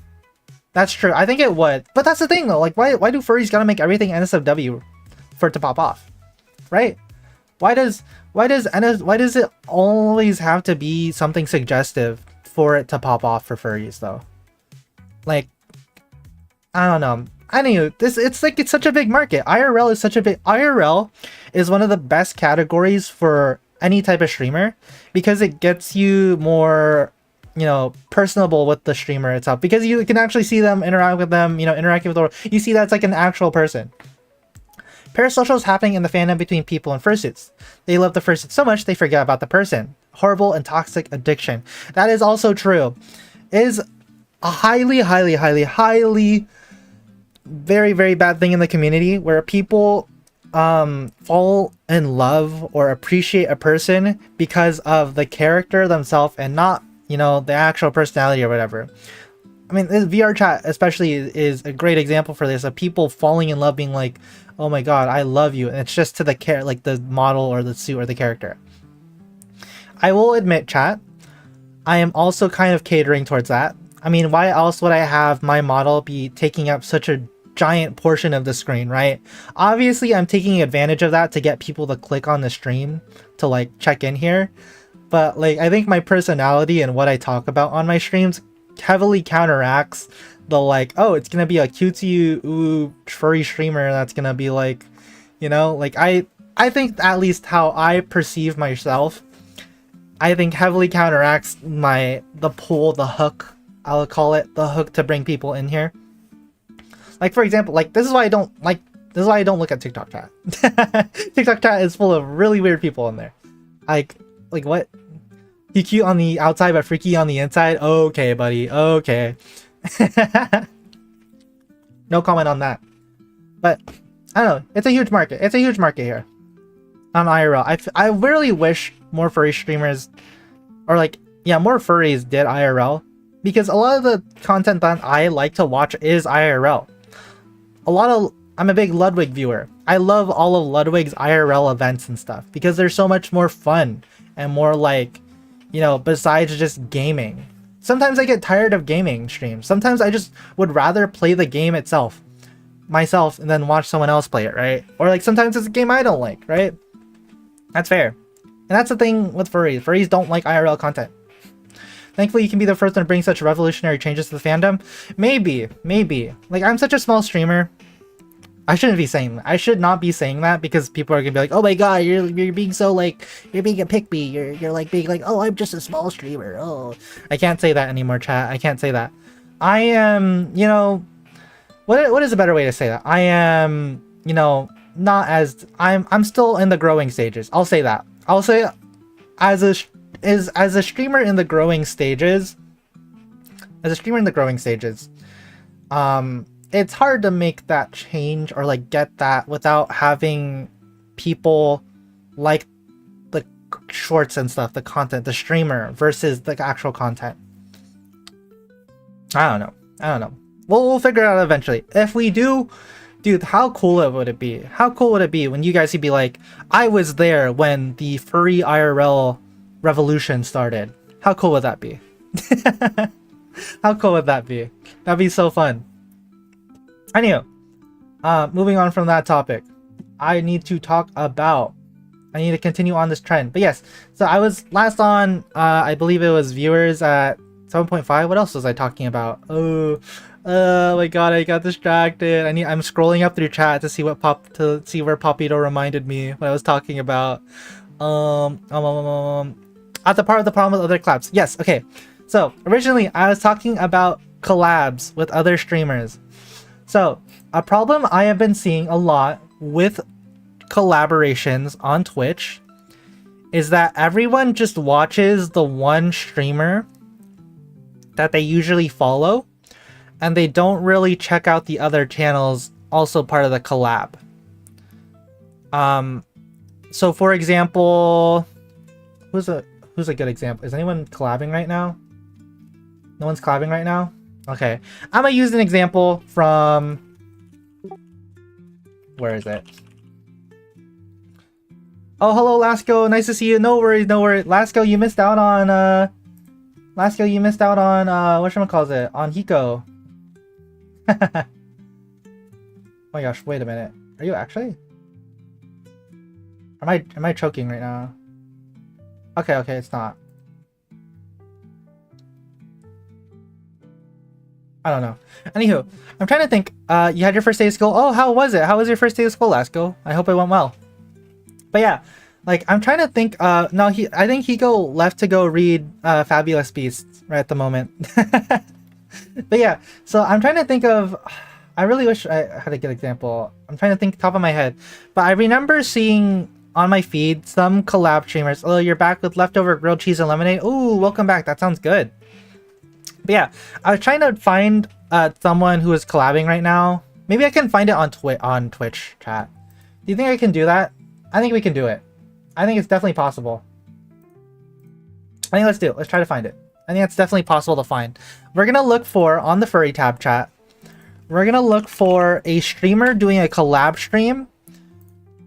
That's true. I think it would. But that's the thing though. Like, why do furries gotta make everything NSFW for it to pop off? Right? Why does it always have to be something suggestive for it to pop off for furries though? Like, I don't know. Anyway, it's such a big market. IRL is one of the best categories for any type of streamer because it gets you more, you know, personable with the streamer itself, because you can actually see them, interact with them, you know, interacting with the world. You see that's like an actual person. Parasocial is happening in the fandom between people and fursuits. They love the fursuit so much they forget about the person. Horrible and toxic addiction. That is also true. It is a highly, very, very bad thing in the community where people fall in love or appreciate a person because of the character themselves and not, you know, the actual personality or whatever. I mean, this VR chat especially is a great example for this, of people falling in love, being like, oh my god, I love you, and it's just to the like the model or the suit or the character. I will admit, chat, I am also kind of catering towards that. I mean, why else would I have my model be taking up such a giant portion of the screen, right? Obviously, I'm taking advantage of that to get people to click on the stream to like check in here. But like, I think my personality and what I talk about on my streams heavily counteracts the like, oh, it's gonna be a cutesy furry streamer that's gonna be like, you know, like I think at least how I perceive myself, I think heavily counteracts the pull, the hook, I'll call it, the hook to bring people in here. Like, for example, like this is why I don't look at TikTok chat. TikTok chat is full of really weird people in there. Like what? You cute on the outside but freaky on the inside? Okay, buddy. Okay. No comment on that. But I don't know. It's a huge market. It's a huge market here on IRL. I really wish more furry streamers, or like, yeah, more furries did IRL, because a lot of the content that I like to watch is IRL. I'm a big Ludwig viewer. I love all of Ludwig's IRL events and stuff because they're so much more fun and more like, you know, besides just gaming. Sometimes I get tired of gaming streams. Sometimes I just would rather play the game itself myself and then watch someone else play it, right? Or like sometimes it's a game I don't like, right? That's fair. And that's the thing with furries. Furries don't like IRL content. Thankfully, you can be the first one to bring such revolutionary changes to the fandom. Maybe. Like, I'm such a small streamer. I shouldn't be saying that. I should not be saying that because people are gonna be like, oh my god, you're being so like, you're being a pick me. You're like being like, oh, I'm just a small streamer. Oh, I can't say that anymore, chat. I can't say that. I am, you know, what is a better way to say that? I am, you know, not as I'm still in the growing stages. I'll say that. I'll say as a streamer in the growing stages. It's hard to make that change or like get that without having people like the shorts and stuff, the content, the streamer versus the actual content. I don't know. We'll figure it out eventually. If we do, dude, how cool would it be? How cool would it be when you guys could be like, I was there when the furry IRL revolution started? How cool would that be? How cool would that be? That'd be so fun. Anyway, moving on from that topic, I need to continue on this trend. But yes, so I was last on, I believe it was viewers at 7.5. What else was I talking about? Oh my god, I got distracted. I'm scrolling up through chat to see where Popito reminded me what I was talking about. At the part of the problem with other collabs. Yes, okay. So originally I was talking about collabs with other streamers. So a problem I have been seeing a lot with collaborations on Twitch is that everyone just watches the one streamer that they usually follow, and they don't really check out the other channels also part of the collab. So for example, who's a good example? Is anyone collabing right now? No one's collabing right now? Okay. I'm gonna use an example from... Where is it? Oh, hello, Lasco. Nice to see you. No worries. Lasco, you missed out on, whatchamacallit? On Hiko. Oh my gosh, wait a minute. Are you actually? Am I choking right now? Okay, it's not. I don't know. Anywho, I'm trying to think. You had your first day of school. Oh, how was it? How was your first day of school, Lasco? I hope it went well. But yeah, like I'm trying to think. I think Hiko left to go read Fabulous Beasts right at the moment. But yeah, so I'm trying to think of. I really wish I had a good example. I'm trying to think top of my head, but I remember seeing on my feed some collab streamers. Oh, you're back with leftover grilled cheese and lemonade. Ooh, welcome back. That sounds good. But yeah, I was trying to find someone who is collabing right now. Maybe I can find it on Twitch chat. Do you think I can do that? I think we can do it. I think it's definitely possible. I think let's do it. Let's try to find it. I think it's definitely possible to find. We're gonna look for, on the furry tab chat, we're gonna look for a streamer doing a collab stream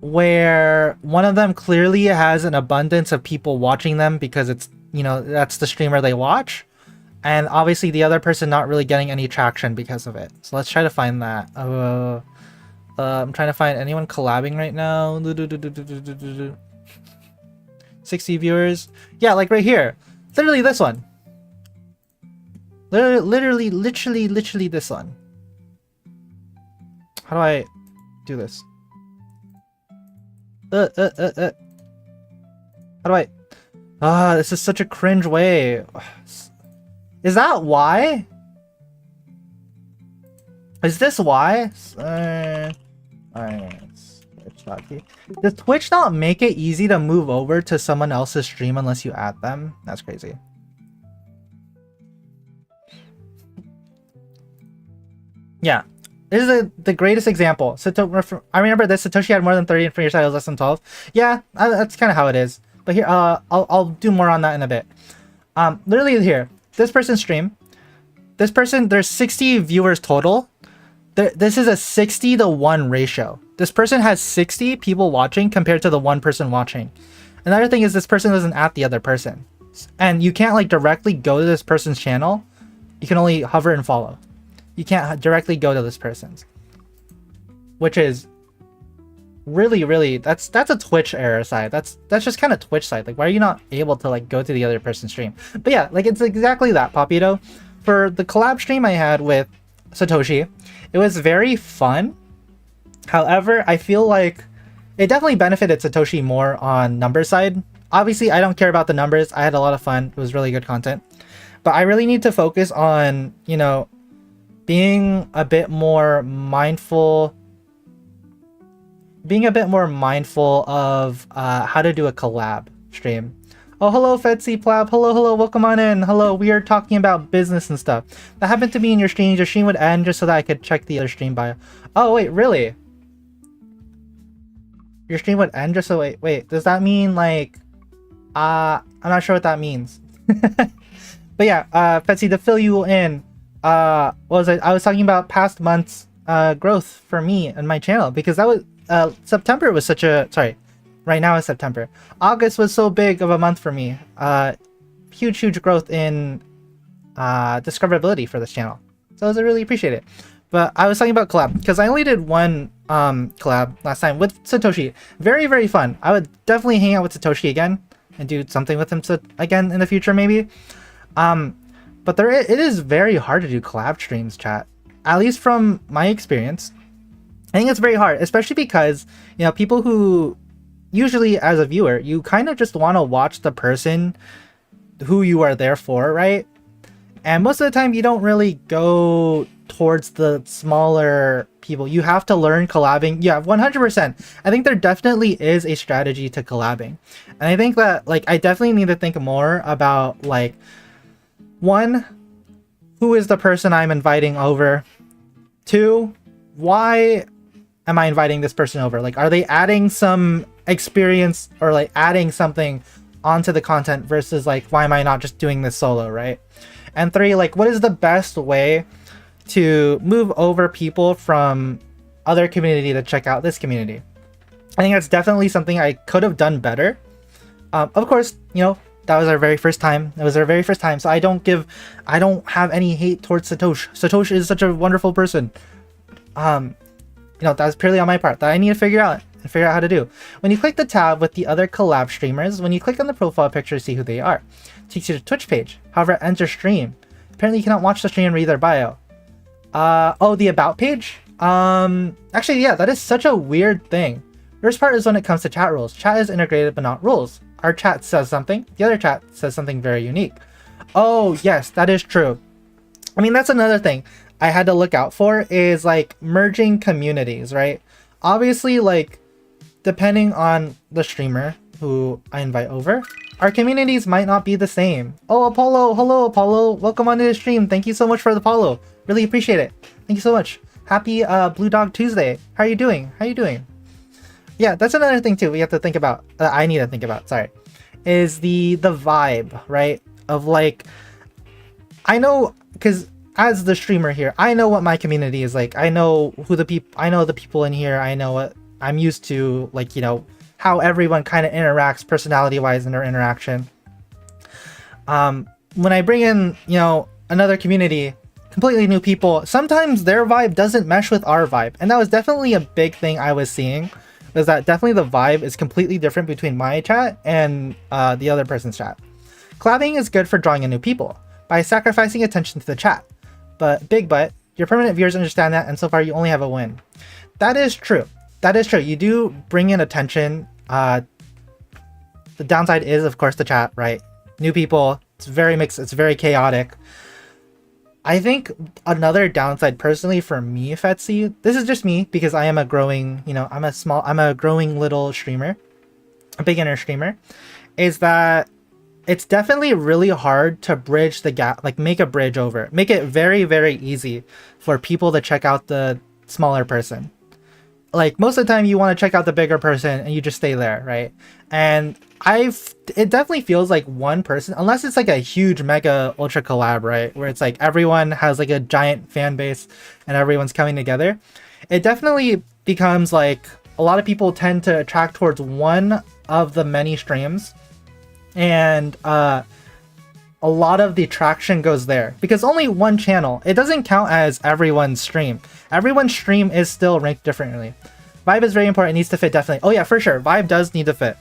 where one of them clearly has an abundance of people watching them because it's, you know, that's the streamer they watch. And obviously the other person not really getting any traction because of it. So let's try to find that. I'm trying to find anyone collabing right now. 60 viewers. Yeah, like right here. Literally this one. Literally this one. How do I do this? How do I... this is such a cringe way. Is that why? Is this why? Does Twitch not make it easy to move over to someone else's stream unless you add them? That's crazy. Yeah. This is the greatest example. I remember this. Satoshi had more than 30 and for your side it was less than 12. Yeah, that's kind of how it is. But here, I'll do more on that in a bit. Literally here. This person's stream. This person, there's 60 viewers total. This is a 60-to-1 ratio. This person has 60 people watching compared to the one person watching. Another thing is this person doesn't add the other person. And you can't like directly go to this person's channel. You can only hover and follow. You can't directly go to this person's, which is really that's a Twitch error side. That's just kind of Twitch side. Like, why are you not able to like go to the other person's stream? But yeah, like it's exactly that, Papito. For the collab stream I had with Satoshi, it was very fun. However, I feel like it definitely benefited Satoshi more on number side. Obviously, I don't care about the numbers. I had a lot of fun. It was really good content. But I really need to focus on, you know, being a bit more mindful of how to do a collab stream. Oh, hello, Fetsy Plab. Hello, welcome on in. Hello, we are talking about business and stuff. That happened to be in your stream. Your stream would end just so that I could check the other stream bio. Oh, wait, really? Your stream would end just so wait, does that mean like, I'm not sure what that means. But yeah, Fetsy, to fill you in, what was it? I was talking about past months growth for me and my channel, because that was September was such a, sorry, right now is September. August was so big of a month for me. Huge growth in discoverability for this channel. So I really appreciate it. But I was talking about collab because I only did one collab last time with Satoshi. Very fun. I would definitely hang out with Satoshi again and do something with him again in the future maybe. But it is very hard to do collab streams, chat. At least from my experience. I think it's very hard, especially because, you know, people who usually as a viewer, you kind of just want to watch the person who you are there for, right? And most of the time you don't really go towards the smaller people. You have to learn collabing. Yeah, 100%. I think there definitely is a strategy to collabing. And I think that, like, I definitely need to think more about, like, one, who is the person I'm inviting over? Two, why am I inviting this person over? Like, are they adding some experience or like adding something onto the content versus like, why am I not just doing this solo, right? And three, like, what is the best way to move over people from other community to check out this community? I think that's definitely something I could have done better. Of course, you know, that was our very first time. It was our very first time. So I don't have any hate towards Satoshi. Satoshi is such a wonderful person. You know, that's purely on my part that I need to figure out how to do. When you click the tab with the other collab streamers, when you click on the profile picture to see who they are, it takes you to Twitch page. However, it ends your stream. Apparently you cannot watch the stream and read their bio. Oh, the about page? Actually, yeah, that is such a weird thing. Worst part is when it comes to chat rules. Chat is integrated, but not rules. Our chat says something, the other chat says something very unique. Oh, yes, that is true. I mean, that's another thing I had to look out for is like merging communities, right? Obviously, like, depending on the streamer who I invite over, our communities might not be the same. Oh, Apollo, hello, Apollo. Welcome onto the stream. Thank you so much for the follow. Really appreciate it. Thank you so much. Happy Blue Dog Tuesday. How are you doing? Yeah, that's another thing too we have to think about. I need to think about, sorry. Is the vibe, right? Of like, I know, because as the streamer here, I know what my community is like. I know who the people in here. I know what I'm used to, like, you know, how everyone kind of interacts personality-wise in their interaction. When I bring in, you know, another community, completely new people, sometimes their vibe doesn't mesh with our vibe. And that was definitely a big thing I was seeing, was that definitely the vibe is completely different between my chat and the other person's chat. Collabing is good for drawing in new people by sacrificing attention to the chat. But your permanent viewers understand that, and so far you only have a win. That is true. That is true. You do bring in attention. The downside is, of course, the chat, right? New people, it's very mixed, it's very chaotic. I think another downside personally for me, Fetsy, this is just me because I am a growing, you know, I'm a growing little streamer, a beginner streamer, is that it's definitely really hard to bridge the gap, like make a bridge over, make it very easy for people to check out the smaller person. Like most of the time you want to check out the bigger person and you just stay there, right? And it definitely feels like one person, unless it's like a huge mega ultra collab, right? Where it's like everyone has like a giant fan base and everyone's coming together. It definitely becomes like a lot of people tend to attract towards one of the many streams. And a lot of the traction goes there because only one channel. It doesn't count as everyone's stream. Everyone's stream is still ranked differently. Vibe is very important. It needs to fit definitely. Oh yeah, for sure. Vibe does need to fit.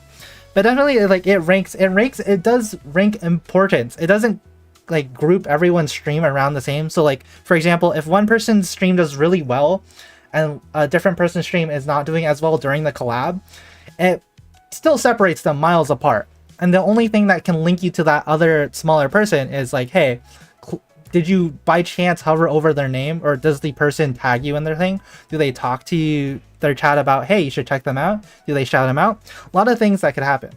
But definitely like it does rank importance. It doesn't like group everyone's stream around the same. So like for example, if one person's stream does really well and a different person's stream is not doing as well during the collab, it still separates them miles apart. And the only thing that can link you to that other smaller person is like, hey, did you by chance hover over their name, or does the person tag you in their thing? Do they talk to you, their chat about, hey, you should check them out? Do they shout them out? A lot of things that could happen.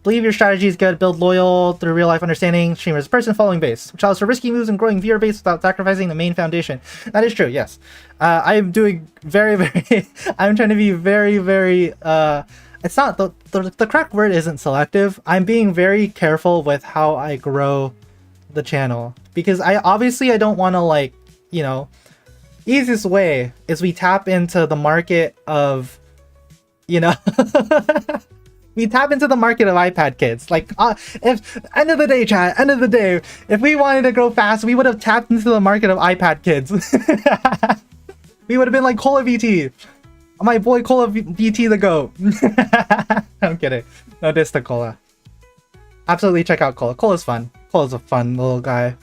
Believe your strategy is good. Build loyal through real life understanding. Streamers person following base, which allows for risky moves and growing viewer base without sacrificing the main foundation. That is true. Yes, I'm doing very. I'm trying to be very. It's not the correct word isn't selective. I'm being very careful with how I grow the channel because I don't want to like, you know, easiest way is we tap into the market of, you know, we tap into the market of iPad kids. Like, if end of the day, chat, end of the day, if we wanted to grow fast, we would have tapped into the market of iPad kids. We would have been like Cola VT. My boy Cola VT the GOAT. I'm kidding. No diss to Cola. Absolutely check out Cola. Cola's fun. Cola's a fun little guy.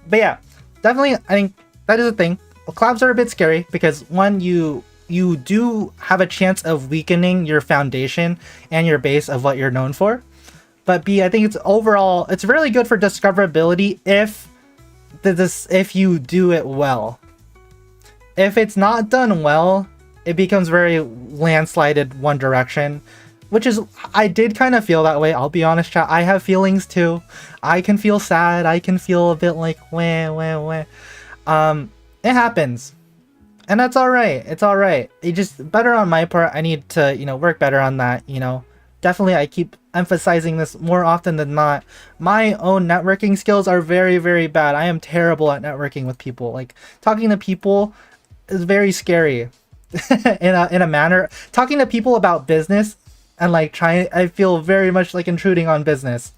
But yeah, definitely I think that is a thing. Collabs are a bit scary because one, you do have a chance of weakening your foundation and your base of what you're known for. But B, I think it's overall, it's really good for discoverability if you do it well. If it's not done well, it becomes very landslided one direction, which is, I did kind of feel that way. I'll be honest, chat. I have feelings too. I can feel sad. I can feel a bit like wah. It happens. And that's all right. It's all right. It just better on my part. I need to, you know, work better on that, you know. Definitely, I keep emphasizing this more often than not. My own networking skills are very bad. I am terrible at networking with people. Like, talking to people is very scary in a manner. Talking to people about business and like I feel very much like intruding on business.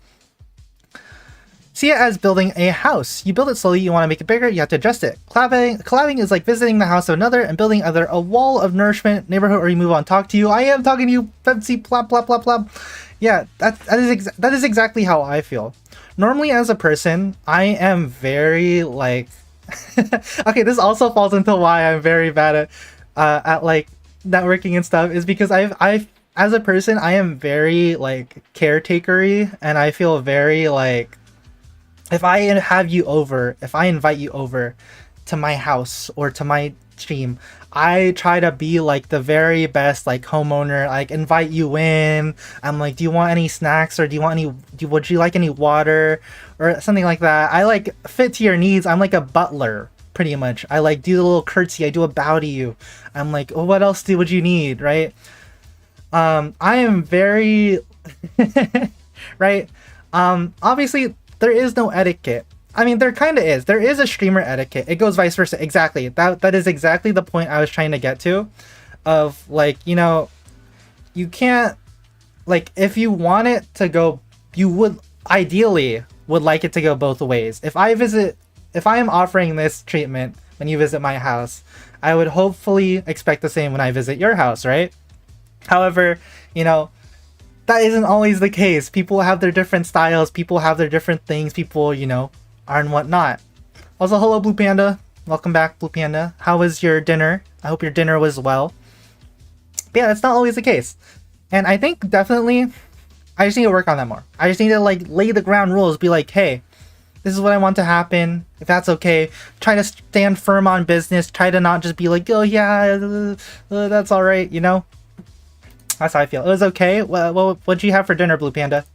See it as building a house. You build it slowly, you want to make it bigger, you have to adjust it. Collabing is like visiting the house of another and building either a wall of nourishment, neighborhood, or you move on, talk to you. I am talking to you, Pepsi, plop, plop, plop, plop. Yeah, that is exactly how I feel. Normally as a person, I am very like, okay, this also falls into why I'm very bad at like networking and stuff, is because I've as a person, I am very like caretakery, and I feel very like, if I invite you over to my house or to my stream, I try to be like the very best like homeowner, like invite you in. I'm like, do you want any snacks, or would you like any water or something like that? I like fit to your needs. I'm like a butler pretty much. I like do a little curtsy. I do a bow to you. I'm like, oh, what else would you need, right? I am very right. Obviously there is no etiquette. I mean, there kind of is. There is a streamer etiquette. It goes vice versa. Exactly. That is exactly the point I was trying to get to. Of like, you know, you can't, like, if you want it to go, you would ideally would like it to go both ways. If I am offering this treatment when you visit my house, I would hopefully expect the same when I visit your house, right? However, you know, that isn't always the case. People have their different styles. People have their different things. People, you know, are and whatnot. Also, hello, Blue Panda. Welcome back, Blue Panda. How was your dinner? I hope your dinner was well. But yeah, that's not always the case. And I think definitely, I just need to work on that more. I just need to like lay the ground rules. Be like, hey, this is what I want to happen. If that's okay, try to stand firm on business. Try to not just be like, oh yeah, that's all right, you know? That's how I feel. It was okay. What did you have for dinner, Blue Panda?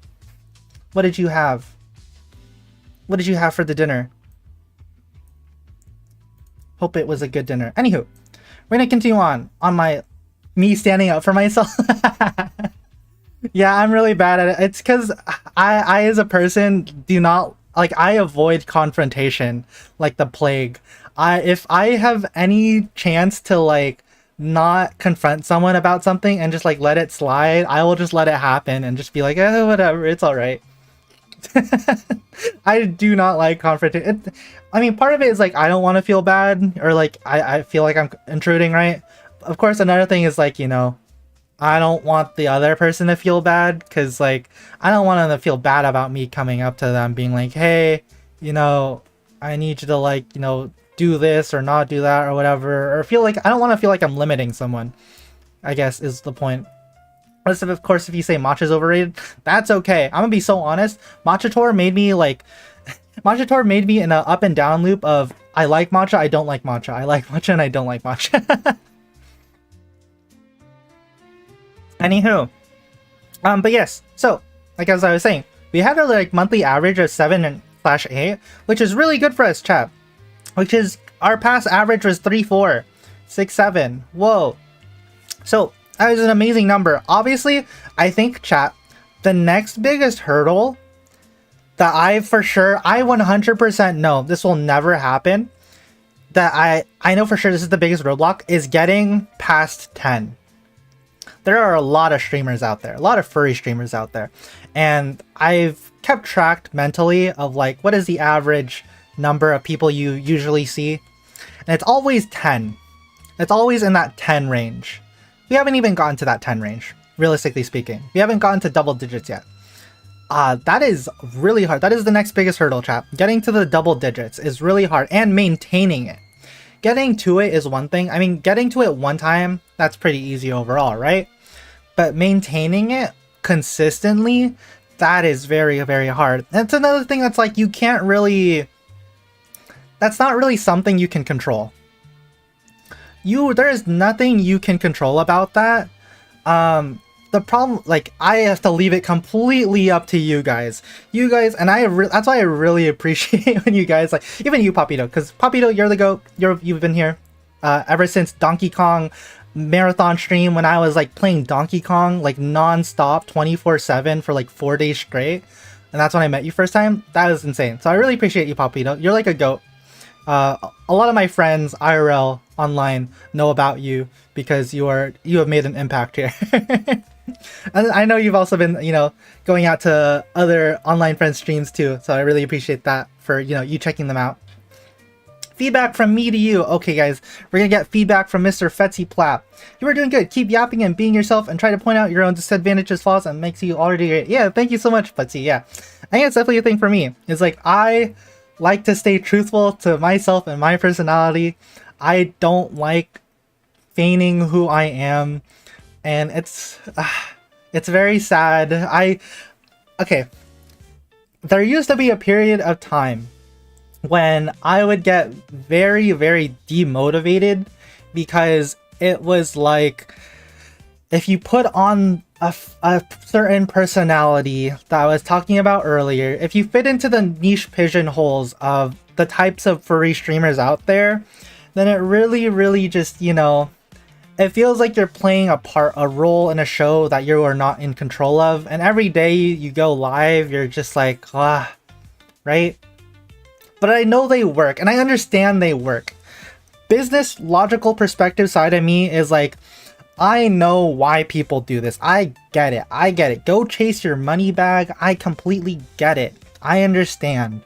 What did you have? What did you have for the dinner? Hope it was a good dinner. Anywho, we're gonna continue on me standing up for myself. Yeah, I'm really bad at it. It's because I as a person do not like, I avoid confrontation like the plague. If I have any chance to like not confront someone about something and just like let it slide, I will just let it happen and just be like, whatever, it's all right. I do not like confrontation. I mean, part of it is like I don't want to feel bad, or like I feel like I'm intruding, right? Of course, another thing is like, I don't want the other person to feel bad, because like I don't want them to feel bad about me coming up to them being like, hey, I need you to like, do this or not do that or whatever, or feel like I don't want to feel like I'm limiting someone, I guess is the point. Of course, if you say matcha's overrated, that's okay. I'm gonna be so honest. Matchator made me like, Matchator made me in an up and down loop of I like matcha, I don't like matcha, I like matcha, and I don't like matcha. Anywho, but yes. So, like as I was saying, we had a like monthly average of 7/8, which is really good for us, chat. Which is our past average was 3.467. Whoa. So that is an amazing number. Obviously, I think, chat, the next biggest hurdle that I 100% know this will never happen, that I know for sure this is the biggest roadblock, is getting past 10. There are a lot of streamers out there, a lot of furry streamers out there, and I've kept track mentally of like what is the average number of people you usually see, and it's always 10. It's always in that 10 range. We haven't even gotten to that 10 range, realistically speaking. We haven't gotten to double digits yet. That is really hard. That is the next biggest hurdle, chat. Getting to the double digits is really hard, and maintaining it. Getting to it is one thing. I mean, getting to it one time, that's pretty easy overall, right? But maintaining it consistently, that is very, very hard. That's another thing that's like, you can't really... That's not really something you can control. There is nothing you can control about that. The problem, like, I have to leave it completely up to you guys. And that's why I really appreciate when you guys, like, even you, Papito, because Papito, you're the GOAT. You've been here ever since Donkey Kong marathon stream, when I was like playing Donkey Kong like non-stop 24/7 for like 4 days straight, and that's when I met you first time. That was insane. So I really appreciate you, Papito. You're like a GOAT. A lot of my friends IRL online know about you because you have made an impact here. And I know you've also been, going out to other online friends streams too, so I really appreciate that for, you checking them out. Feedback from me to you. Okay, guys, we're gonna get feedback from Mr. Fetzy Platt. You are doing good. Keep yapping and being yourself, and try to point out your own disadvantages, flaws, and makes you already great. Yeah, thank you so much, Fetzy. Yeah, I think it's definitely a thing for me. It's like, I like to stay truthful to myself and my personality. I don't like feigning who I am, and it's very sad. Okay, there used to be a period of time when I would get very, very demotivated, because it was like, if you put on a certain personality that I was talking about earlier, if you fit into the niche pigeonholes of the types of furry streamers out there, then it really, really just, it feels like you're playing a role in a show that you are not in control of. And every day you go live, you're just like, right? But I know they work, and I understand they work. Business logical perspective side of me is like, I know why people do this. I get it. Go chase your money bag. I completely get it. I understand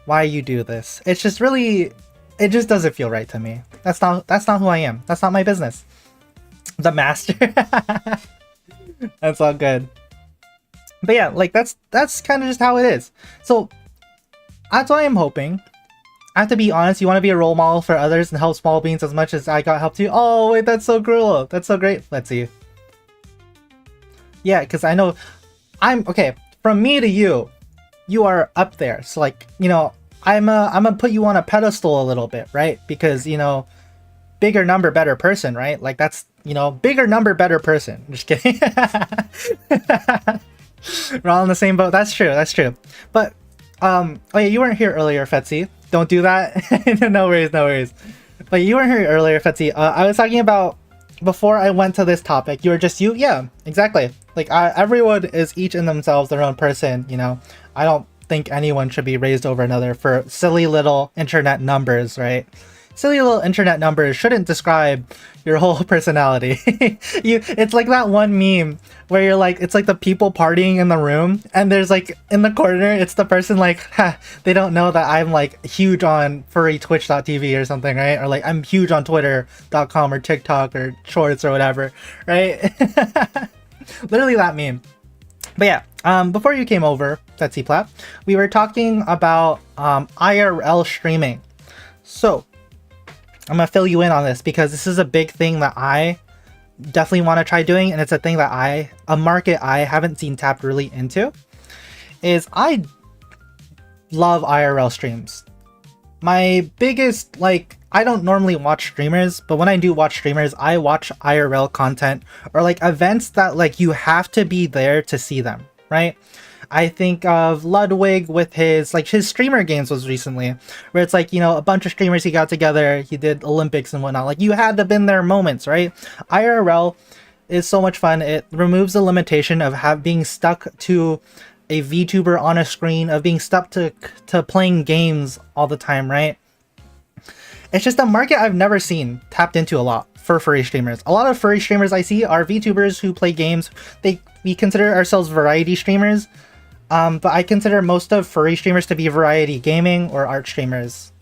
why you do this. It's just really, it just doesn't feel right to me. That's not who I am. That's not my business. The master. That's all good. But yeah, like that's kind of just how it is. So that's why I'm hoping. I have to be honest, you want to be a role model for others and help small beans as much as I got helped you. Oh wait, that's so cruel. That's so great. Let's see. Yeah, because I know okay, from me to you, you are up there. So like, I'm gonna put you on a pedestal a little bit, right? Because, bigger number, better person, right? Like that's, bigger number, better person. Just kidding. We're all in the same boat. That's true. But, oh yeah, you weren't here earlier, Fetzy. Don't do that. No worries. But you weren't here earlier, Fetzy. I was talking about, before I went to this topic, you were just you? Yeah, exactly. Like, everyone is each in themselves their own person, I don't think anyone should be raised over another for silly little internet numbers, right? silly little internet numbers shouldn't describe your whole personality. It's like that one meme where you're like, it's like the people partying in the room, and there's like in the corner, it's the person like, ha, they don't know that I'm like huge on furry twitch.tv or something, right? Or like I'm huge on twitter.com or TikTok or shorts or whatever, right? Literally that meme. But yeah, before you came over, Betsy Platt, we were talking about IRL streaming. So I'm gonna fill you in on this because this is a big thing that I definitely want to try doing, and it's a thing that a market I haven't seen tapped really into. Is I love IRL streams. My biggest, like, I don't normally watch streamers, but when I do watch streamers, I watch IRL content or like events that like you have to be there to see them, right? I think of Ludwig with his streamer games was recently, where it's like, you know, a bunch of streamers he got together, he did Olympics and whatnot. Like, you had to been there moments, right? IRL is so much fun. It removes the limitation of being stuck to a VTuber on a screen, of being stuck to playing games all the time, right? It's just a market I've never seen tapped into a lot for furry streamers. A lot of furry streamers I see are VTubers who play games. We consider ourselves variety streamers. But I consider most of furry streamers to be variety gaming or art streamers.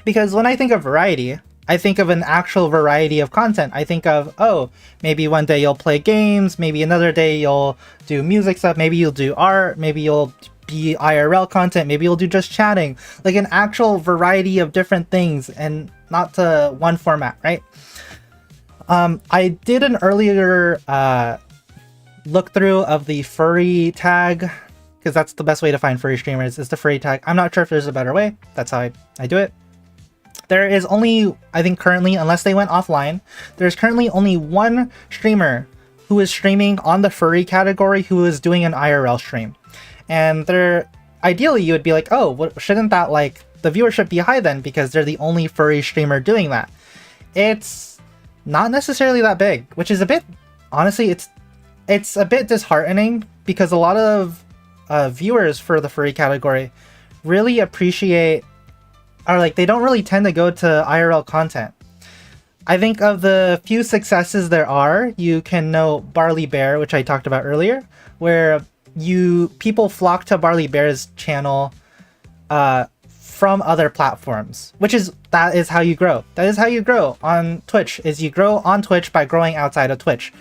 Because when I think of variety, I think of an actual variety of content. I think of, oh, maybe one day you'll play games, maybe another day you'll do music stuff, maybe you'll do art, maybe you'll be IRL content, maybe you'll do just chatting. Like an actual variety of different things and not to one format, right? I did an earlier look through of the furry tag, because that's the best way to find furry streamers, is the furry tag. I'm not sure if there's a better way. That's how I do it. There is only, I think currently, unless they went offline, there's currently only one streamer who is streaming on the furry category who is doing an IRL stream. And ideally you would be like, oh, shouldn't that, like, the viewership be high then, because they're the only furry streamer doing that? It's not necessarily that big, which is a bit, honestly, it's a bit disheartening, because a lot of viewers for the furry category really appreciate, or like, they don't really tend to go to IRL content. I think of the few successes there are, you can know Barley Bear, which I talked about earlier, where people flock to Barley Bear's channel from other platforms, that is how you grow. That is how you grow on Twitch, is you grow on Twitch by growing outside of Twitch.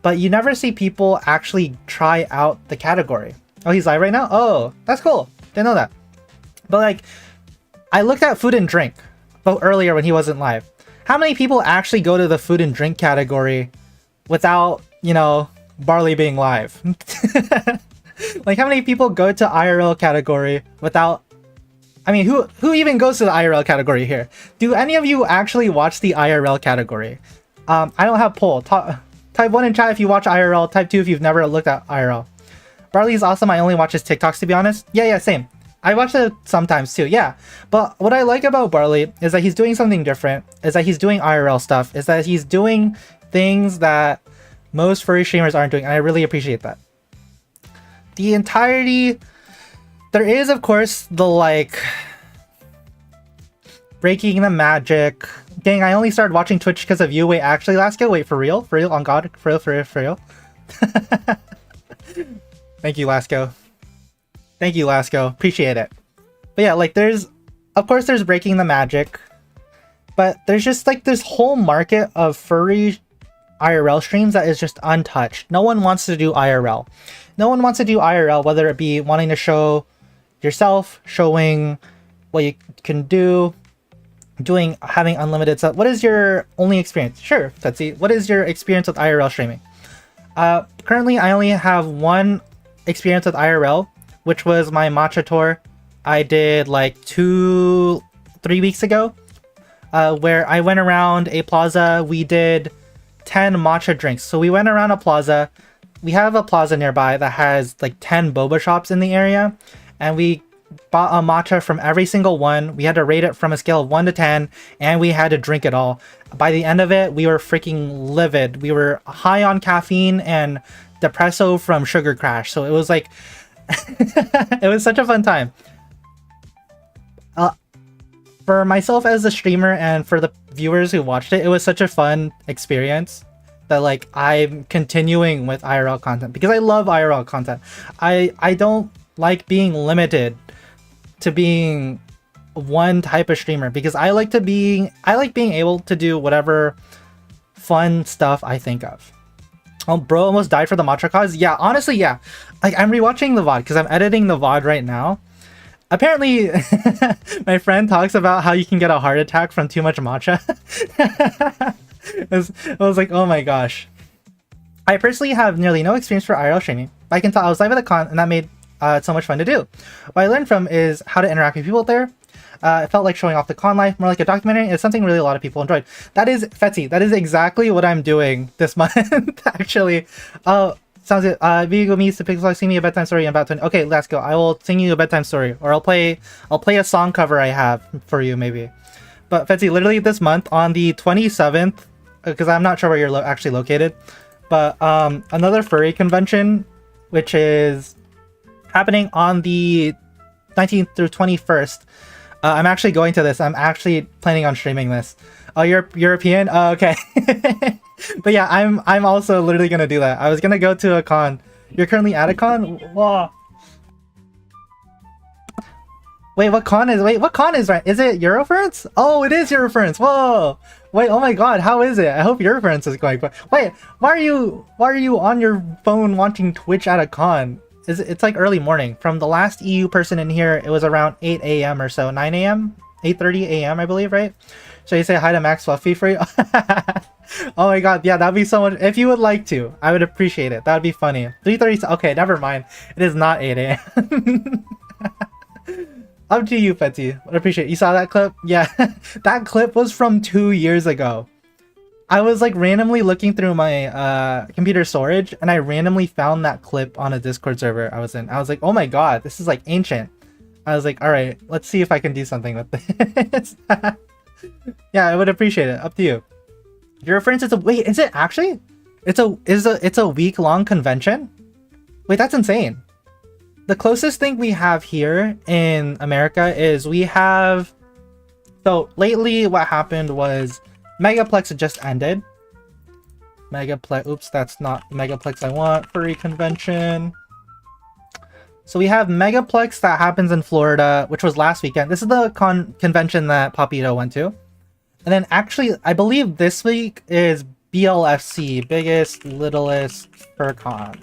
But you never see people actually try out the category. Oh, he's live right now? Oh, that's cool. Didn't know that. But like, I looked at food and drink earlier when he wasn't live. How many people actually go to the food and drink category without, you know, Barley being live? Like, how many people go to IRL category without... I mean, who even goes to the IRL category here? Do any of you actually watch the IRL category? I don't have poll. Type 1 in chat if you watch IRL. Type 2 if you've never looked at IRL. Barley's awesome. I only watch his TikToks, to be honest. Yeah, same. I watch it sometimes too, yeah. But what I like about Barley is that he's doing something different, is that he's doing IRL stuff, is that he's doing things that most furry streamers aren't doing, and I really appreciate that. The entirety... There is, of course, the, like... breaking the magic. Dang, I only started watching Twitch because of you. Wait, actually, Lasco? Wait, for real? For real? On God? For real? Thank you, Lasco. Thank you, Lasco. Appreciate it. But yeah, like, of course there's breaking the magic, but there's just like this whole market of furry IRL streams that is just untouched. No one wants to do IRL. No one wants to do IRL, whether it be wanting to show yourself, showing what you can do, having unlimited stuff. What is your only experience? Sure, Tetsi. What is your experience with IRL streaming? Currently, I only have one experience with IRL, which was my matcha tour I did like 2-3 weeks ago, where I went around a plaza. We did 10 matcha drinks. So we went around a plaza. We have a plaza nearby that has like 10 boba shops in the area, and we bought a matcha from every single one. We had to rate it from a scale of 1 to 10, and we had to drink it all. By the end of it, we were freaking livid. We were high on caffeine and depresso from Sugar Crash. So it was like, it was such a fun time. for myself as a streamer and for the viewers who watched it, it was such a fun experience that like I'm continuing with IRL content because I love IRL content. I don't like being limited to being one type of streamer because I like being able to do whatever fun stuff I think of. Oh, bro almost died for the matcha cause. Yeah, honestly, yeah. Like I'm rewatching the VOD because I'm editing the VOD right now. Apparently, my friend talks about how you can get a heart attack from too much matcha. I was like, oh my gosh. I personally have nearly no experience for IRL streaming. But I can tell I was live at a con and that made it so much fun to do. What I learned from is how to interact with people there. It felt like showing off the con life, more like a documentary. It's something really a lot of people enjoyed. That is, Fetzy, that is exactly what I'm doing this month, actually. Oh, sounds good. Vigo meets the Pixel, sing me a bedtime story in about 20. Okay, let's go. I will sing you a bedtime story, or I'll play a song cover I have for you, maybe. But Fetzy, literally this month on the 27th, because I'm not sure where you're actually located, but another furry convention, which is happening on the 19th through 21st. I'm actually going to this. I'm actually planning on streaming this. Oh, you're European? Oh, okay. But yeah, I'm also literally gonna do that. I was gonna go to a con. You're currently at a con? Whoa. What con is right? Is it Eurofurence? Oh, it is Eurofurence. Whoa. Wait, oh my god, how is it? I hope Eurofurence is going. But wait, why are you on your phone watching Twitch at a con? It's like early morning. From the last EU person in here, it was around 8 a.m. or so. 9 a.m? 8:30 a.m. I believe, right? So you say hi to Max Fluffy for you? Oh my god, yeah, that'd be so much. If you would like to, I would appreciate it. That'd be funny. 3:30. Okay, never mind. It is not 8 a.m. Up to you, Fetty. I appreciate it. You saw that clip? Yeah, that clip was from 2 years ago. I was like randomly looking through my computer storage and I randomly found that clip on a Discord server I was in. I was like, oh my god, this is like ancient. I was like, all right, let's see if I can do something with this. Yeah, I would appreciate it. Up to you. Your reference is wait, is it actually? It's a week-long convention? Wait, that's insane. The closest thing we have here in America is we have, so lately what happened was Megaplex just ended. Oops, that's not Megaplex I want. Furry convention. So we have Megaplex that happens in Florida, which was last weekend. This is the convention that Papito went to. And then actually, I believe this week is BLFC, Biggest Littlest Fur Con.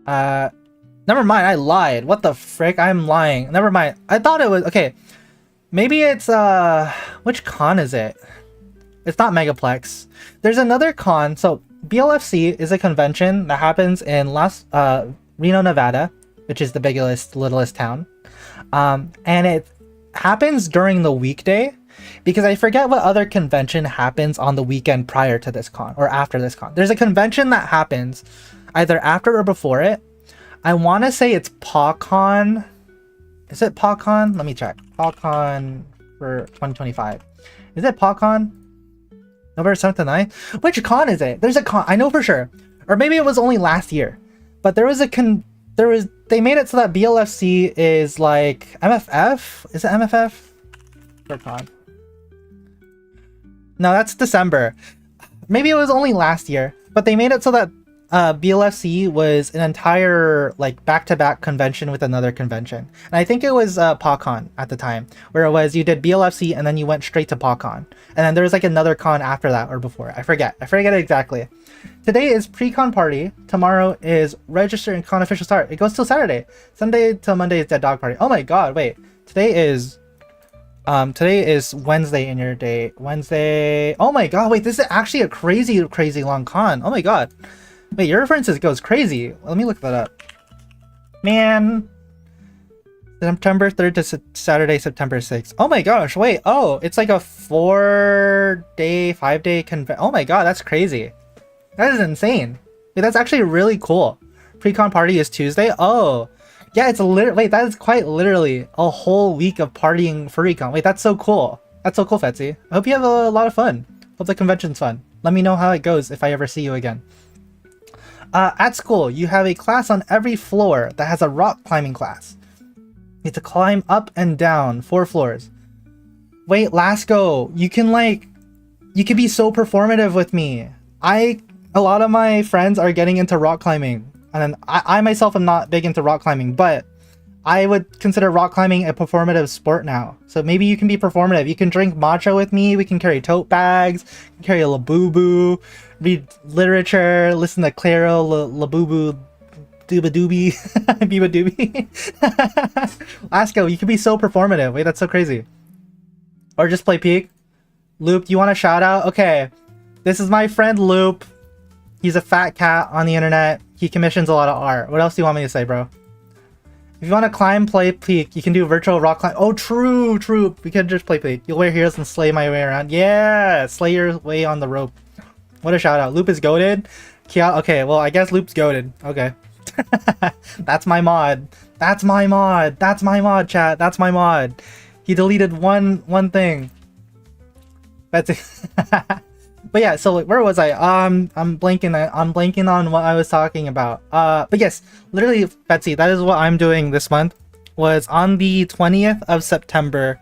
Never mind, I lied. What the frick? I'm lying. Never mind. I thought it was, okay. Maybe it's, which con is it? It's not Megaplex. There's another con. So BLFC is a convention that happens in Reno, Nevada, which is the biggest, littlest town. And it happens during the weekday because I forget what other convention happens on the weekend prior to this con or after this con. There's a convention that happens either after or before it. I want to say it's PawCon. Is it PawCon? Let me check. PawCon for 2025. Is it PawCon? November 7th to 9th? Which con is it? There's a con. I know for sure. Or maybe it was only last year. But there was they made it so that BLFC is like MFF? Is it MFF? Or con? No, that's December. Maybe it was only last year. But they made it so that BLFC was an entire like back-to-back convention with another convention. And I think it was PawCon at the time, where it was you did BLFC and then you went straight to PawCon. And then there was like another con after that or before. I forget exactly. Today is pre-con party. Tomorrow is register and con official start. It goes till Saturday. Sunday till Monday is dead dog party. Oh my god, wait. Today is Wednesday in your day. Wednesday. Oh my god, wait, this is actually a crazy long con. Oh my god. Wait, your references goes crazy. Let me look that up. Man. September 3rd to Saturday, September 6th. Oh my gosh, wait. Oh, it's like a 4-day, 5-day convention. Oh my god, that's crazy. That is insane. Wait, that's actually really cool. Pre-con party is Tuesday? Oh. Yeah, it's wait, that is quite literally a whole week of partying for Recon. Wait, that's so cool. That's so cool, Fetsy. I hope you have a lot of fun. Hope the convention's fun. Let me know how it goes if I ever see you again. At school, you have a class on every floor that has a rock climbing class. You have to climb up and down 4 floors. Wait, Lasco, you can be so performative with me. A lot of my friends are getting into rock climbing, and then I myself am not big into rock climbing, but I would consider rock climbing a performative sport now. So maybe you can be performative. You can drink matcha with me. We can carry tote bags, carry a Labubu, read literature, listen to Claro, Labubu, Dooba Doobie, Biba Doobie. Lasco, you can be so performative. Wait, that's so crazy. Or just play Peak. Loop, do you want a shout out? Okay, this is my friend Loop. He's a fat cat on the internet. He commissions a lot of art. What else do you want me to say, bro? If you want to climb, play Peak, you can do virtual rock climb. Oh, true. We could just play Peak. You'll wear heroes and slay my way around. Yeah, slay your way on the rope. What a shout out. Loop is goated. Okay, well, I guess Loop's goated. Okay. That's my mod. That's my mod, chat. That's my mod. He deleted one thing. That's it. But yeah, so where was I? I'm blanking on what I was talking about. But yes, literally, Betsy, that is what I'm doing this month. Was on the 20th of September.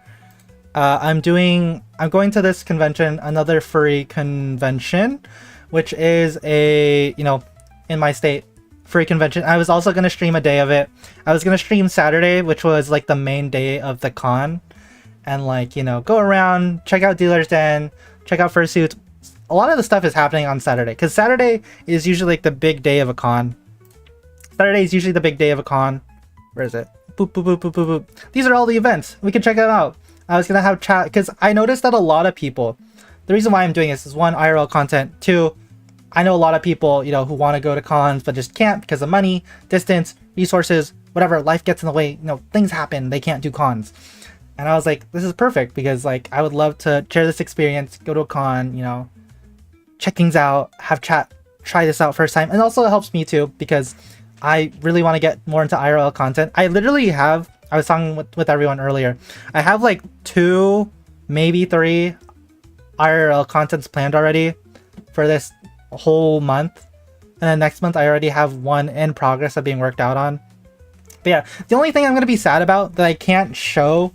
I'm going to this convention, another furry convention, which is a, in my state, furry convention. I was also going to stream a day of it. I was going to stream Saturday, which was like the main day of the con, and go around, check out Dealer's Den, check out fursuits. A lot of the stuff is happening on Saturday, because Saturday is usually like the big day of a con. Saturday is usually the big day of a con. Where is it? Boop, boop, boop, boop, boop, boop. These are all the events. We can check them out. I was going to have chat, because I noticed that a lot of people, the reason why I'm doing this is, one, IRL content. Two, I know a lot of people, who want to go to cons, but just can't because of money, distance, resources, whatever. Life gets in the way. Things happen. They can't do cons. And I was like, this is perfect, because I would love to share this experience, go to a con, check things out, have chat, try this out first time. And also it helps me too, because I really want to get more into IRL content. I literally have, I was talking with everyone earlier, I have 2, maybe 3 IRL contents planned already for this whole month. And then next month I already have one in progress of being worked out on. But yeah, the only thing I'm going to be sad about that I can't show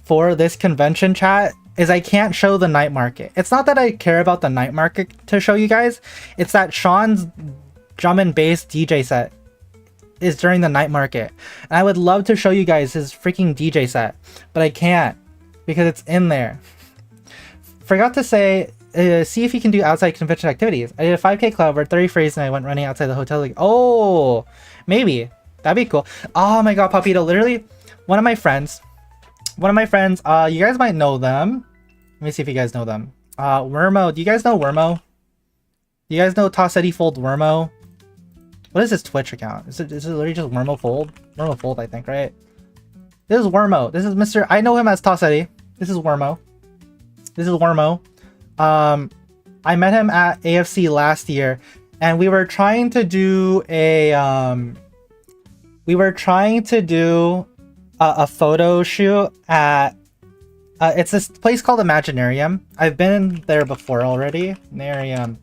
for this convention, chat, is I can't show the night market. It's not that I care about the night market to show you guys. It's that Sean's drum and bass DJ set is during the night market. And I would love to show you guys his freaking DJ set, but I can't because it's in there. Forgot to say, see if you can do outside convention activities. I did a 5K club where 30 frays and I went running outside the hotel. Oh, maybe. That'd be cool. Oh my god, Papito, literally, one of my friends, you guys might know them. Let me see if you guys know them. Wormo, do you guys know Wormo? Do you guys know Tossetti Fold Wormo? What is his Twitch account? Is it literally just Wormo Fold? Wormo Fold, I think, right? This is Wormo. This is Mr. I know him as Tossetti. This is Wormo. I met him at AFC last year, and we were trying to do a photo shoot at it's this place called Imaginarium. I've been there before already. Narium.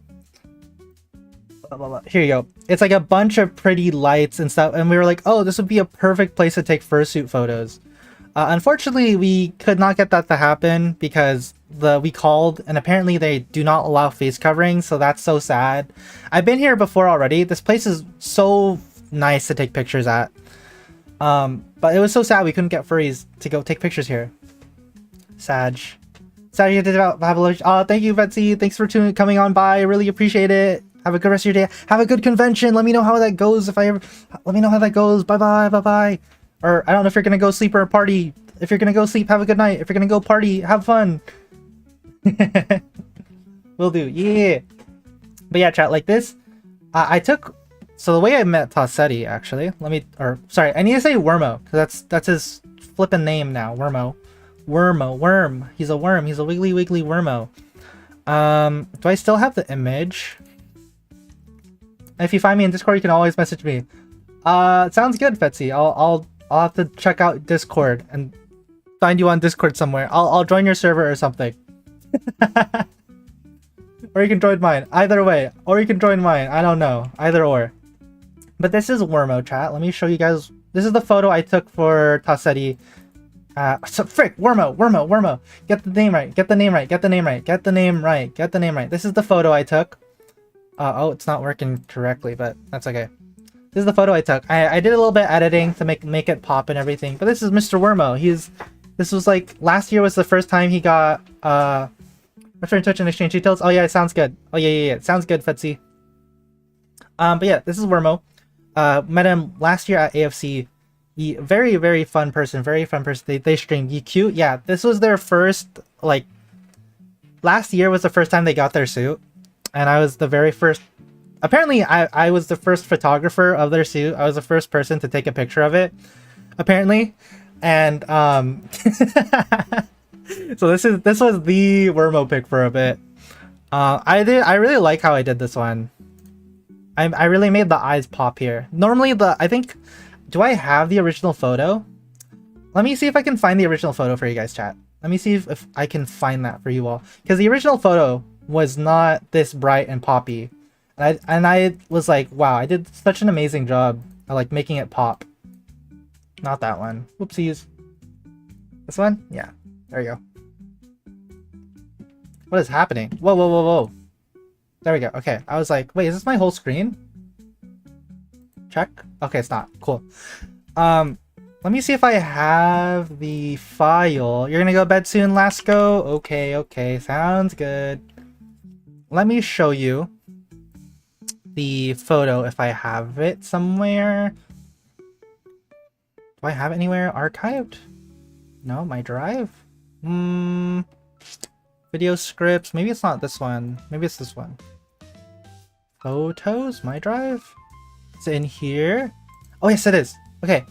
Here you go. It's like a bunch of pretty lights and stuff, and we were like, oh, this would be a perfect place to take fursuit photos. Unfortunately, we could not get that to happen because we called, and apparently they do not allow face coverings, so that's so sad. I've been here before already. This place is so nice to take pictures at. But it was so sad we couldn't get furries to go take pictures here. Sag, you did have a lunch. Thank you, Betsy. Thanks for coming on by. I really appreciate it. Have a good rest of your day. Have a good convention. Let me know how that goes. Let me know how that goes. Bye bye. Or I don't know if you're gonna go sleep or party. If you're gonna go sleep, have a good night. If you're gonna go party, have fun. Will do. Yeah. But yeah, chat, like this. So the way I met Tossetti, actually, I need to say Wormo, because that's his flippin' name now, Wormo. Worm. He's a worm. He's a wiggly Wormo. Do I still have the image? If you find me in Discord, you can always message me. Sounds good, Betsy. I'll have to check out Discord and find you on Discord somewhere. I'll join your server or something. Or you can join mine. Either way. Or you can join mine. I don't know. Either or. But this is Wormo, chat. Let me show you guys. This is the photo I took for Tossetti So frick, Wormo. Get the name right. Get the name right. Get the name right. Get the name right. Get the name right. This is the photo I took. Oh, it's not working correctly, but that's okay. This is the photo I took. I did a little bit of editing to make it pop and everything. But this is Mr. Wormo. This was like last year was the first time he got return Twitch and exchange details. Oh yeah, it sounds good. Oh yeah. It sounds good, Fetzy. But yeah, this is Wormo. Met him last year at AFC. Very fun person. They streamed. He cute. Yeah, this was their first, like, last year was the first time they got their suit, and I was the very first. Apparently, I was the first photographer of their suit. I was the first person to take a picture of it, apparently, and so this was the Wormo pick for a bit. I really like how I did this one. I really made the eyes pop here. Normally I think. Do I have the original photo? Let me see if I can find the original photo for you guys, chat. Let me see if I can find that for you all. Because the original photo was not this bright and poppy. And I was like, wow, I did such an amazing job of like making it pop. Not that one. Whoopsies. This one? Yeah. There we go. What is happening? Whoa. There we go. Okay. I was like, wait, is this my whole screen? Check. Okay, it's not. Cool. Let me see if I have the file. You're gonna go to bed soon, Lasco? Okay. Sounds good. Let me show you the photo if I have it somewhere. Do I have it anywhere archived? No, my drive? Video scripts. Maybe it's not this one. Maybe it's this one. Photos? My drive? It's in here. Oh yes, it is. Okay.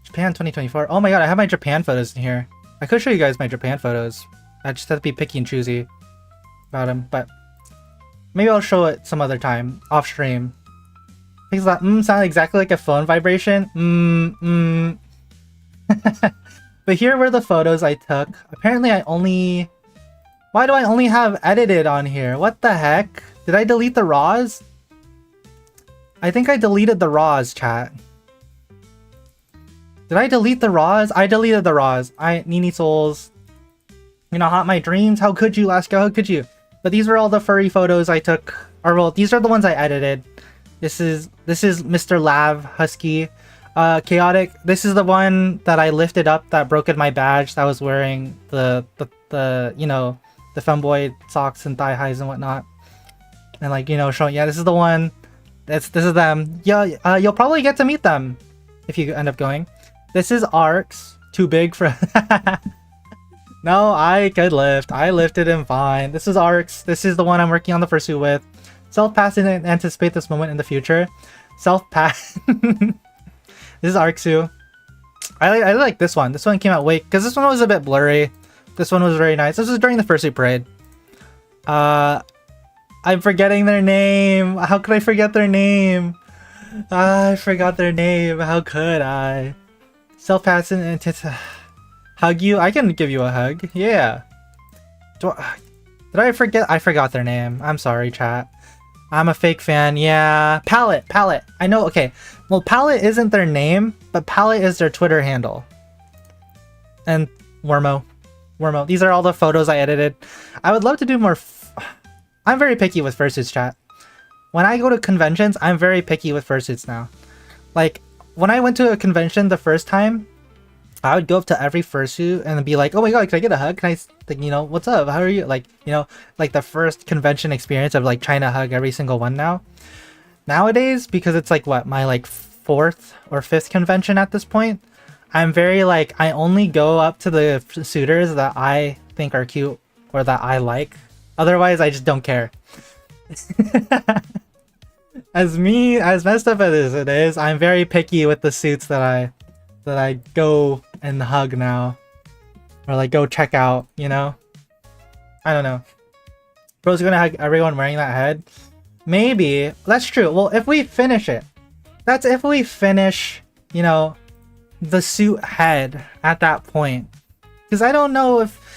Japan 2024. Oh my god, I have my Japan photos in here. I could show you guys my Japan photos. I just have to be picky and choosy about them, but maybe I'll show it some other time off stream. Because that sounded exactly like a phone vibration. But here were the photos I took. Apparently why do I only have edited on here? What the heck? Did I delete the RAWs? I think I deleted the RAWs, chat. Did I delete the RAWs? I deleted the RAWs. Nini Souls. You know, haunt my dreams. How could you, Lasco? How could you? But these were all the furry photos I took. Or well, these are the ones I edited. This is Mr. Lav Husky. Chaotic. This is the one that I lifted up that broke in my badge that was wearing the you know, the femboy socks and thigh highs and whatnot. And like, you know, showing, yeah, this is the one. This is them. Yeah, you'll probably get to meet them if you end up going. This is Arcs. Too big for... No, I could lift. I lifted him fine. This is Arcs. This is the one I'm working on the fursuit with. Self-pass and anticipate this moment in the future. Self-pass. This is Arcsu. I like this one. This one came out late because this one was a bit blurry. This one was very nice. This was during the fursuit parade. I'm forgetting their name. How could I forget their name? I forgot their name. How could I? Self-pass and hug you? I can give you a hug. Yeah. Did I forget? I forgot their name. I'm sorry, chat. I'm a fake fan. Yeah. Palette. I know. Okay. Well, Palette isn't their name, but Palette is their Twitter handle. And Wormo. These are all the photos I edited. I would love to do more. I'm very picky with fursuits, chat. When I go to conventions, I'm very picky with fursuits now. Like, when I went to a convention the first time, I would go up to every fursuit and be like, oh my god, can I get a hug? Can I, like, you know, what's up? How are you? Like, you know, like the first convention experience of like trying to hug every single one now. Nowadays, because it's like what, my like 4th or 5th convention at this point, I'm very like, I only go up to the suitors that I think are cute or that I like. Otherwise, I just don't care. As messed up as it is, I'm very picky with the suits that I go and hug now. Or like go check out, you know? I don't know. Bro's gonna hug everyone wearing that head? Maybe. That's true. Well, if we finish it. That's if we finish, you know, the suit head at that point. Because I don't know if...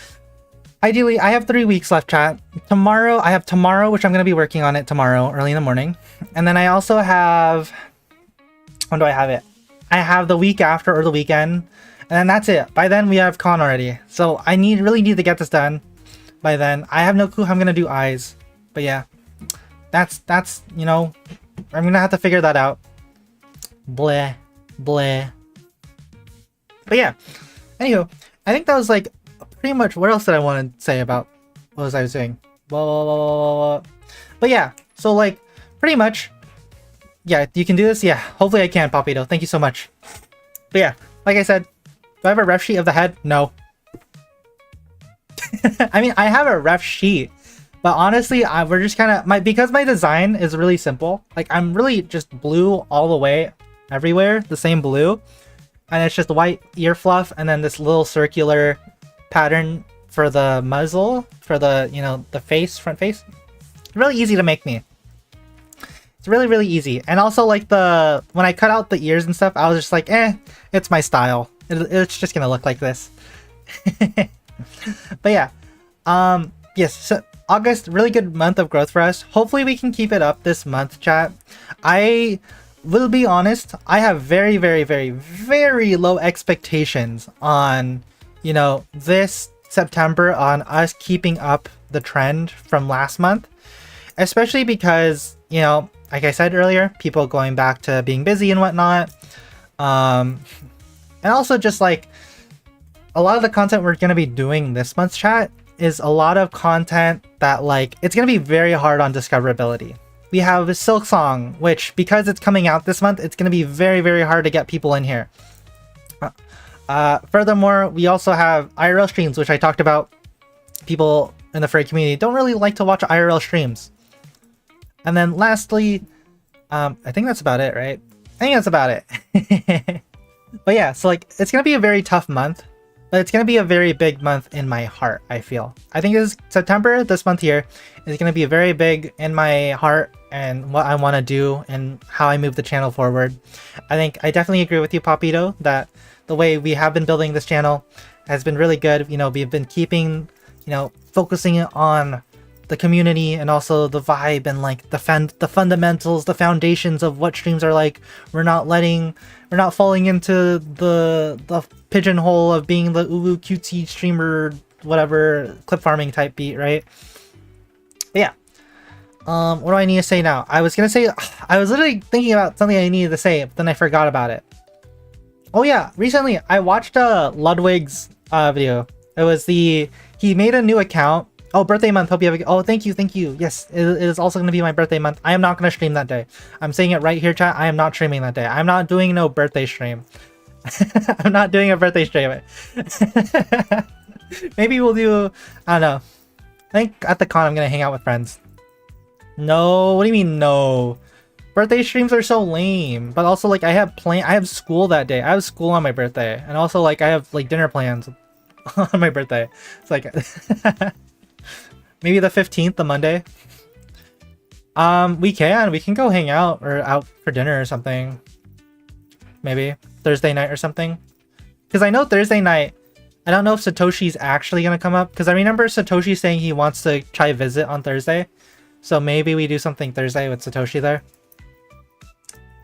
Ideally, I have 3 weeks left, chat. Tomorrow, I have tomorrow, which I'm going to be working on it tomorrow, early in the morning. And then I also have... When do I have it? I have the week after or the weekend. And then that's it. By then we have con already. So I really need to get this done by then. I have no clue how I'm gonna do eyes. But yeah. That's you know, I'm gonna have to figure that out. Bleh. Bleh. But yeah. Anywho, I think that was like pretty much what else did I want to say about what was I doing? Blah, blah, blah, blah, blah. But yeah, so like pretty much, yeah, you can do this. Yeah, hopefully I can, Papito. Thank you so much. But yeah, like I said, do I have a ref sheet of the head? No. I mean, I have a ref sheet, but honestly, we're just kind of because my design is really simple. Like I'm really just blue all the way, everywhere, the same blue, and it's just white ear fluff, and then this little circular pattern for the muzzle, for the the face, front face. Really easy to make me. It's really easy. And also like when I cut out the ears and stuff, I was just like, it's my style. It's just gonna look like this. But yeah, yes, so August, really good month of growth for us. Hopefully we can keep it up this month, chat. I will be honest, I have very low expectations on this September, on us keeping up the trend from last month, especially because like I said earlier, people going back to being busy and whatnot, and also just like a lot of the content we're going to be doing this month's chat is a lot of content that like it's going to be very hard on discoverability. We have Silksong, which because it's coming out this month, it's going to be very hard to get people in here. Furthermore, we also have IRL streams, which I talked about. People in the furry community don't really like to watch IRL streams. And then lastly, I think that's about it, right? I think that's about it. But yeah, so like it's gonna be a very tough month, but it's gonna be a very big month in my heart, I feel. I think September, this month here, is gonna be very big in my heart and what I want to do and how I move the channel forward. I definitely agree with you, Papito, that the way we have been building this channel has been really good. We've been keeping, focusing on the community and also the vibe and like the fundamentals, the foundations of what streams are like. We're not falling into the pigeonhole of being the uwu cutesy streamer, whatever, clip farming type beat, right? But yeah. What do I need to say now? I was literally thinking about something I needed to say, but then I forgot about it. Oh yeah, recently I watched Ludwig's video. It was he made a new account. Oh, birthday month. Hope you have oh, thank you. Yes, it is also going to be my birthday month. I am not going to stream that day. I'm saying it right here, chat. I am not streaming that day. I'm not doing no birthday stream. I'm not doing a birthday stream. Maybe we'll do, I don't know. I think at the con I'm going to hang out with friends. No, what do you mean no? Birthday streams are so lame. But also like I have school that day. I have school on my birthday. And also like I have like dinner plans on my birthday. It's like maybe the 15th, the Monday. We can go hang out or out for dinner or something. Maybe Thursday night or something. Because I know Thursday night, I don't know if Satoshi's actually gonna come up. Because I remember Satoshi saying he wants to try visit on Thursday. So maybe we do something Thursday with Satoshi there.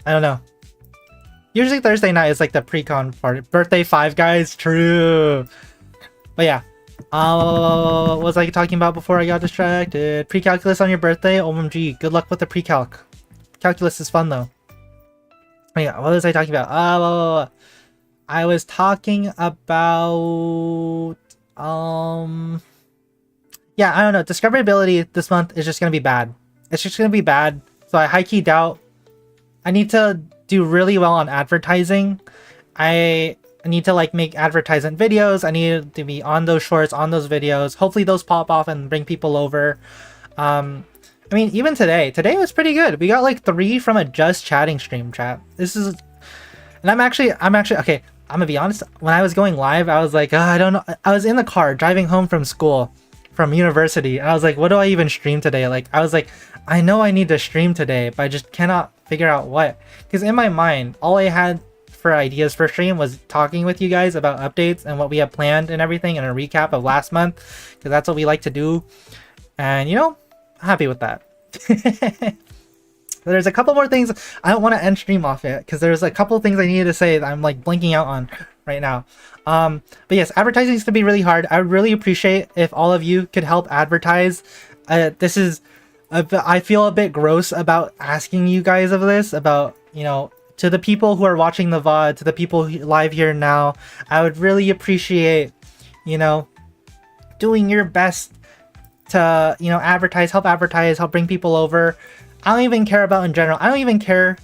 I don't know. Usually Thursday night is like the pre-con party. Birthday 5 guys, true. But yeah. What was I talking about before I got distracted? Pre-calculus on your birthday? OMG, good luck with the pre-calc. Calculus is fun though. Oh yeah, what was I talking about? I was talking about yeah, I don't know. Discoverability this month is just gonna be bad. It's just gonna be bad. So I high-key doubt. I need to do really well on advertising. I need to like make advertisement videos. I need to be on those shorts, on those videos. Hopefully those pop off and bring people over. I mean, even today was pretty good. We got like 3 from a just chatting stream, chat. This is, and I'm actually okay. I'm gonna be honest. When I was going live, I was like, I don't know. I was in the car driving home from school, from university, and I was like, what do I even stream today? Like, I was like, I know I need to stream today, but I just cannot figure out what. Because in my mind, all I had for ideas for stream was talking with you guys about updates and what we have planned and everything, and a recap of last month, because that's what we like to do. And I'm happy with that. There's a couple more things I don't want to end stream off it, because there's a couple things I needed to say that I'm like blinking out on right now. But yes, advertising is gonna be really hard. I would really appreciate if all of you could help advertise. This is, I feel a bit gross about asking you guys of this, about, you know, to the people who are watching the VOD, to the people live here now, I would really appreciate, you know, doing your best to, you know, advertise, help bring people over. I don't even care about in general. I don't even care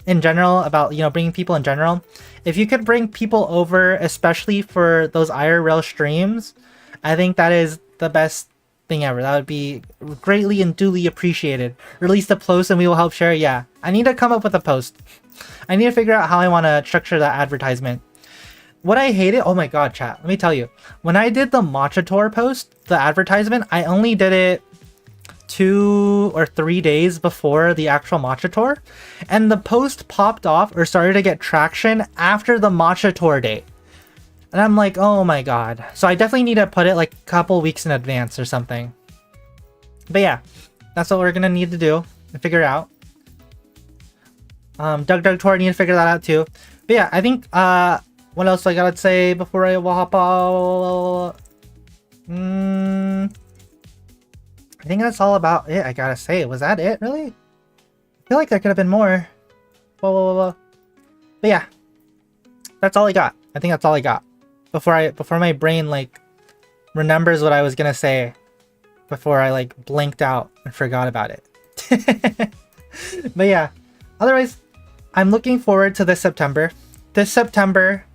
in general about, you know, bringing people in general. If you could bring people over, especially for those IRL streams, I think that is the best thing ever. That would be greatly and duly appreciated. Release the post and we will help share. Yeah, I need to come up with a post. I need to figure out how I want to structure that advertisement. What I hated, oh my god, chat, let me tell you. When I did the Matcha Tour post, the advertisement, I only did it 2 or 3 days before the actual Matcha Tour, and the post popped off or started to get traction after the Matcha Tour date. And I'm like, oh my god. So I definitely need to put it like a couple weeks in advance or something. But yeah, that's what we're gonna need to do and figure out. Doug Tour, I need to figure that out too. But yeah, I think, what else I gotta say before I hop out? I think that's all about it, I gotta say. Was that it, really? I feel like there could have been more. But yeah, that's all I got. I think that's all I got. Before my brain, like, remembers what I was gonna say. Before I, like, blinked out and forgot about it. But yeah, otherwise, I'm looking forward to this September. This September,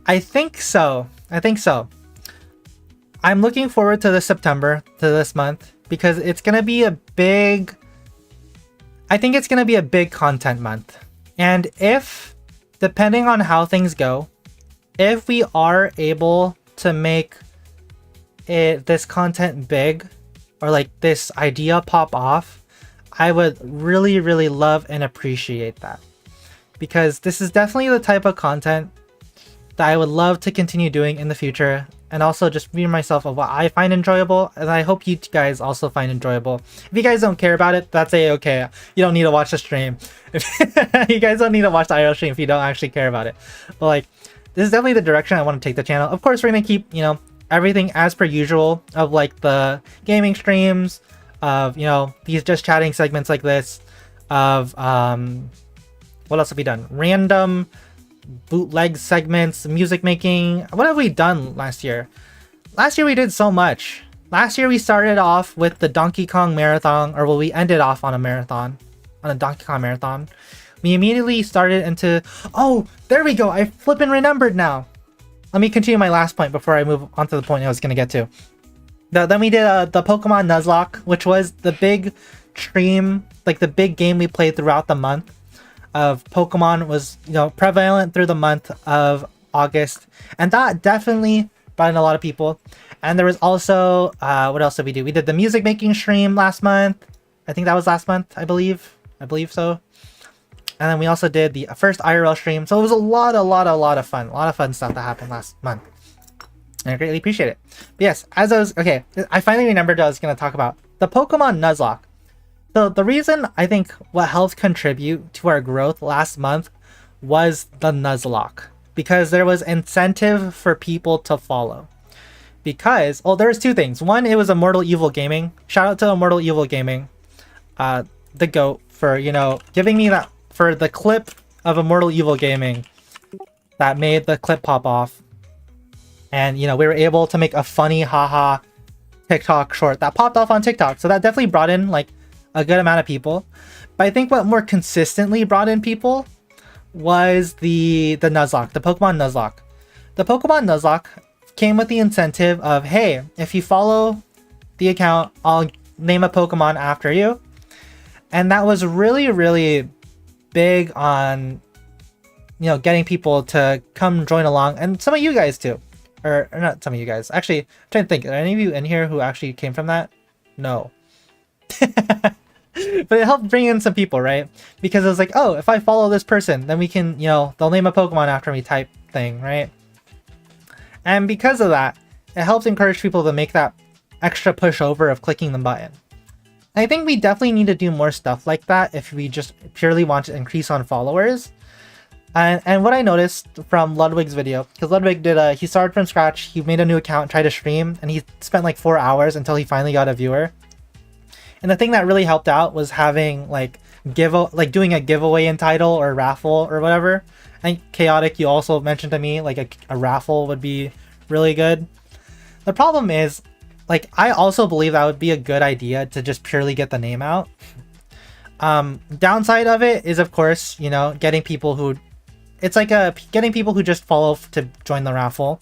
I think so. I'm looking forward to this September, to this month, because it's gonna be a big... I think it's gonna be a big content month. And if, depending on how things go, if we are able to make this content big, or like this idea pop off, I would really, really love and appreciate that. Because this is definitely the type of content that I would love to continue doing in the future, and also just be myself of what I find enjoyable, and I hope you guys also find enjoyable. If you guys don't care about it, that's okay. You don't need to watch the stream. You guys don't need to watch the IRL stream if you don't actually care about it. But like, this is definitely the direction I want to take the channel. Of course, we're gonna keep, you know, everything as per usual, of like the gaming streams, of, you know, these just chatting segments like this, of what else have we done? Random bootleg segments, music making. What have we done last year? Last year we did so much. Last year we started off with the Donkey Kong marathon, or well, we ended off on a marathon, on a Donkey Kong marathon. We immediately started into, oh, there we go, I flippin' remembered now. Let me continue my last point before I move on to the point I was gonna get to. Then we did the Pokemon Nuzlocke, which was the big stream, like the big game we played throughout the month of Pokemon. Was, you know, prevalent through the month of August, and that definitely brought in a lot of people. And there was also, what else did we do? We did the music making stream last month. I think that was last month, I believe so. And then we also did the first IRL stream. So it was a lot of fun stuff that happened last month. And I greatly appreciate it. But yes, as I was, okay, I finally remembered I was going to talk about the Pokemon Nuzlocke. So the reason I think what helped contribute to our growth last month was the Nuzlocke. Because there was incentive for people to follow. Because, well, there's two things. One, it was Immortal Evil Gaming. Shout out to Immortal Evil Gaming. The GOAT for, you know, giving me that, for the clip of Immortal Evil Gaming that made the clip pop off. And, you know, we were able to make a funny haha TikTok short that popped off on TikTok. So that definitely brought in like a good amount of people. But I think what more consistently brought in people was the Nuzlocke, the Pokemon Nuzlocke. The Pokemon Nuzlocke came with the incentive of, hey, if you follow the account, I'll name a Pokemon after you. And that was really, really big on, you know, getting people to come join along, and some of you guys too. Or not some of you guys. Actually, I'm trying to think. Are any of you in here who actually came from that? No. But it helped bring in some people, right? Because it was like, oh, if I follow this person, then we can, you know, they'll name a Pokemon after me type thing, right? And because of that, it helps encourage people to make that extra push over of clicking the button. And I think we definitely need to do more stuff like that if we just purely want to increase on followers. And what I noticed from Ludwig's video, because Ludwig did he started from scratch, he made a new account, tried to stream, and he spent like 4 hours until he finally got a viewer. And the thing that really helped out was having like doing a giveaway in title or raffle or whatever. And Chaotic, you also mentioned to me like a raffle would be really good. The problem is, like, I also believe that would be a good idea to just purely get the name out. Downside of it is, of course, you know, getting people who, it's like getting people who just follow to join the raffle.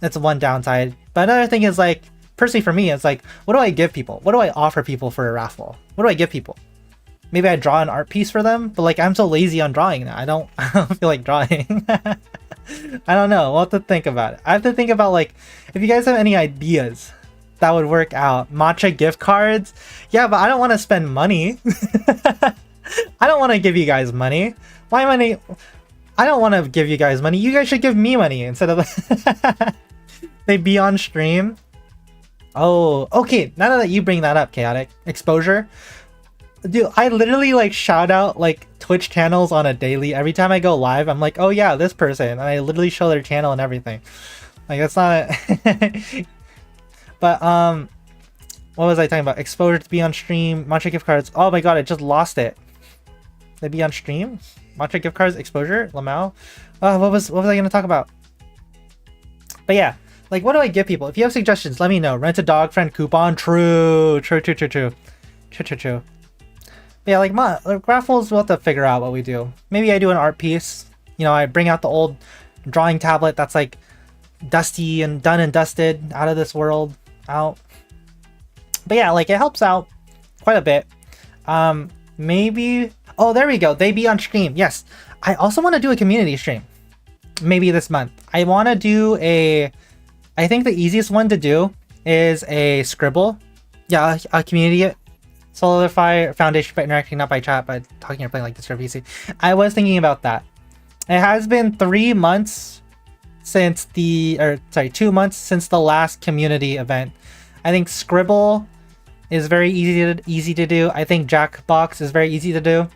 That's one downside. But another thing is, like, personally for me, it's like, what do I give people? What do I offer people for a raffle? What do I give people? Maybe I draw an art piece for them, but like I'm so lazy on drawing now. I don't feel like drawing. I don't know. We'll have to think about it. I have to think about, like, if you guys have any ideas that would work out. Matcha gift cards. Yeah, but I don't want to spend money. I don't want to give you guys money. Why money? I don't want to give you guys money. You guys should give me money instead of they be on stream. Oh, okay. Now that you bring that up, Chaotic Exposure. Dude, I literally like shout out like Twitch channels on a daily. Every time I go live, I'm like, oh yeah, this person. And I literally show their channel and everything. Like, that's not But what was I talking about? Exposure to be on stream, matcha gift cards. Oh my god, I just lost it. They be on stream? Matcha gift cards, exposure, Lamau. What was I gonna talk about? But yeah, like, what do I give people? If you have suggestions, let me know. Rent a dog friend coupon. True. Yeah, like raffles, we'll have to figure out what we do. Maybe I do an art piece. You know, I bring out the old drawing tablet that's like dusty and done and dusted, out of this world, out. But yeah, like, it helps out quite a bit. Maybe, oh, there we go. They be on stream. Yes. I also want to do a community stream. Maybe this month. I want to do I think the easiest one to do is a Scribble. Yeah, a community. Solidify Foundation by interacting, not by chat, but talking or playing like this for PC. I was thinking about that. It has been 3 months since 2 months since the last community event. I think Scribble is very easy to do. I think Jackbox is very easy to do.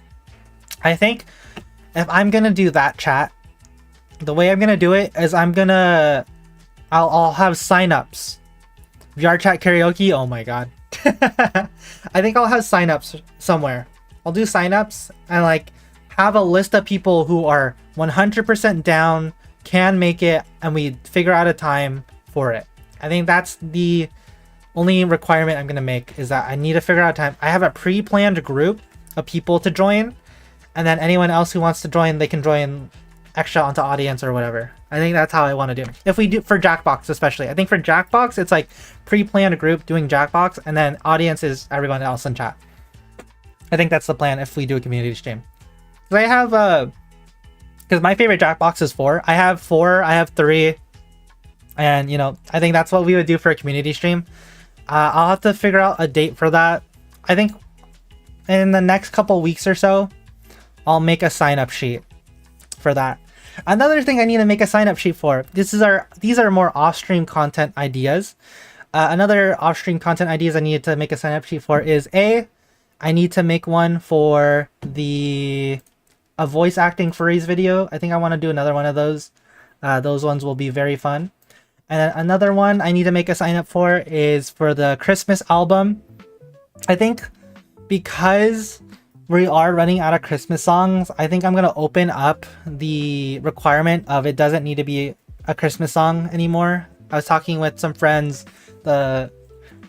I think if I'm gonna do that chat, the way I'm gonna do it is I'll have signups. VR chat karaoke. Oh my god. I think I'll have signups somewhere. I'll do signups and like have a list of people who are 100% down, can make it, and we figure out a time for it. I think that's the only requirement I'm gonna make, is that I need to figure out a time. I have a pre-planned group of people to join, and then anyone else who wants to join, they can join extra onto audience or whatever. I think that's how I want to do it. If we do for Jackbox, especially, I think for Jackbox it's like pre-planned group doing Jackbox, and then audience is everyone else in chat. I think that's the plan if we do a community stream. Because I have because my favorite Jackbox is 4. I have 4, I have 3, and you know, I think that's what we would do for a community stream. I'll have to figure out a date for that. I think in the next couple weeks or so, I'll make a sign-up sheet for that. Another thing I need to make a sign-up sheet for, these are more off-stream content ideas. Another off-stream content ideas I need to make a sign-up sheet for is I need to make one for a voice acting furries video. I think I want to do another one of those. Those ones will be very fun. And then another one I need to make a sign-up for is for the Christmas album. I think because we are running out of Christmas songs, I think I'm gonna open up the requirement of it doesn't need to be a Christmas song anymore. I was talking with some friends, the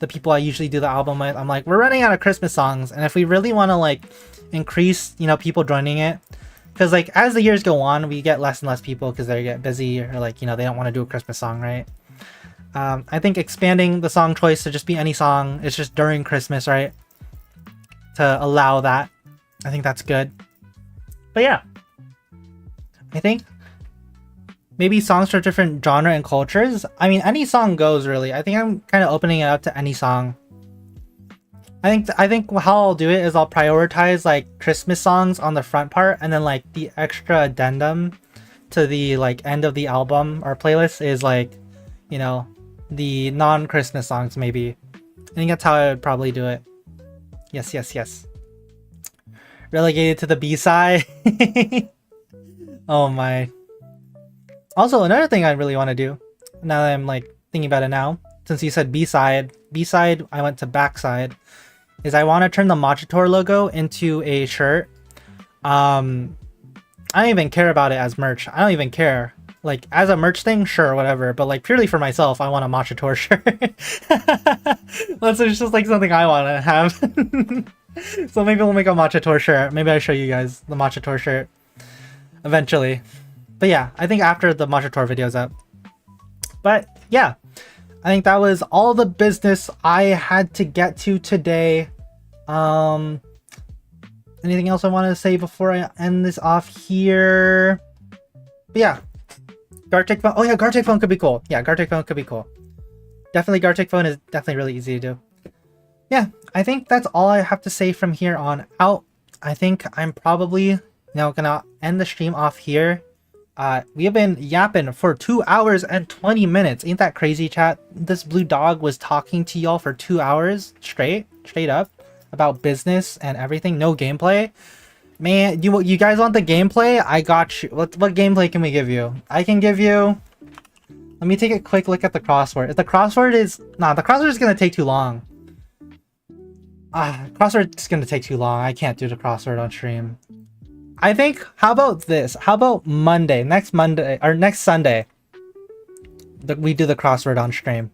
people I usually do the album with. I'm like, we're running out of Christmas songs, and if we really want to like increase, you know, people joining it, because like as the years go on, we get less and less people because they get busy, or like, you know, they don't want to do a Christmas song, right? I think expanding the song choice to just be any song, it's just during Christmas, right? To allow that. I think that's good. But yeah, I think maybe songs for different genre and cultures. I mean, any song goes, really. I think I'm kind of opening it up to any song. I think how I'll do it is I'll prioritize like Christmas songs on the front part, and then like the extra addendum to the like end of the album or playlist is like, you know, the non-Christmas songs maybe. I think that's how I would probably do it. Yes. Relegated to the B-side. Oh my. Also, another thing I really want to do, now that I'm like thinking about it now, since you said B-side, I went to backside, is I want to turn the Machitor logo into a shirt. I don't even care about it as merch. I don't even care. Like, as a merch thing, sure, whatever. But, like, purely for myself, I want a Machitor shirt. That's just, like, something I want to have. So maybe we'll make a Machitor shirt. Maybe I'll show you guys the Machitor shirt eventually. But yeah, I think after the Machitor video's up. But, yeah. I think that was all the business I had to get to today. Anything else I want to say before I end this off here? But yeah. Gartic phone. Oh yeah, Gartic phone could be cool. Yeah, Gartic phone could be cool. Definitely Gartic phone is definitely really easy to do. Yeah, I think that's all I have to say from here on out. I think I'm probably now gonna end the stream off here. We have been yapping for 2 hours and 20 minutes. Ain't that crazy, chat? This blue dog was talking to y'all for 2 hours straight up about business and everything. No gameplay. Man, you guys want the gameplay? I got you. What gameplay can we give you? I can give you... Let me take a quick look at the crossword. If the crossword is... Nah, the crossword is gonna take too long. Crossword is gonna take too long. I can't do the crossword on stream. I think, how about this? How about Monday? Next Monday, or next Sunday, we do the crossword on stream.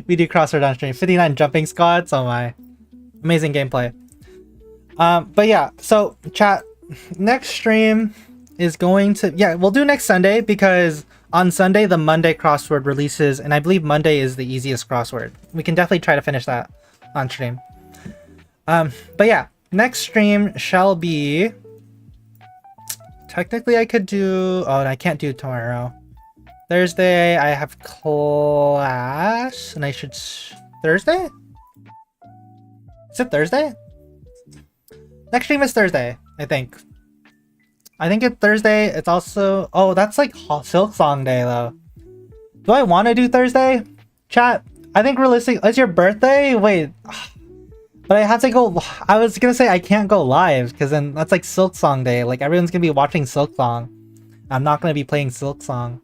We do crossword on stream. 59 jumping squads. Oh my. Amazing gameplay. But yeah, so chat, next stream is going to, yeah, we'll do next Sunday because on Sunday, the Monday crossword releases, and I believe Monday is the easiest crossword. We can definitely try to finish that on stream. But yeah, next stream shall be, technically I could do, oh, I can't do tomorrow. Thursday, I have class, and I should, Thursday? Is it Thursday? Next stream is Thursday, I think. I think it's Thursday. It's also... Oh, that's like Silksong Day, though. Do I want to do Thursday? Chat, I think realistic... It's your birthday? Wait. But I have to go... I was gonna say I can't go live, because then that's like Silksong Day. Like, everyone's gonna be watching Silksong. I'm not gonna be playing Silksong.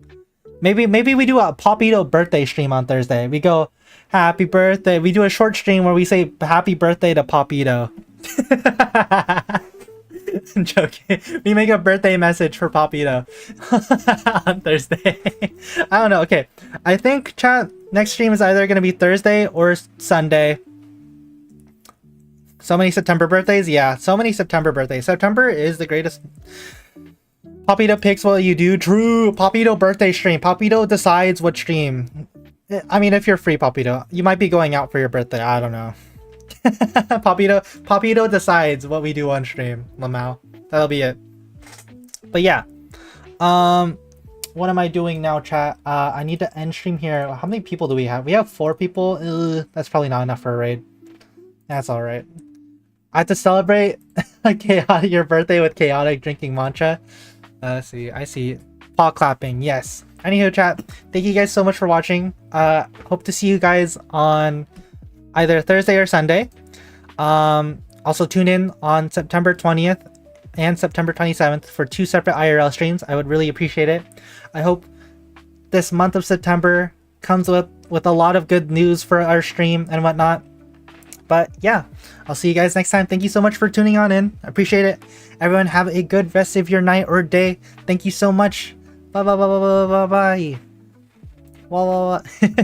Maybe we do a Popito birthday stream on Thursday. We go, happy birthday. We do a short stream where we say happy birthday to Popito. I'm joking. We make a birthday message for Popito on Thursday. I don't know. Okay. I think, chat, next stream is either going to be Thursday or Sunday. So many September birthdays? Yeah, so many September birthdays. September is the greatest. Popito picks what you do. True. Popito birthday stream. Popito decides what stream. I mean, if you're free, Popito, you might be going out for your birthday. I don't know. Popito decides what we do on stream, Lamau. That'll be it. But yeah. What am I doing now, chat? I need to end stream here. How many people do we have? We have 4 people. That's probably not enough for a raid. That's alright. I have to celebrate your birthday with chaotic drinking matcha. Let's see. I see. Paw clapping. Yes. Anywho, chat. Thank you guys so much for watching. Hope to see you guys on either Thursday or Sunday. Also tune in on September 20th and September 27th for 2 separate IRL streams. I would really appreciate it. I hope this month of September comes with a lot of good news for our stream and whatnot. But yeah, I'll see you guys next time. Thank you so much for tuning on in. I appreciate it. Everyone have a good rest of your night or day. Thank you so much. Bye bye bye bye bye bye bye. Bye bye bye.